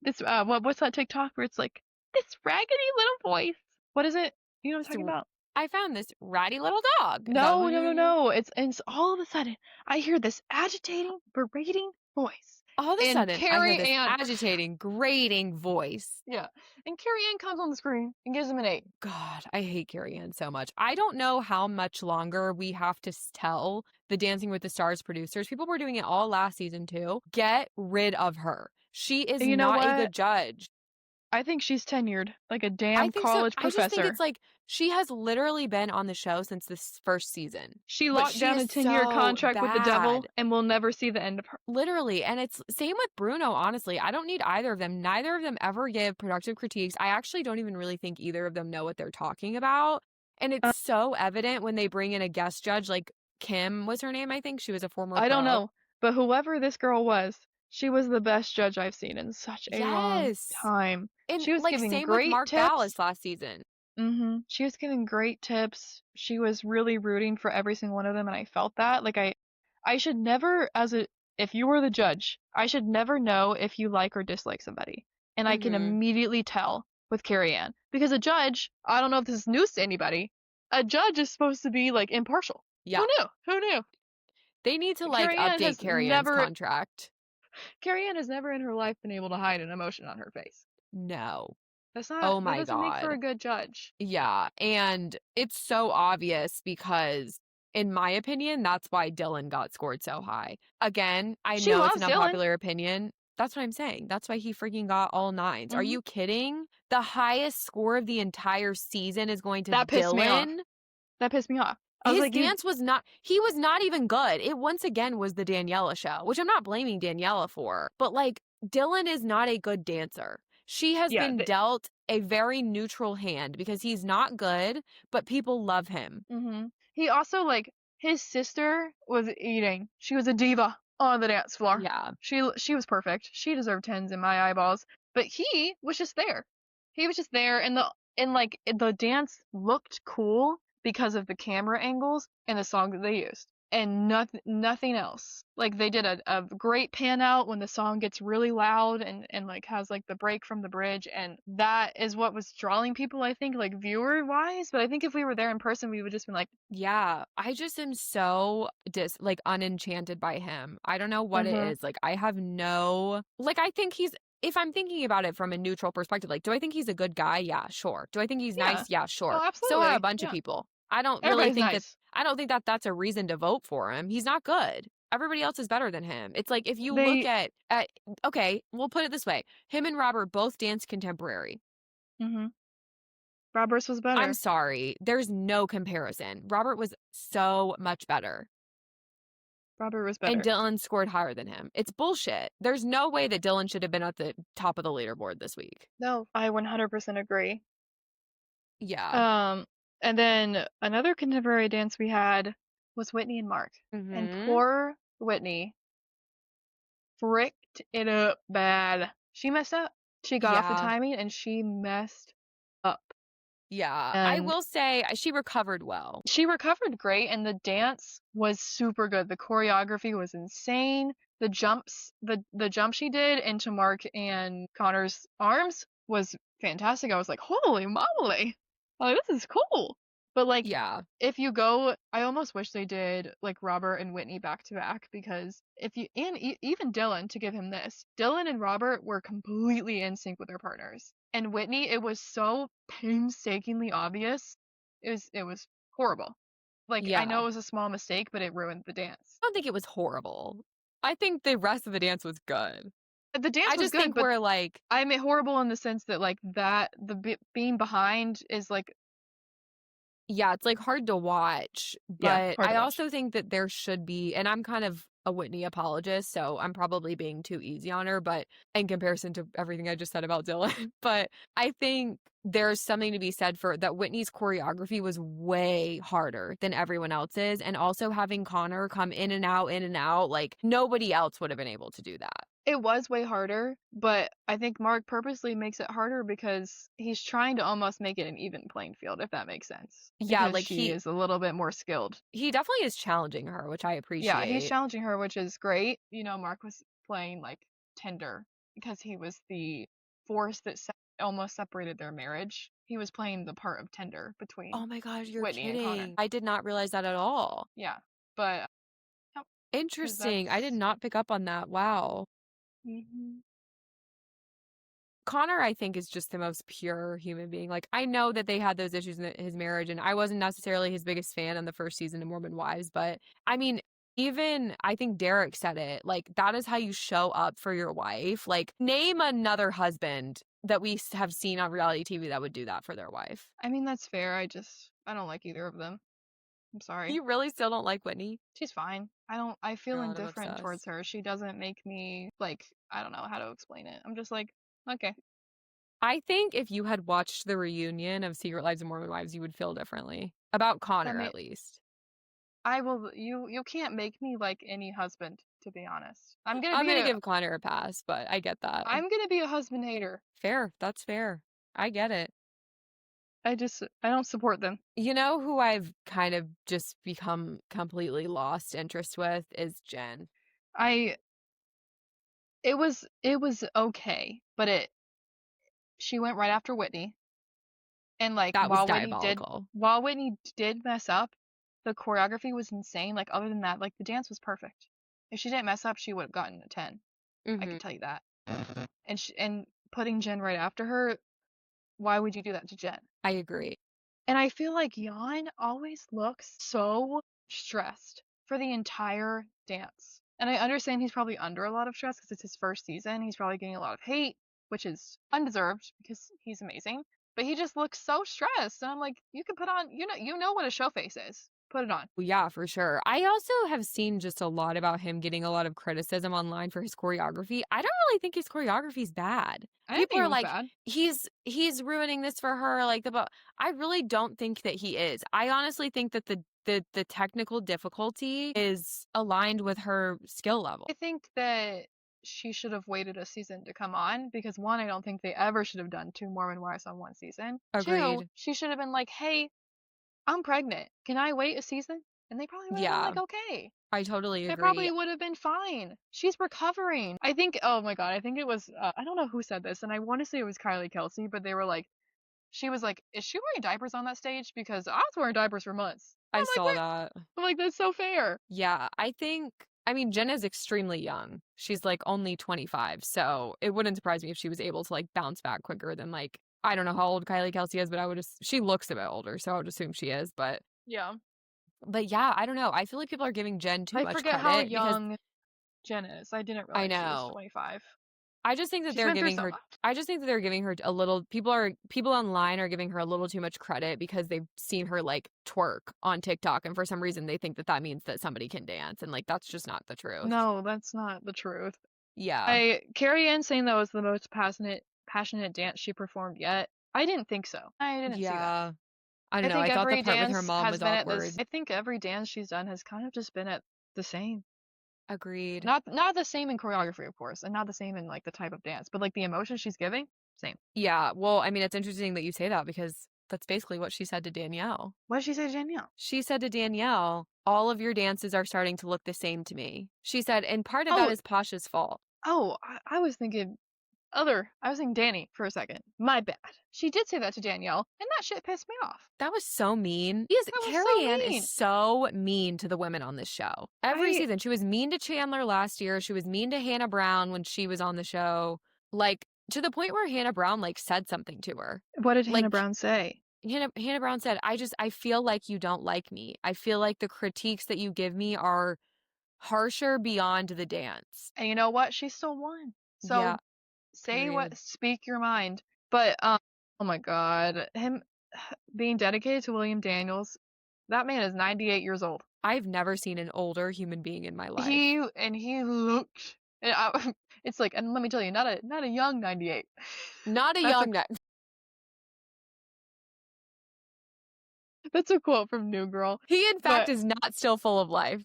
what's that TikTok where it's like, this raggedy little voice. What is it? You know what I'm talking about? I found this ratty little dog. No. It's all of a sudden, I hear this agitating, berating voice. All of a sudden, I hear this agitating, grating voice. Yeah. And Carrie Ann comes on the screen and gives him an 8. God, I hate Carrie Ann so much. I don't know how much longer we have to tell the Dancing with the Stars producers. People were doing it all last season too. Get rid of her. She is not a good judge. I think she's tenured, like a I damn think so. college I just think professor. it's like she has literally been on the show since this first season, She but locked she down is a 10-year so contract with the devil, bad. and we'll never see the end of her. Literally. And it's same with Bruno, honestly. I don't need either of them. Neither of them ever give productive critiques. I actually don't even really think either of them know what they're talking about. And it's so evident when they bring in a guest judge, like Kim was her name, I think. She was a former I don't pro. know, but whoever this girl was, she was the best judge I've seen in such a long Yes. time. And She was like giving same with great Mark tips. Ballas last season. She was giving great tips. She was really rooting for every single one of them, and I felt that. Like I should never, if you were the judge, I should never know if you like or dislike somebody, and I can immediately tell with Carrie Ann because a judge. I don't know if this is news to anybody. A judge is supposed to be like impartial. Yeah. Who knew? Who knew? They need to like update Carrie Ann's contract. Carrie Ann has never in her life been able to hide an emotion on her face. No. That's not. Oh That my doesn't make for God. a good judge. Yeah. And it's so obvious because, in my opinion, that's why Dylan got scored so high. Again, I She know it's an loves Dylan. unpopular opinion. That's what I'm saying. That's why he freaking got all 9s. Are you kidding? The highest score of the entire season is going to That pissed me off. Dylan. That pissed me off. I was His like, dance was not, he was not even good. It once again was the Daniela show, which I'm not blaming Daniela for, but like Dylan is not a good dancer. She has been dealt a very neutral hand because he's not good, but people love him. He also, like, his sister was eating. She was a diva on the dance floor. Yeah. She was perfect. She deserved 10s in my eyeballs. But he was just there. He was just there, and the dance looked cool because of the camera angles and the song that they used. And nothing else. Like, they did a great pan out when the song gets really loud and like has like the break from the bridge, and that is what was drawing people, I think, like viewer wise. But I think if we were there in person, we would just been like, yeah, I just am so unenchanted by him. I don't know what it is. Like, I have no, like, I think he's, if I'm thinking about it from a neutral perspective, like, do I think he's a good guy? Yeah, sure. Do I think he's nice? Yeah, sure. Oh, absolutely. So are a bunch of people. I don't really think I don't think that that's a reason to vote for him. He's not good. Everybody else is better than him. It's like, if you look at, okay, we'll put it this way. Him and Robert both dance contemporary. Robert's was better. I'm sorry. There's no comparison. Robert was so much better. Robert was better. And Dylan scored higher than him. It's bullshit. There's no way that Dylan should have been at the top of the leaderboard this week. No, I 100% agree. Yeah. And then another contemporary dance we had was Whitney and Mark. And poor Whitney fricked it up bad. She messed up. She got off the timing and she messed up. Yeah. I will say she recovered well. She recovered great, and the dance was super good. The choreography was insane. The jumps, the jump she did into Mark and Connor's arms was fantastic. I was like, holy moly. Oh, this is cool. But like, if you go, I almost wish they did like Robert and Whitney back to back, because even Dylan, to give him this, Dylan and Robert were completely in sync with their partners. And Whitney, it was so painstakingly obvious. It was horrible. Like, I know it was a small mistake, but it ruined the dance. I don't think it was horrible. I think the rest of the dance was good. The dance was good, but we're like, I mean, horrible in the sense that like being behind is like, yeah, it's like hard to watch, but I also think that there should be, and I'm kind of a Whitney apologist, so I'm probably being too easy on her, but in comparison to everything I just said about Dylan, but I think there's something to be said for that. Whitney's choreography was way harder than everyone else's, and also having Connor come in and out, like nobody else would have been able to do that. It was way harder, but I think Mark purposely makes it harder because he's trying to almost make it an even playing field, if that makes sense. Yeah, because like he is a little bit more skilled. He definitely is challenging her, which I appreciate. Yeah, he's challenging her, which is great. You know, Mark was playing like tender because he was the force that almost separated their marriage. He was playing the part of tender between. Oh my gosh, you're Whitney kidding. and Connor. I did not realize that at all. Yeah, but interesting. I did not pick up on that. Wow. Connor, I think, is just the most pure human being. Like, I know that they had those issues in his marriage, and I wasn't necessarily his biggest fan on the first season of Mormon Wives, but I mean, even I think Derek said it, like, that is how you show up for your wife. Like, name another husband that we have seen on reality TV that would do that for their wife. I mean, that's fair. I don't like either of them. I'm sorry. You really still don't like Whitney? She's fine. I feel God, I'm indifferent towards obsessed. her. She doesn't make me, like, I don't know how to explain it. I'm just like, okay. I think if you had watched the reunion of Secret Lives of Mormon Wives, you would feel differently. About Connor, at least. You can't make me like any husband, to be honest. I'm gonna give Connor a pass, but I get that. I'm gonna be a husband hater. Fair. That's fair. I get it. I don't support them. You know who I've kind of just become completely lost interest with is Jen. It was okay, but she went right after Whitney. And like that was diabolical. While Whitney did mess up, the choreography was insane. Like other than that, like the dance was perfect. If she didn't mess up, she would have gotten a 10. I can tell you that. And putting Jen right after her, why would you do that to Jen? I agree. And I feel like Jan always looks so stressed for the entire dance. And I understand he's probably under a lot of stress because it's his first season. He's probably getting a lot of hate, which is undeserved because he's amazing. But he just looks so stressed. And I'm like, you can put on, you know what a show face is. Put it on. Yeah, for sure. I also have seen just a lot about him getting a lot of criticism online for his choreography. I don't really think his choreography is bad. People are like, bad. He's ruining this for her. Like I really don't think that he is. I honestly think that the technical difficulty is aligned with her skill level. I think that she should have waited a season to come on because one, I don't think they ever should have done 2 Mormon wives on 1 season. Agreed. 2, she should have been like, hey, I'm pregnant. Can I wait a season? And they probably would have been like, okay. I totally agree. It probably would have been fine. She's recovering. I think, oh my God, I think it was, I don't know who said this, and I want to say it was Kylie Kelsey, but they were like, she was like, is she wearing diapers on that stage? Because I was wearing diapers for months. I saw that. I'm like, that's so fair. Yeah, I mean, Jen is extremely young. She's like only 25, so it wouldn't surprise me if she was able to like bounce back quicker than like, I don't know how old Kylie Kelsey is, but she looks a bit older, so I would assume she is, but yeah. But yeah, I don't know. I feel like people are giving Jen too much credit. I forget how young Jen is. I didn't realize she was 25. I just think that they're giving her. I just think that they're giving her a little. People online are giving her a little too much credit because they've seen her like twerk on TikTok, and for some reason they think that means that somebody can dance, and like that's just not the truth. No, that's not the truth. Yeah. Carrie Ann saying that was the most passionate dance she performed yet. I didn't think so. I didn't see that. I don't know. I thought the part with her mom was awkward. I think every dance she's done has kind of just been at the same. Agreed. Not the same in choreography, of course, and not the same in like the type of dance, but like the emotion she's giving, same. Yeah. Well, I mean, it's interesting that you say that because that's basically what she said to Danielle. What did she say to Danielle? She said to Danielle, all of your dances are starting to look the same to me. She said, and part of that is Pasha's fault. Oh, I was thinking Danny for a second. My bad. She did say that to Danielle, and that shit pissed me off. That was so mean. Carrie Ann is so mean to the women on this show. Every season. She was mean to Chandler last year. She was mean to Hannah Brown when she was on the show. Like, to the point where Hannah Brown, like, said something to her. What did Hannah Brown say? Hannah Brown said, I feel like you don't like me. I feel like the critiques that you give me are harsher beyond the dance. And you know what? She still won. So yeah. Speak your mind. But, oh my God, him being dedicated to William Daniels, that man is 98 years old. I've never seen an older human being in my life. He looked, it's like, and let me tell you, not a young 98. Not a young. That's a quote from New Girl. He, in fact, is not still full of life.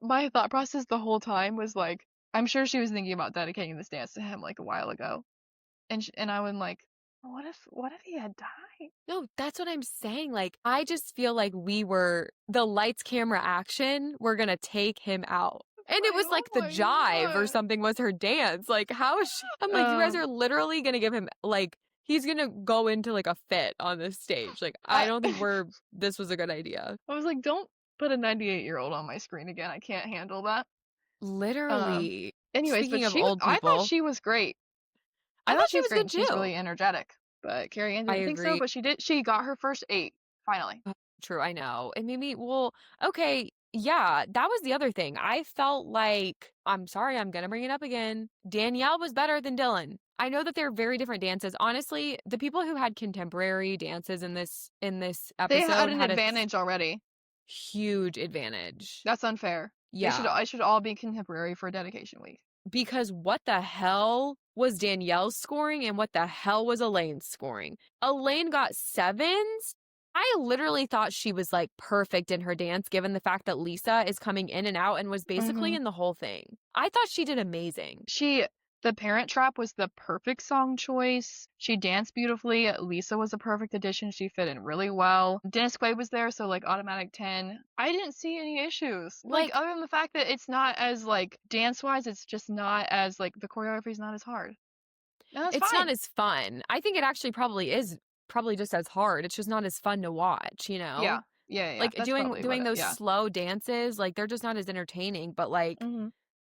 My thought process the whole time was like, I'm sure she was thinking about dedicating this dance to him like a while ago, and I was like, what if he had died? No, that's what I'm saying. Like, I just feel like the lights, camera, action. We're gonna take him out, and it was like the jive or something was her dance. Like, how is she? I'm like, you guys are literally gonna give him like he's gonna go into like a fit on this stage. Like, I don't think this was a good idea. I was like, don't put a 98-year-old on my screen again. I can't handle that. Literally. Anyways, speaking of old people, I thought she was great. I thought she was good too. She's really energetic. But Carrie Ann didn't think so, but she got her first 8 finally. True, I know. It made me okay, yeah, that was the other thing. I felt like, I'm sorry, I'm gonna bring it up again. Danielle was better than Dylan. I know that they're very different dances. Honestly, the people who had contemporary dances in this They had episode an had a advantage already. huge advantage. That's unfair. Yeah. I should all be contemporary for dedication week. Because what the hell was Danielle's scoring and what the hell was Elaine's scoring? Elaine got 7s. I literally thought she was like perfect in her dance, given the fact that Lisa is coming in and out and was basically in the whole thing. I thought she did amazing. The Parent Trap was the perfect song choice. She danced beautifully. Lisa was a perfect addition. She fit in really well. Dennis Quaid was there, so like automatic 10. I didn't see any issues. Like other than the fact that it's not as like dance-wise, it's just not as like the choreography's not as hard. No, It's fine. not as fun. I think it actually probably is just as hard. It's just not as fun to watch, you know? Yeah. Like doing those slow dances, like they're just not as entertaining, but like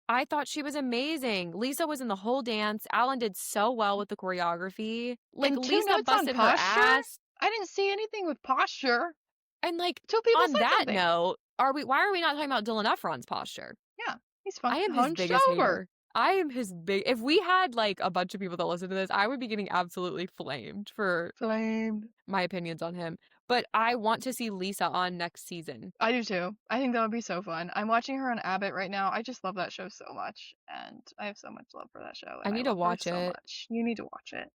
I thought she was amazing. Lisa was in the whole dance. Alan did so well with the choreography. Like and Lisa busted her ass. I didn't see anything with posture. And like 2 people on said that something. note, why are we not talking about Dylan Efron's posture? Yeah, he's fun. I am his biggest hater. I am his if we had like a bunch of people that listen to this, I would be getting absolutely flamed for my opinions on him. But I want to see Lisa on next season. I do too. I think that would be so fun. I'm watching her on Abbott right now. I just love that show so much, and I have so much love for that show. I need to watch it. So much. You need to watch it.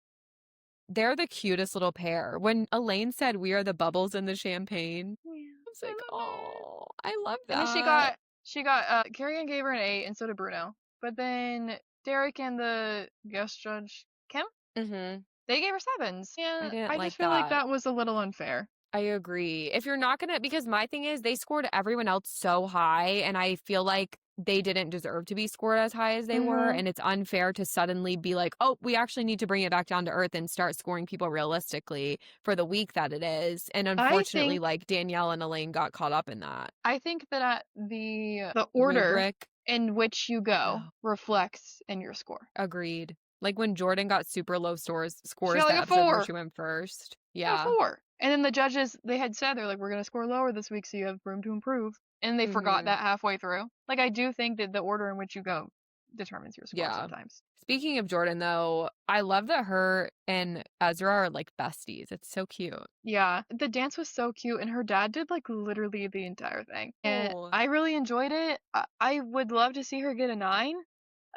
They're the cutest little pair. When Elaine said, "We are the bubbles in the champagne," I was like, "Oh, I love that." And then Carrie Ann gave her an 8, and so did Bruno. But then Derek and the guest judge Kim, they gave her 7s. Yeah, I just feel like that was a little unfair. I agree. If you're not gonna, because my thing is they scored everyone else so high, and I feel like they didn't deserve to be scored as high as they were, and it's unfair to suddenly be like, oh, we actually need to bring it back down to earth and start scoring people realistically for the week that it is. And unfortunately, like Danielle and Elaine got caught up in that. I think that the order in which you go reflects in your score. Agreed. Like when Jordan got super low scores that episode where she went first. Yeah. 4. And then the judges, they had said, they're like, we're going to score lower this week so you have room to improve. And they forgot that halfway through. Like, I do think that the order in which you go determines your score sometimes. Speaking of Jordan, though, I love that her and Ezra are, like, besties. It's so cute. Yeah. The dance was so cute, and her dad did, like, literally the entire thing. And I really enjoyed it. I would love to see her get a 9.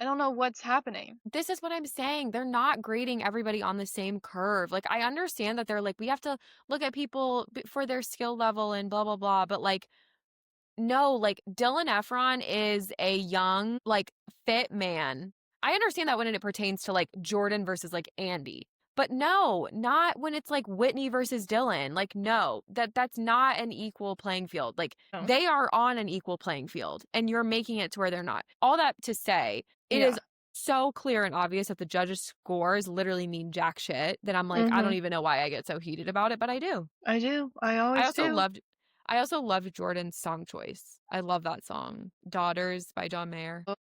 I don't know what's happening. This is what I'm saying. They're not grading everybody on the same curve. Like, I understand that they're like, we have to look at people for their skill level and blah, blah, blah. But, like, no, like, Dylan Efron is a young, like, fit man. I understand that when it pertains to, like, Jordan versus, like, Andy. But no, not when it's, like, Whitney versus Dylan. Like, no, that's not an equal playing field. Like, they are on an equal playing field, and you're making it to where they're not. All that to say, it is so clear and obvious that the judges' scores literally mean jack shit that I'm like, I don't even know why I get so heated about it, but I do. I do. I always do. I also loved Jordan's song choice. I love that song. Daughters by John Mayer. Oh,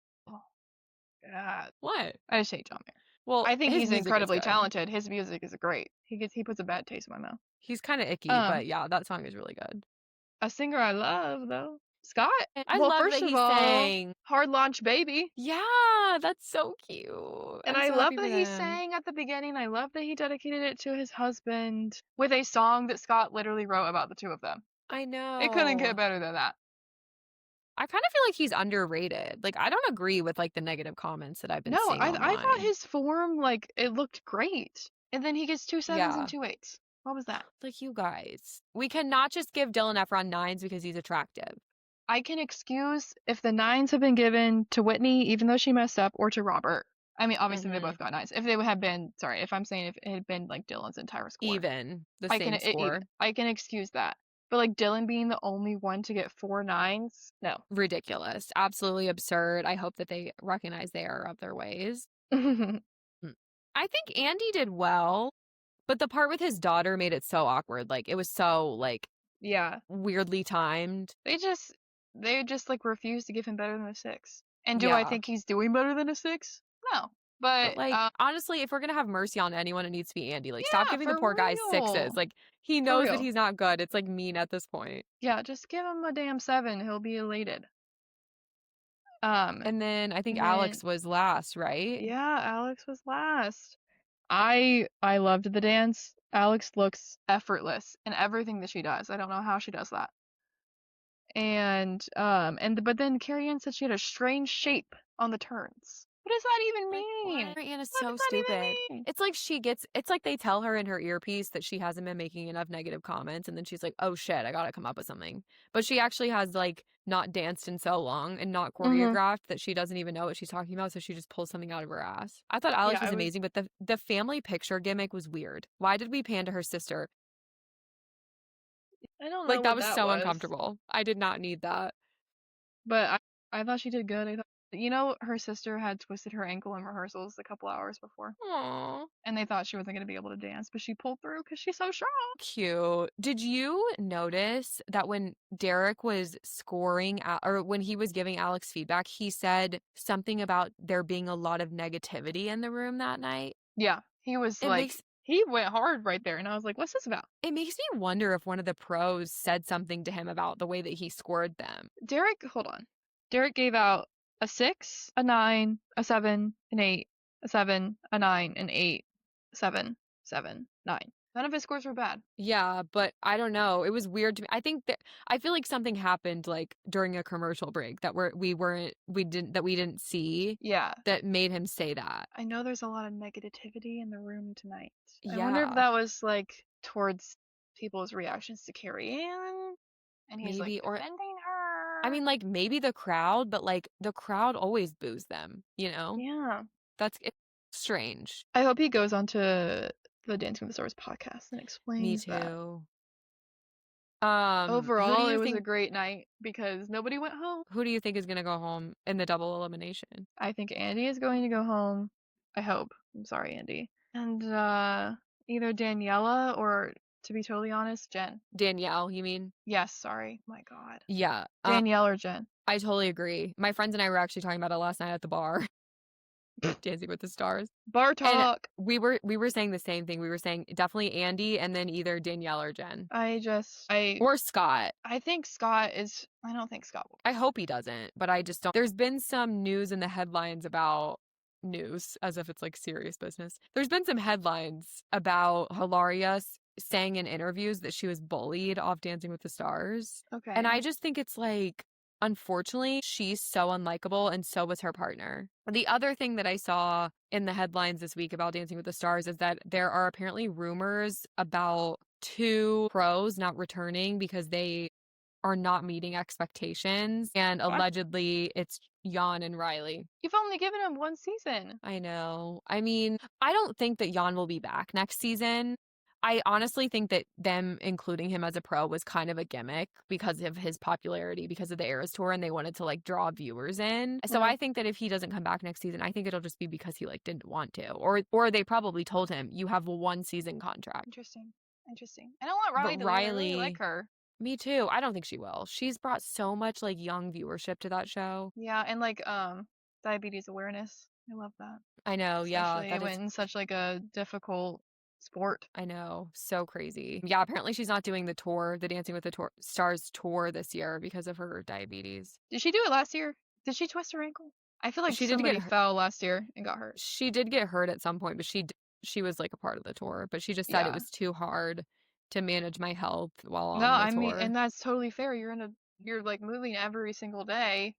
God. What? I just hate John Mayer. Well, I think he's incredibly talented. His music is great. He puts a bad taste in my mouth. He's kind of icky, but yeah, that song is really good. A singer I love, though. Scott. I love that he sang Hard Launch Baby. Yeah, that's so cute. And I love that he sang at the beginning. I love that he dedicated it to his husband with a song that Scott literally wrote about the two of them. I know. It couldn't get better than that. I kind of feel like he's underrated. Like, I don't agree with, like, the negative comments that I've been seeing online. I thought his form, like, it looked great. And then he gets 2 7s and 2 8s. What was that? Like, you guys. We cannot just give Dylan Efron 9s because he's attractive. I can excuse if the 9s have been given to Whitney, even though she messed up, or to Robert. I mean, obviously they both got 9s. If they would have been, sorry, if I'm saying if it had been, like, Dylan's entire score. Even. The same score. I can excuse that. But, like, Dylan being the only one to get 4 9s? No. Ridiculous. Absolutely absurd. I hope that they recognize they are of their ways. I think Andy did well, but the part with his daughter made it so awkward. Like, it was so, like, weirdly timed. They just, like, refused to give him better than a 6. And do I think he's doing better than a 6? No. But like, honestly, if we're going to have mercy on anyone, it needs to be Andy. Like, stop giving the poor guy 6s. Like, he knows that he's not good. It's, like, mean at this point. Yeah, just give him a damn 7. He'll be elated. And then I think Alex was last, right? Yeah, Alex was last. I loved the dance. Alex looks effortless in everything that she does. I don't know how she does that. But then Carrie Ann said she had a strange shape on the turns. What does that even mean? What? Carrie Ann is What so does that even stupid. mean? It's like it's like they tell her in her earpiece that she hasn't been making enough negative comments, and then she's like, oh shit, I gotta come up with something. But she actually has like not danced in so long and not choreographed that she doesn't even know what she's talking about, so she just pulls something out of her ass. I thought Alex was amazing, but the family picture gimmick was weird. Why did we pan to her sister? I don't know. Like, that was so uncomfortable. I did not need that. But I thought she did good. I thought, her sister had twisted her ankle in rehearsals a couple hours before. Aww. And they thought she wasn't going to be able to dance, but she pulled through because she's so strong. Cute. Did you notice that when Derek was scoring, or when he was giving Alex feedback, he said something about there being a lot of negativity in the room that night? Yeah. He was he went hard right there. And I was like, what's this about? It makes me wonder if one of the pros said something to him about the way that he scored them. Hold on. Derek gave out a 6, a 9, a 7, an 8, a 7, a 9, an 8, 7, 7, 9. None of his scores were bad. Yeah, but I don't know. It was weird to me. I feel like something happened like during a commercial break that we didn't see. Yeah. That made him say that. I know there's a lot of negativity in the room tonight. Yeah. I wonder if that was like towards people's reactions to Carrie Ann, and he's like defending her. I mean, like maybe the crowd, but like the crowd always boos them, you know? Yeah. It's strange. I hope he goes on to the Dancing with the Stars podcast and explains that. Me too. Overall, it was a great night because nobody went home. Who do you think is going to go home in the double elimination? I think Andy is going to go home. I hope. I'm sorry, Andy. And either Daniela or, to be totally honest, Jen. Danielle, you mean? Yes, sorry. My God. Yeah. Danielle or Jen. I totally agree. My friends and I were actually talking about it last night at the bar. Dancing with the Stars. Bar talk. And we were saying the same thing. We were saying definitely Andy and then either Danielle or Jen. Or Scott. I think Scott is. I don't think Scott will. I hope he doesn't, but I just don't. There's been some news in the headlines about news, as if it's like serious business. There's been some headlines about Hilaria saying in interviews that she was bullied off Dancing with the Stars. Okay. And I just think it's like, unfortunately, she's so unlikable, and so was her partner. The other thing that I saw in the headlines this week about Dancing with the Stars is that there are apparently rumors about 2 pros not returning because they are not meeting expectations. And allegedly, it's Jan and Riley. You've only given him 1 season. I know. I mean, I don't think that Jan will be back next season. I honestly think that them including him as a pro was kind of a gimmick because of his popularity, because of the Eras Tour, and they wanted to like draw viewers in. So I think that if he doesn't come back next season, I think it'll just be because he like didn't want to, or they probably told him you have a 1 season contract. Interesting. I don't want Riley to really like her. Me too. I don't think she will. She's brought so much like young viewership to that show. Yeah, and like diabetes awareness. I love that. I know. Especially when such like a difficult sport. I know. So crazy. Yeah, apparently she's not doing the tour, the Dancing with the Stars tour this year because of her diabetes. Did she do it last year? Did she twist her ankle? I feel like somebody fell last year and got hurt. She did get hurt at some point, but she was like a part of the tour, but she just said it was too hard to manage my health while on the tour. No, I mean, and that's totally fair. You're like moving every single day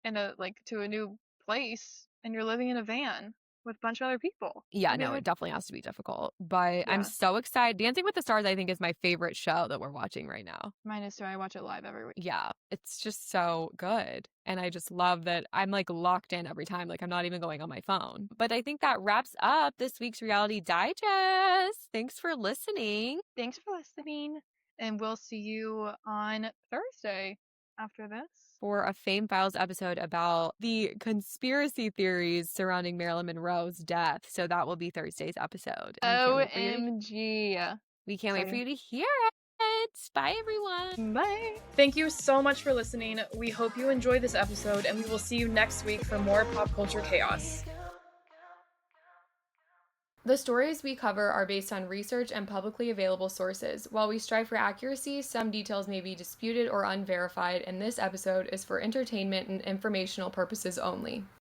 to a new place, and you're living in a van with a bunch of other people. Yeah, no, it definitely has to be difficult. But I'm so excited. Dancing with the Stars, I think, is my favorite show that we're watching right now. Mine is too. I watch it live every week. Yeah, it's just so good. And I just love that I'm like locked in every time. Like I'm not even going on my phone. But I think that wraps up this week's Reality Digest. Thanks for listening. And we'll see you on Thursday after this for a Fame Files episode about the conspiracy theories surrounding Marilyn Monroe's death. So that will be Thursday's episode. OMG. We can't wait for you to hear it. Bye, everyone. Bye. Thank you so much for listening. We hope you enjoyed this episode, and we will see you next week for more pop culture chaos. The stories we cover are based on research and publicly available sources. While we strive for accuracy, some details may be disputed or unverified, and this episode is for entertainment and informational purposes only.